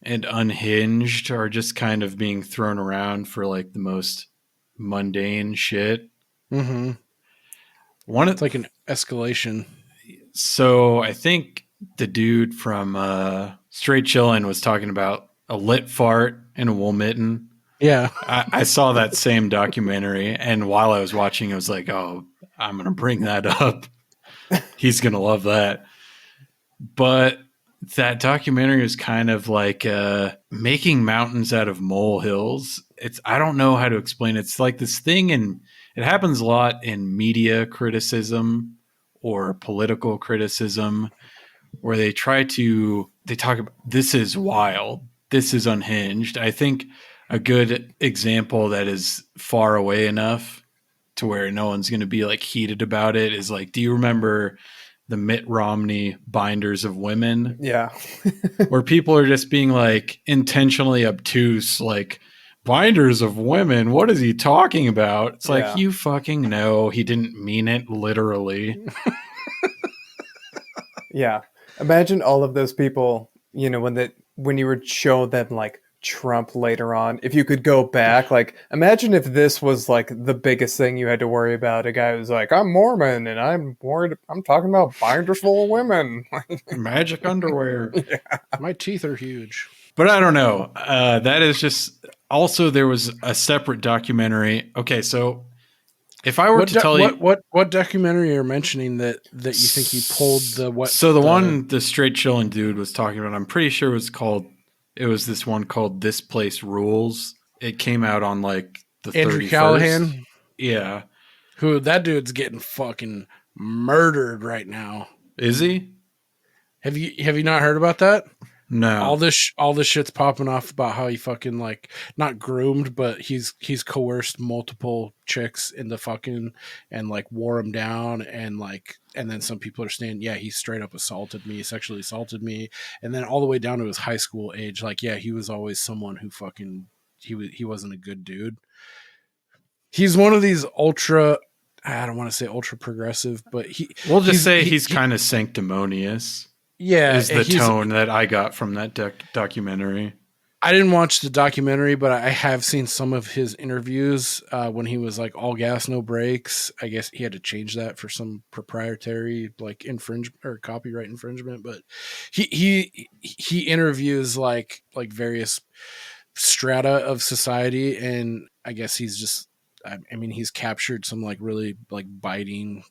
and unhinged are just kind of being thrown around for like the most mundane shit? Mm-hmm. It's like an escalation. So I think the dude from Straight Chillin' was talking about a lit fart and a wool mitten. Yeah. I saw that same documentary, and while I was watching, I was like, oh, I'm going to bring that up. He's going to love that. But that documentary is kind of like making mountains out of molehills. I don't know how to explain it. It's like this thing, and it happens a lot in media criticism or political criticism, where they talk about this is wild, this is unhinged. I think a good example that is far away enough to where no one's going to be like heated about it is like, do you remember the Mitt Romney binders of women? Yeah. Where people are just being like intentionally obtuse, like binders of women. What is he talking about? It's like, you fucking know he didn't mean it literally. Yeah. Imagine all of those people, you know, when you would show them like Trump later on, if you could go back, like imagine if this was like the biggest thing you had to worry about. A guy who's like, I'm Mormon and I'm talking about binders full of women. Magic underwear. Yeah. My teeth are huge. But I don't know. That is just also there was a separate documentary. Okay, so if I were to tell you what documentary you're mentioning that you think he pulled the Straight Chillin' dude was talking about, I'm pretty sure it was this one called This Place Rules. It came out on like the Andrew 31st. Callahan. Yeah. Who that dude's getting fucking murdered right now. Is he? Have you not heard about that? No. All this shit's popping off about how he fucking like not groomed, but he's coerced multiple chicks into fucking and like wore them down and then some people are saying, yeah, he straight up sexually assaulted me, and then all the way down to his high school age, like yeah, he was always someone who fucking he wasn't a good dude. He's one of these I don't want to say ultra progressive, but we'll just say he's kind of sanctimonious. Yeah, is the tone that I got from that documentary. I didn't watch the documentary, but I have seen some of his interviews when he was like all gas, no brakes. I guess he had to change that for some proprietary like infringement or copyright infringement. But he interviews like various strata of society, and I guess he's just I mean he's captured some like really like biting,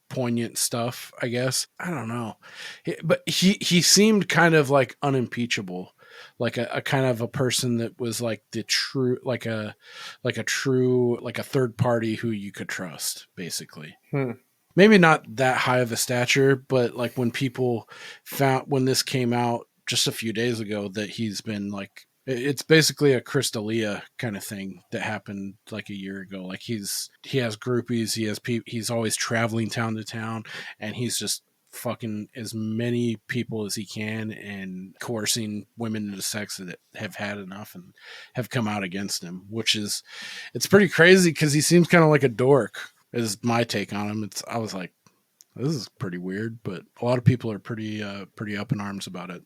poignant stuff, I guess. I don't know, but he seemed kind of like unimpeachable, like a kind of a person that was like the true like a third party who you could trust, basically. Maybe not that high of a stature, but like when people when this came out, just a few days ago that he's been like, it's basically a Crystalia kind of thing that happened like a year ago. Like he has groupies, he's always traveling town to town, and he's just fucking as many people as he can and coercing women into sex that have had enough and have come out against him, which is, it's pretty crazy because he seems kind of like a dork, is my take on him. I was like, this is pretty weird, but a lot of people are pretty up in arms about it.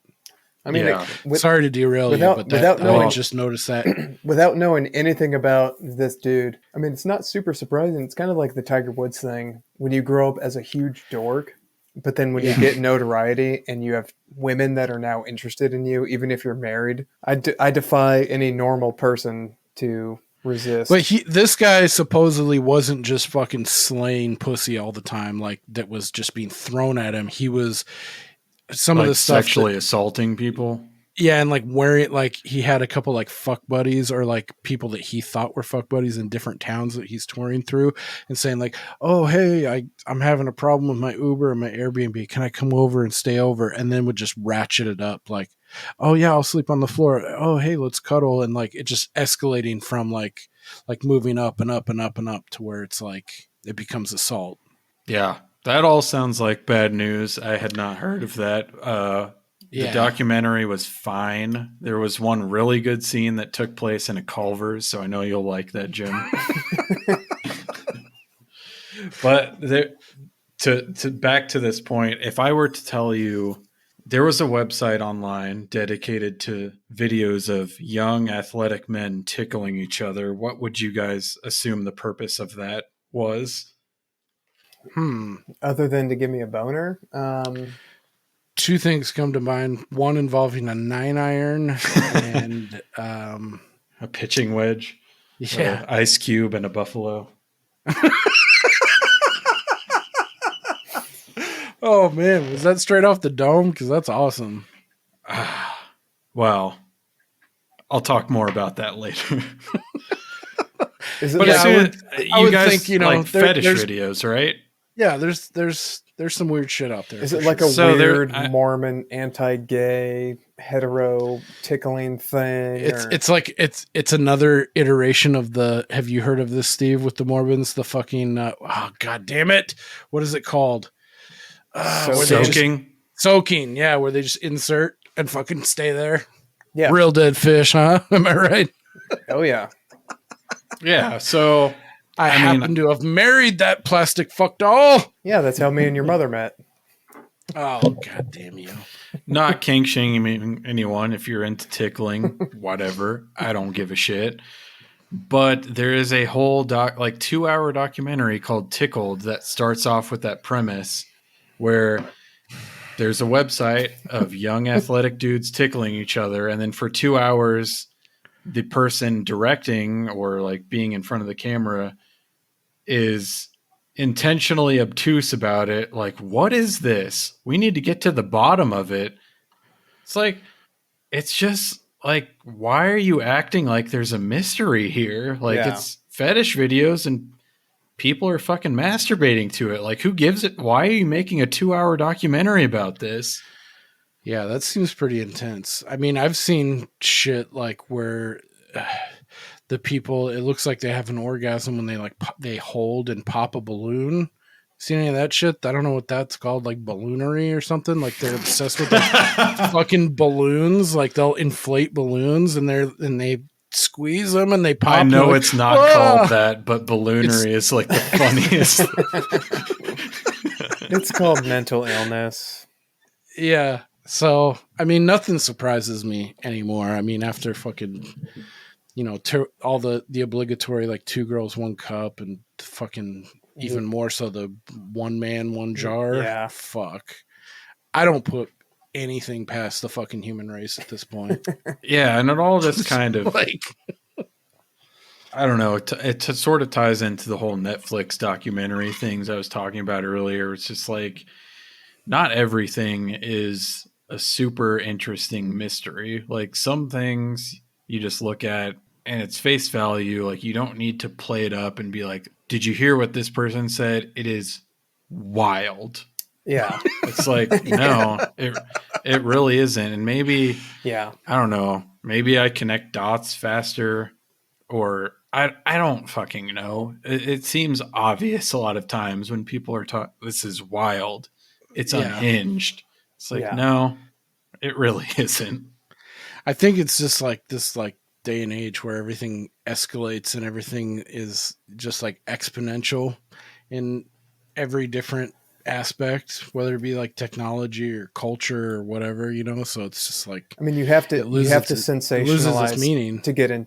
I mean, sorry to derail you, but I just noticed that. Without knowing anything about this dude, I mean, it's not super surprising. It's kind of like the Tiger Woods thing. When you grow up as a huge dork, but then when you get notoriety and you have women that are now interested in you, even if you're married, I defy any normal person to resist. But this guy supposedly wasn't just fucking slaying pussy all the time, like that was just being thrown at him. He was some like of the stuff sexually assaulting people. Yeah, and like wearing, like he had a couple like fuck buddies or like people that he thought were fuck buddies in different towns that he's touring through, and saying like, "Oh, hey, I'm having a problem with my Uber and my Airbnb. Can I come over and stay over?" And then would just ratchet it up like, "Oh yeah, I'll sleep on the floor. Oh hey, let's cuddle." And like it just escalating from like moving up and up and up and up to where it's like it becomes assault. Yeah, that all sounds like bad news. I had not heard of that. The documentary was fine. There was one really good scene that took place in a Culver's, so I know you'll like that, Jim. But to back to this point, if I were to tell you there was a website online dedicated to videos of young athletic men tickling each other, what would you guys assume the purpose of that was? Other than to give me a boner? Two things come to mind. One involving a 9-iron and a pitching wedge. Yeah. Ice Cube and a buffalo. Oh man, was that straight off the dome? Because that's awesome. Well, I'll talk more about that later. Is it but I would guys think, you know, like fetish videos, right? Yeah, there's some weird shit out there. Is it like a weird Mormon anti-gay hetero tickling thing? It's another iteration of the. Have you heard of this, Steve? With the Mormons, the fucking oh god damn it, what is it called? Soaking, yeah, where they just insert and fucking stay there. Yeah, real dead fish, huh? Am I right? Oh yeah, yeah. So I happen to have married that plastic fuck doll. Yeah, that's how me and your mother met. Oh, god damn you. Not kink shaming anyone. If you're into tickling, whatever. I don't give a shit. But there is a whole 2-hour documentary called Tickled that starts off with that premise where there's a website of young athletic dudes tickling each other. And then for 2 hours, the person directing or like being in front of the camera is intentionally obtuse about it. Like, what is this? We need to get to the bottom of it. It's like, it's just like, why are you acting like there's a mystery here? Like it's fetish videos and people are fucking masturbating to it. Like, who gives it? Why are you making a 2-hour documentary about this? Yeah, that seems pretty intense. I mean, I've seen shit like where the people, it looks like they have an orgasm when they hold and pop a balloon. See any of that shit? I don't know what that's called, like balloonery or something. Like they're obsessed with like fucking balloons. Like they'll inflate balloons and they squeeze them and they pop. I know it's not called that, but balloonery is like the funniest. It's called mental illness. Yeah. So, I mean, nothing surprises me anymore. I mean, after fucking, you know, all the obligatory like 2 girls, 1 cup and fucking even more so the 1 man, 1 jar. Yeah. Fuck. I don't put anything past the fucking human race at this point. Yeah. And it all just kind of like, I don't know. It sort of ties into the whole Netflix documentary things I was talking about earlier. It's just like, not everything is a super interesting mystery. Like some things you just look at and it's face value. Like you don't need to play it up and be like, did you hear what this person said? It is wild. Yeah. It's like, no, it really isn't. And maybe, yeah, I don't know, maybe I connect dots faster, or I don't fucking know. It seems obvious a lot of times when people are talking, this is wild. It's unhinged. It's like, no, it really isn't. I think it's just like this like day and age where everything escalates and everything is just like exponential in every different aspect, whether it be like technology or culture or whatever, you know. So it's just like, I mean, you have to sensationalize meaning to get in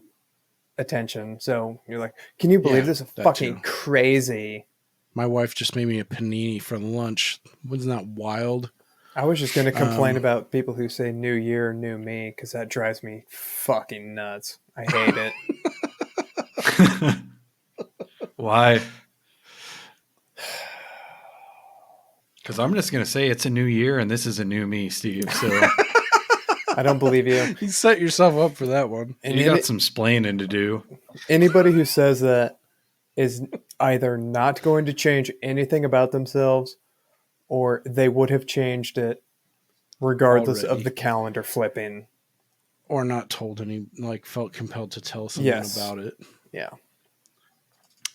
attention. So you're like, can you believe this is fucking crazy? My wife just made me a panini for lunch. Wasn't that wild? I was just going to complain about people who say new year, new me, because that drives me fucking nuts. I hate it. Why? Because I'm just going to say it's a new year and this is a new me, Steve. So I don't believe you. You set yourself up for that one. And you got some splaining to do. Anybody who says that is either not going to change anything about themselves, or they would have changed it regardless of the calendar flipping. Or not told any, like felt compelled to tell someone about it. Yeah.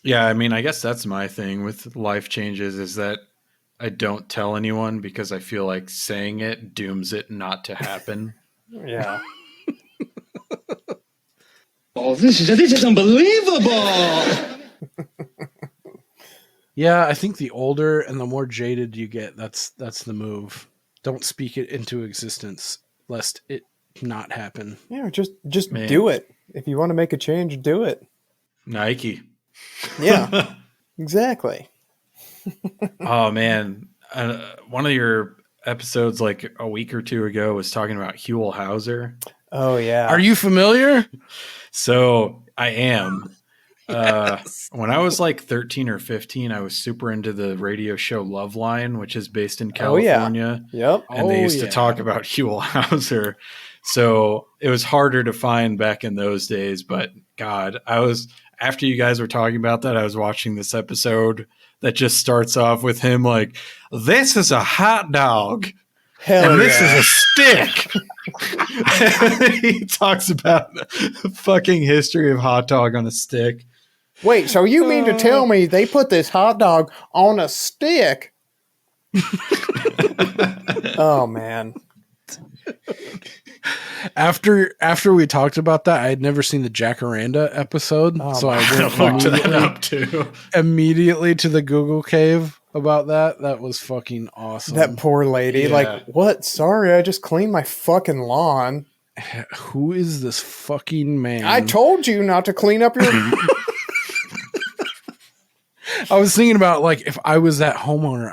Yeah, I mean, I guess that's my thing with life changes is that I don't tell anyone because I feel like saying it dooms it not to happen. Yeah. Oh, this is unbelievable. Yeah, I think the older and the more jaded you get, that's the move. Don't speak it into existence lest it not happen. Yeah, just do it. If you want to make a change, do it. Nike. Yeah. Exactly. Oh man, one of your episodes like a week or two ago was talking about Huell Howser. Oh yeah. Are you familiar? So I am. Yes. When I was like 13 or 15, I was super into the radio show Loveline, which is based in California. Oh, yeah. Yep. And they used to talk about Huell Howser. So it was harder to find back in those days. But God, after you guys were talking about that, I was watching this episode that just starts off with him like, this is a hot dog. Hell and yeah. This is a stick. He talks about the fucking history of hot dog on a stick. Wait, so you mean to tell me they put this hot dog on a stick? Oh man. After we talked about that, I had never seen the Jacaranda episode, so I went immediately to the Google cave about that. That was fucking awesome. That poor lady, like, what? Sorry, I just cleaned my fucking lawn. Who is this fucking man? I told you not to clean up your... I was thinking about like if I was that homeowner,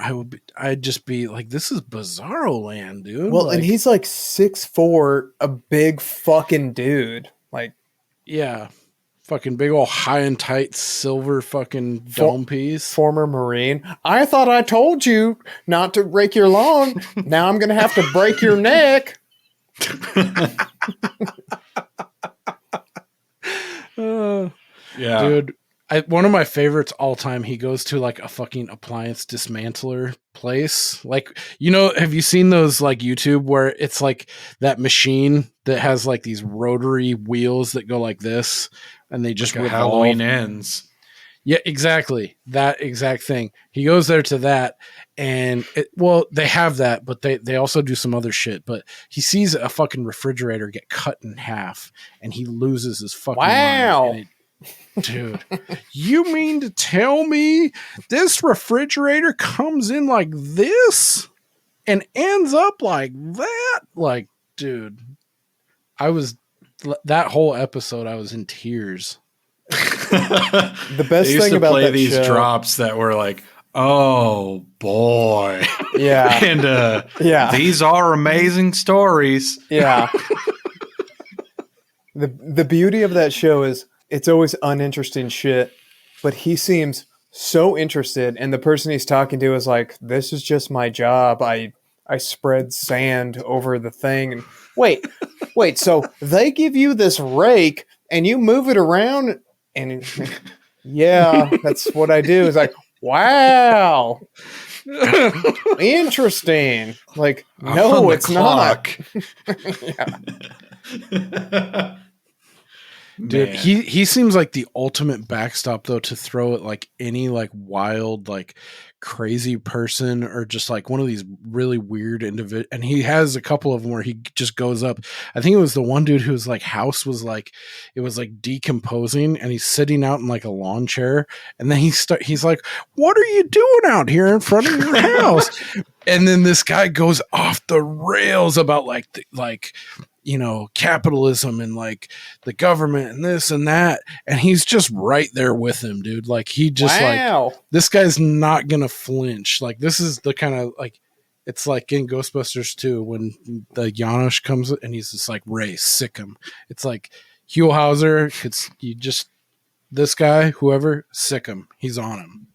I'd just be like, this is bizarro land, dude. Well, like, and he's like 6'4", a big fucking dude. Like, yeah, fucking big old high and tight silver fucking dome piece. Former Marine. I thought I told you not to break your lawn. Now I'm gonna have to break your neck. Yeah, dude. One of my favorites all time, he goes to like a fucking appliance dismantler place. Like, you know, have you seen those like YouTube where it's like that machine that has like these rotary wheels that go like this and they just like Halloween ends. Yeah, exactly. That exact thing. He goes there to that and they have that, but they also do some other shit. But he sees a fucking refrigerator get cut in half and he loses his fucking mind. Dude, you mean to tell me this refrigerator comes in like this and ends up like that? Like, dude, that whole episode, I was in tears. The best thing about that these show, drops that were like, oh boy. Yeah. And these are amazing stories. Yeah. The beauty of that show is it's always uninteresting shit, but he seems so interested, and the person he's talking to is like, this is just my job. I spread sand over the thing. And wait, so they give you this rake and you move it around and yeah, that's what I do. It's like, wow. Interesting. Like, no, it's not. Dude, he seems like the ultimate backstop though to throw at like any like wild like crazy person or just like one of these really weird individuals. And he has a couple of them where he just goes up. I think it was the one dude whose like house was like it was like decomposing, and he's sitting out in like a lawn chair, and then he's like, "What are you doing out here in front of your house?" And then this guy goes off the rails about like capitalism and like the government and this and that. And he's just right there with him, dude. Like he just like, this guy's not going to flinch. Like this is the kind of like, it's like in Ghostbusters 2 when the Janosch comes and he's just like, Ray, sick him. It's like Huell Howser. This guy, whoever, sick him. He's on him.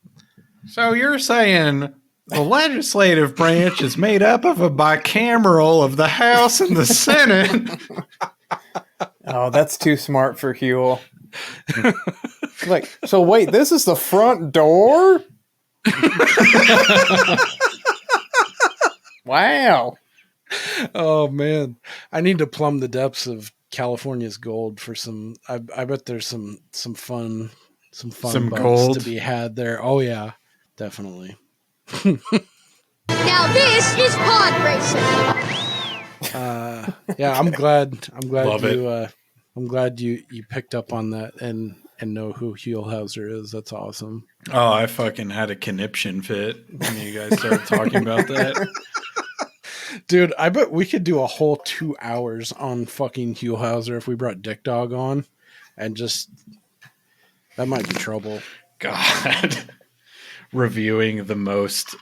So you're saying the legislative branch is made up of a bicameral of the House and the Senate. Oh, that's too smart for Huell. Like, so wait, this is the front door? Wow. Oh man, I need to plumb the depths of California's gold for some. I bet there's some fun bucks gold to be had there. Oh yeah, definitely. Now this is pod racing. Yeah, I'm glad Love I'm glad you picked up on that and know who Huell Howser is. That's awesome. Oh, I fucking had a conniption fit when you guys started talking about that. Dude, I bet we could do a whole 2 hours on fucking Huell Howser if we brought Dick Dog on, and just that might be trouble. God. Reviewing the most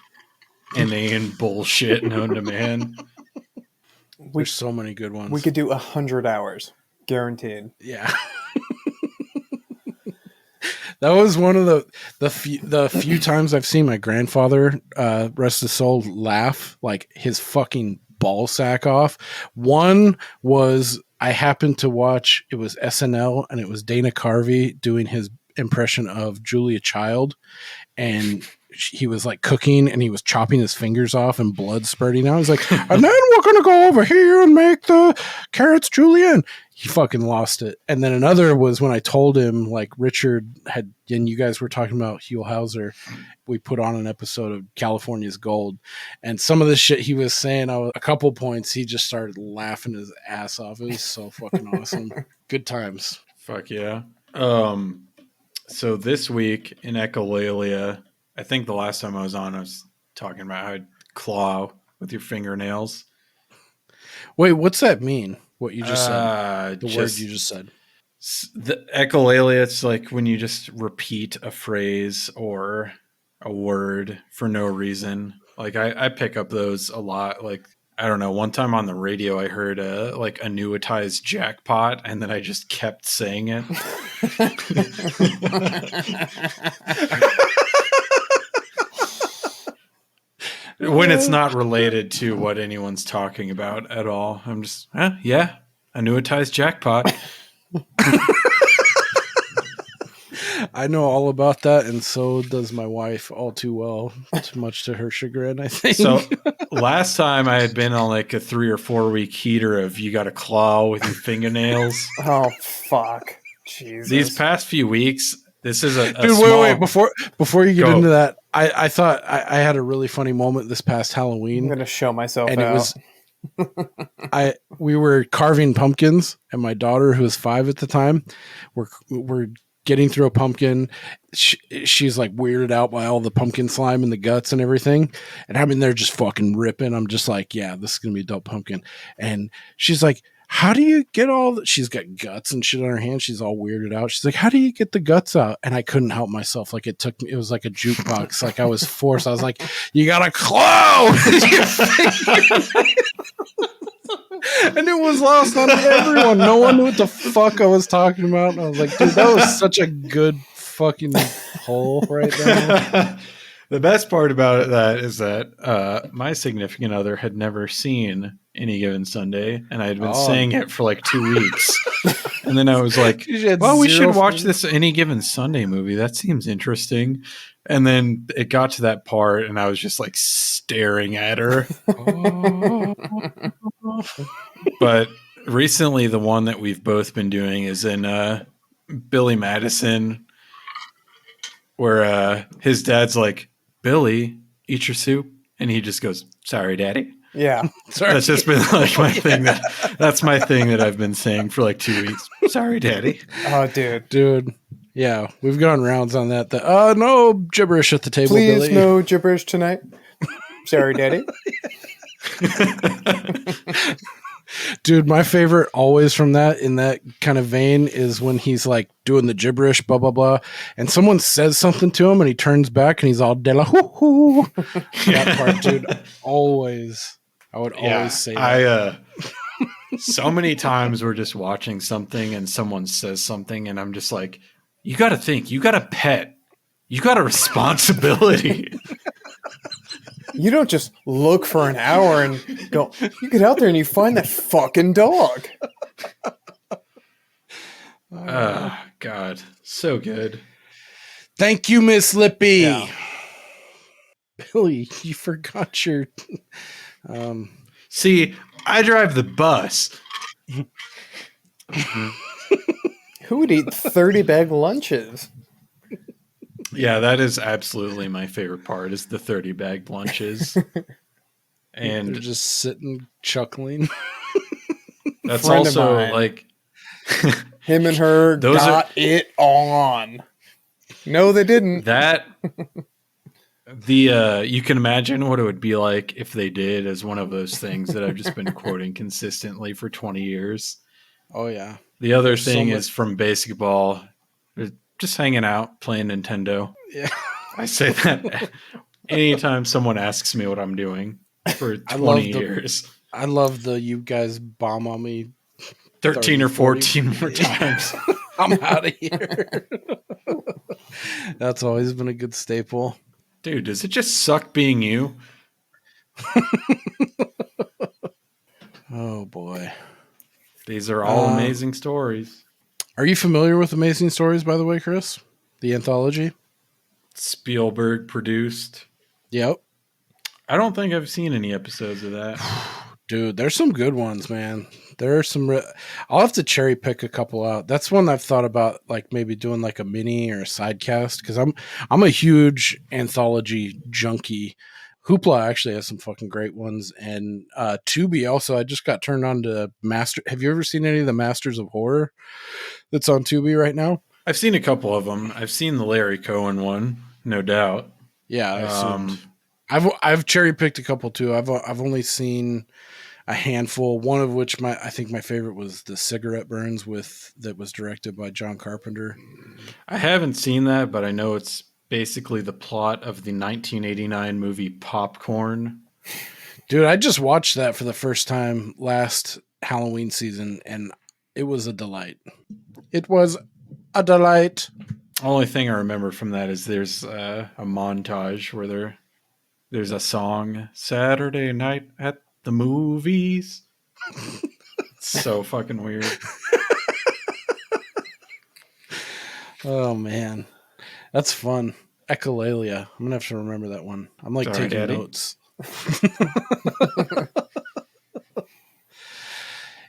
inane bullshit known to man. There's so many good ones. We could do 100 hours, guaranteed. Yeah. That was one of the few times I've seen my grandfather, rest his soul, laugh like his fucking ball sack off. One was I happened to watch, it was SNL, and it was Dana Carvey doing his impression of Julia Child. And he was like cooking and he was chopping his fingers off and blood spurting out. He's like, and then we're going to go over here and make the carrots julienne. He fucking lost it. And then another was when I told him, like Richard had, and you guys were talking about Huell Howser, we put on an episode of California's Gold. And some of the shit he was saying, a couple points, he just started laughing his ass off. It was so fucking awesome. Good times. Fuck yeah. So this week in echolalia, I think the last time I was on, I was talking about how I'd claw with your fingernails. Wait, what's that mean? What you just said? The word you just said. The echolalia, it's like when you just repeat a phrase or a word for no reason. Like I pick up those a lot. Like, I don't know. One time on the radio, I heard like annuitized jackpot, and then I just kept saying it. When it's not related to what anyone's talking about at all. I'm just, yeah, annuitized jackpot. I know all about that, and so does my wife all too well, much to her chagrin, I think. So last time I had been on like a 3 or 4 week heater of you got to claw with your fingernails. Oh, fuck. Jesus. These past few weeks, this is a dude, small... wait, before you get into that, I thought I had a really funny moment this past Halloween. I'm going to show myself and out. We were carving pumpkins, and my daughter, who was 5 at the time, we're getting through a pumpkin. She's like weirded out by all the pumpkin slime and the guts and everything. And I'm in there just fucking ripping. I'm just like, yeah, this is going to be a dope pumpkin. And she's like, how do you get she's got guts and shit on her hand. She's all weirded out. She's like, how do you get the guts out? And I couldn't help myself. Like it was like a jukebox. Like I was forced. I was like, you got to claw. And it was lost on everyone. No one knew what the fuck I was talking about. And I was like, dude, that was such a good fucking hole right there. The best part about that is that my significant other had never seen Any Given Sunday, and I had been saying it for like 2 weeks. And then I was like, well, we should watch this Any Given Sunday movie. That seems interesting. And then it got to that part, and I was just like staring at her. But recently, the one that we've both been doing is in Billy Madison, where his dad's like, "Billy, eat your soup," and he just goes, "Sorry, Daddy." Yeah, that's just been like my thing. That's my thing that I've been saying for like 2 weeks. Sorry, Daddy. Oh, dude. Yeah, we've gone rounds on that. No gibberish at the table, Please, Billy. no gibberish tonight. Sorry, Daddy. Dude, my favorite always from that, in that kind of vein, is when he's like doing the gibberish, blah, blah, blah, and someone says something to him and he turns back and he's all de la hoo hoo. That part, dude, always. I would always say that. So many times we're just watching something and someone says something and I'm just like, you got to think, you got a pet, you got a responsibility. You don't just look for an hour and go, you get out there and you find that fucking dog. Oh, God. So good. Thank you, Miss Lippy. Yeah. Billy, you forgot your... See, I drive the bus. Who would eat 30-bag lunches? Yeah, that is absolutely my favorite part, is the 30-bag lunches. And they're just sitting, chuckling. That's also like... Him and her got it on. No, they didn't. That... you can imagine what it would be like if they did, as one of those things that I've just been quoting consistently for 20 years. Oh, yeah. The other thing is from basketball, just hanging out, playing Nintendo. Yeah. I say that anytime someone asks me what I'm doing for 20 years. I love you guys bomb on me 13 or 14 more times. I'm out of here. That's always been a good staple. Dude, does it just suck being you? Oh, boy. These are all amazing stories. Are you familiar with Amazing Stories, by the way, Chris? The anthology? Spielberg produced. Yep. I don't think I've seen any episodes of that. Dude, there's some good ones, man. There are some... I'll have to cherry pick a couple out. That's one I've thought about, like maybe doing like a mini or a sidecast, because I'm a huge anthology junkie. Hoopla actually has some fucking great ones, and Tubi also. I just got turned on to Master. Have you ever seen any of the Masters of Horror that's on Tubi right now? I've seen a couple of them. I've seen the Larry Cohen one, no doubt. Yeah, I've cherry picked a couple too. I've only seen a handful. One of which I think my favorite was the Cigarette Burns that was directed by John Carpenter. I haven't seen that, but I know it's basically the plot of the 1989 movie Popcorn. Dude, I just watched that for the first time last Halloween season, and it was a delight. It was a delight. Only thing I remember from that is there's a montage where there's a song, Saturday Night at the Movies. It's so fucking weird. Oh, man. That's fun. Echolalia. I'm going to have to remember that one. I'm like taking Daddy. Notes.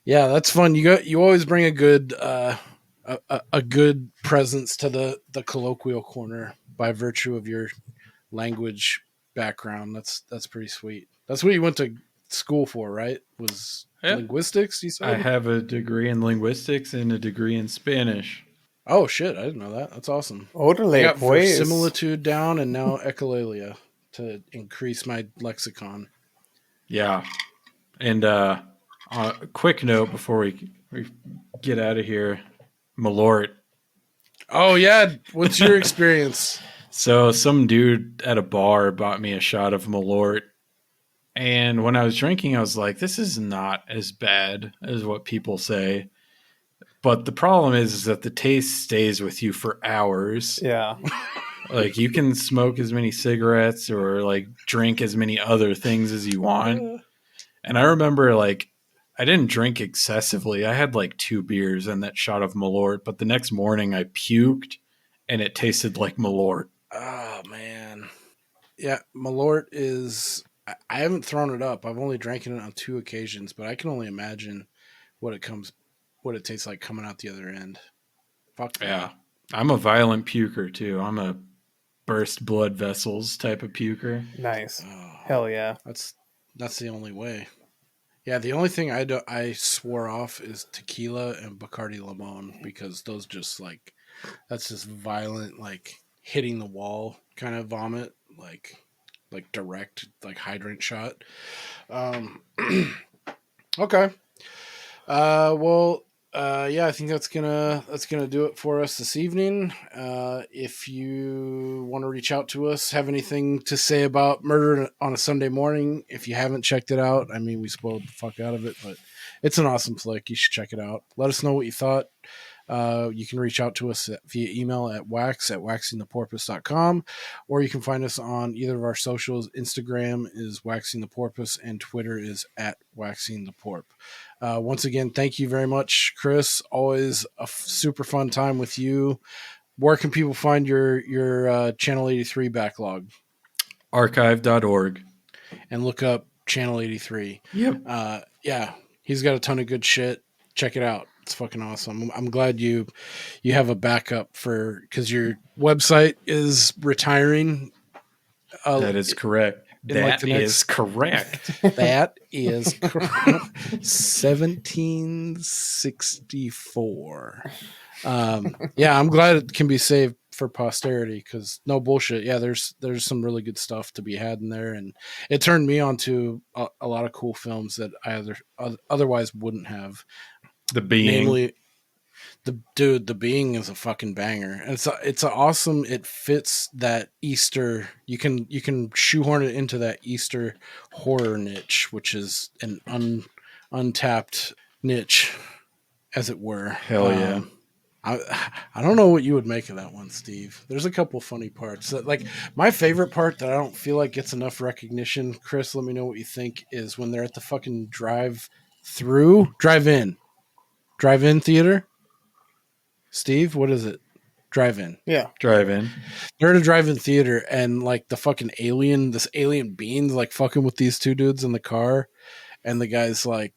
Yeah, that's fun. You always bring a good presence to the colloquial corner by virtue of your language background. That's pretty sweet. That's what you went to school for, right? Was linguistics, you said? I have a degree in linguistics and a degree in Spanish. Oh, shit. I didn't know that. That's awesome. Orderly, I got similitude down and now echolalia to increase my lexicon. Yeah. And a quick note before we get out of here. Malort. Oh, yeah. What's your experience? So some dude at a bar bought me a shot of Malort. And when I was drinking, I was like, this is not as bad as what people say. But the problem is that the taste stays with you for hours. Yeah. Like you can smoke as many cigarettes or like drink as many other things as you want. And I remember like I didn't drink excessively. I had like 2 beers and that shot of Malort. But the next morning I puked and it tasted like Malort. Oh man, yeah, Malort is. I haven't thrown it up. I've only drank it on 2 occasions, but I can only imagine what it tastes like coming out the other end. Fuck yeah. I'm a violent puker too. I'm a burst blood vessels type of puker. Nice. Hell yeah. That's the only way. Yeah, the only thing I swore off is tequila and Bacardi Limon, because those just like, that's just violent, like hitting the wall kind of vomit, like direct, like hydrant shot. Okay. Yeah, I think that's gonna do it for us this evening. If you want to reach out to us, have anything to say about Murder on a Sunday Morning, if you haven't checked it out, I mean, we spoiled the fuck out of it, but it's an awesome flick. You should check it out. Let us know what you thought. You can reach out to us via email at waxingtheporpoise.com, or you can find us on either of our socials. Instagram is Waxing the Porpoise, and Twitter is at Waxing the Porp. Once again, thank you very much, Chris. Always a super fun time with you. Where can people find your Channel 83 backlog? Archive.org. And look up Channel 83. Yep. Yeah, he's got a ton of good shit. Check it out. It's fucking awesome. I'm glad you have a backup because your website is retiring. That is correct. That is correct. That is correct. 1764. Yeah, I'm glad it can be saved for posterity, because no bullshit. Yeah, there's some really good stuff to be had in there, and it turned me on to a lot of cool films that I otherwise wouldn't have. The Being. Namely, The Being is a fucking banger. And it's awesome. It fits that Easter. You can shoehorn it into that Easter horror niche, which is an untapped niche, as it were. Hell yeah. I don't know what you would make of that one, Steve. There's a couple funny parts. Like, my favorite part that I don't feel like gets enough recognition, Chris, let me know what you think, is when they're at the fucking drive-in theater. Steve, what is it? Drive-in. Yeah. Drive-in. They're at a drive-in theater, and like this alien being's like fucking with these 2 dudes in the car, and the guy's like,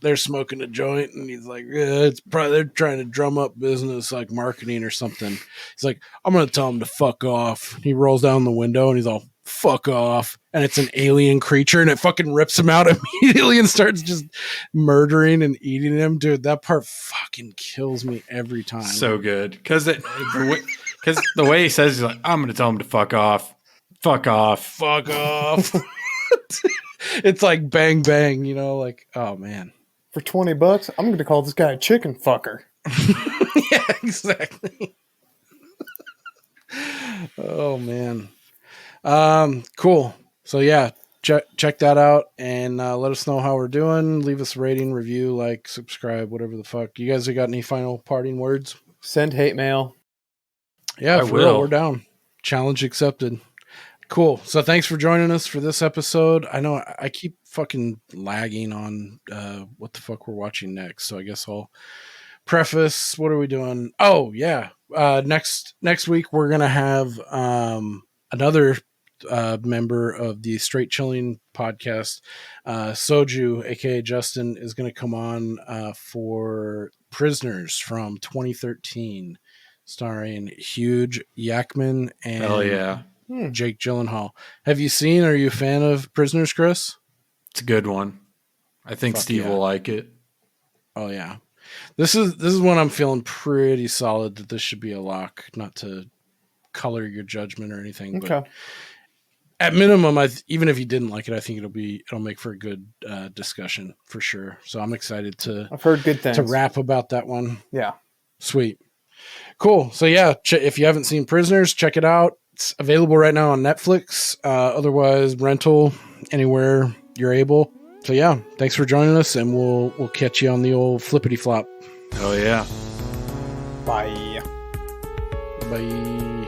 they're smoking a joint, and he's like, yeah, it's probably they're trying to drum up business, like marketing or something. He's like, I'm gonna tell him to fuck off. He rolls down the window, and he's all, fuck off, and it's an alien creature, and it fucking rips him out immediately and starts just murdering and eating him. Dude, that part fucking kills me every time. So good, because the way he says, he's like, I'm gonna tell him to fuck off. It's like bang bang, like, oh man, for $20 I'm gonna call this guy a chicken fucker. Yeah, exactly. Oh man. Cool. So yeah, check that out, and let us know how we're doing. Leave us a rating, review, like, subscribe, whatever the fuck. You guys have got any final parting words? Send hate mail. Yeah, for real, we're down. Challenge accepted. Cool. So thanks for joining us for this episode. I know I keep fucking lagging on what the fuck we're watching next, so I guess I'll preface. What are we doing? Oh yeah, next week we're gonna have another member of the Straight Chilling podcast, Soju, aka Justin, is going to come on for Prisoners from 2013, starring Hugh Jackman and hell yeah, Jake Gyllenhaal. Have you seen? Are you a fan of Prisoners, Chris? It's a good one. I think Steve will like it. Oh yeah, this is one I'm feeling pretty solid that this should be a lock. Not to color your judgment or anything, okay. But at minimum, even if you didn't like it, I think it'll make for a good discussion for sure. So I'm excited I've heard good things to rap about that one. Yeah, sweet, cool. So yeah, if you haven't seen Prisoners, check it out. It's available right now on Netflix. Otherwise, rental anywhere you're able. So yeah, thanks for joining us, and we'll catch you on the old flippity flop. Oh yeah. Bye. Bye.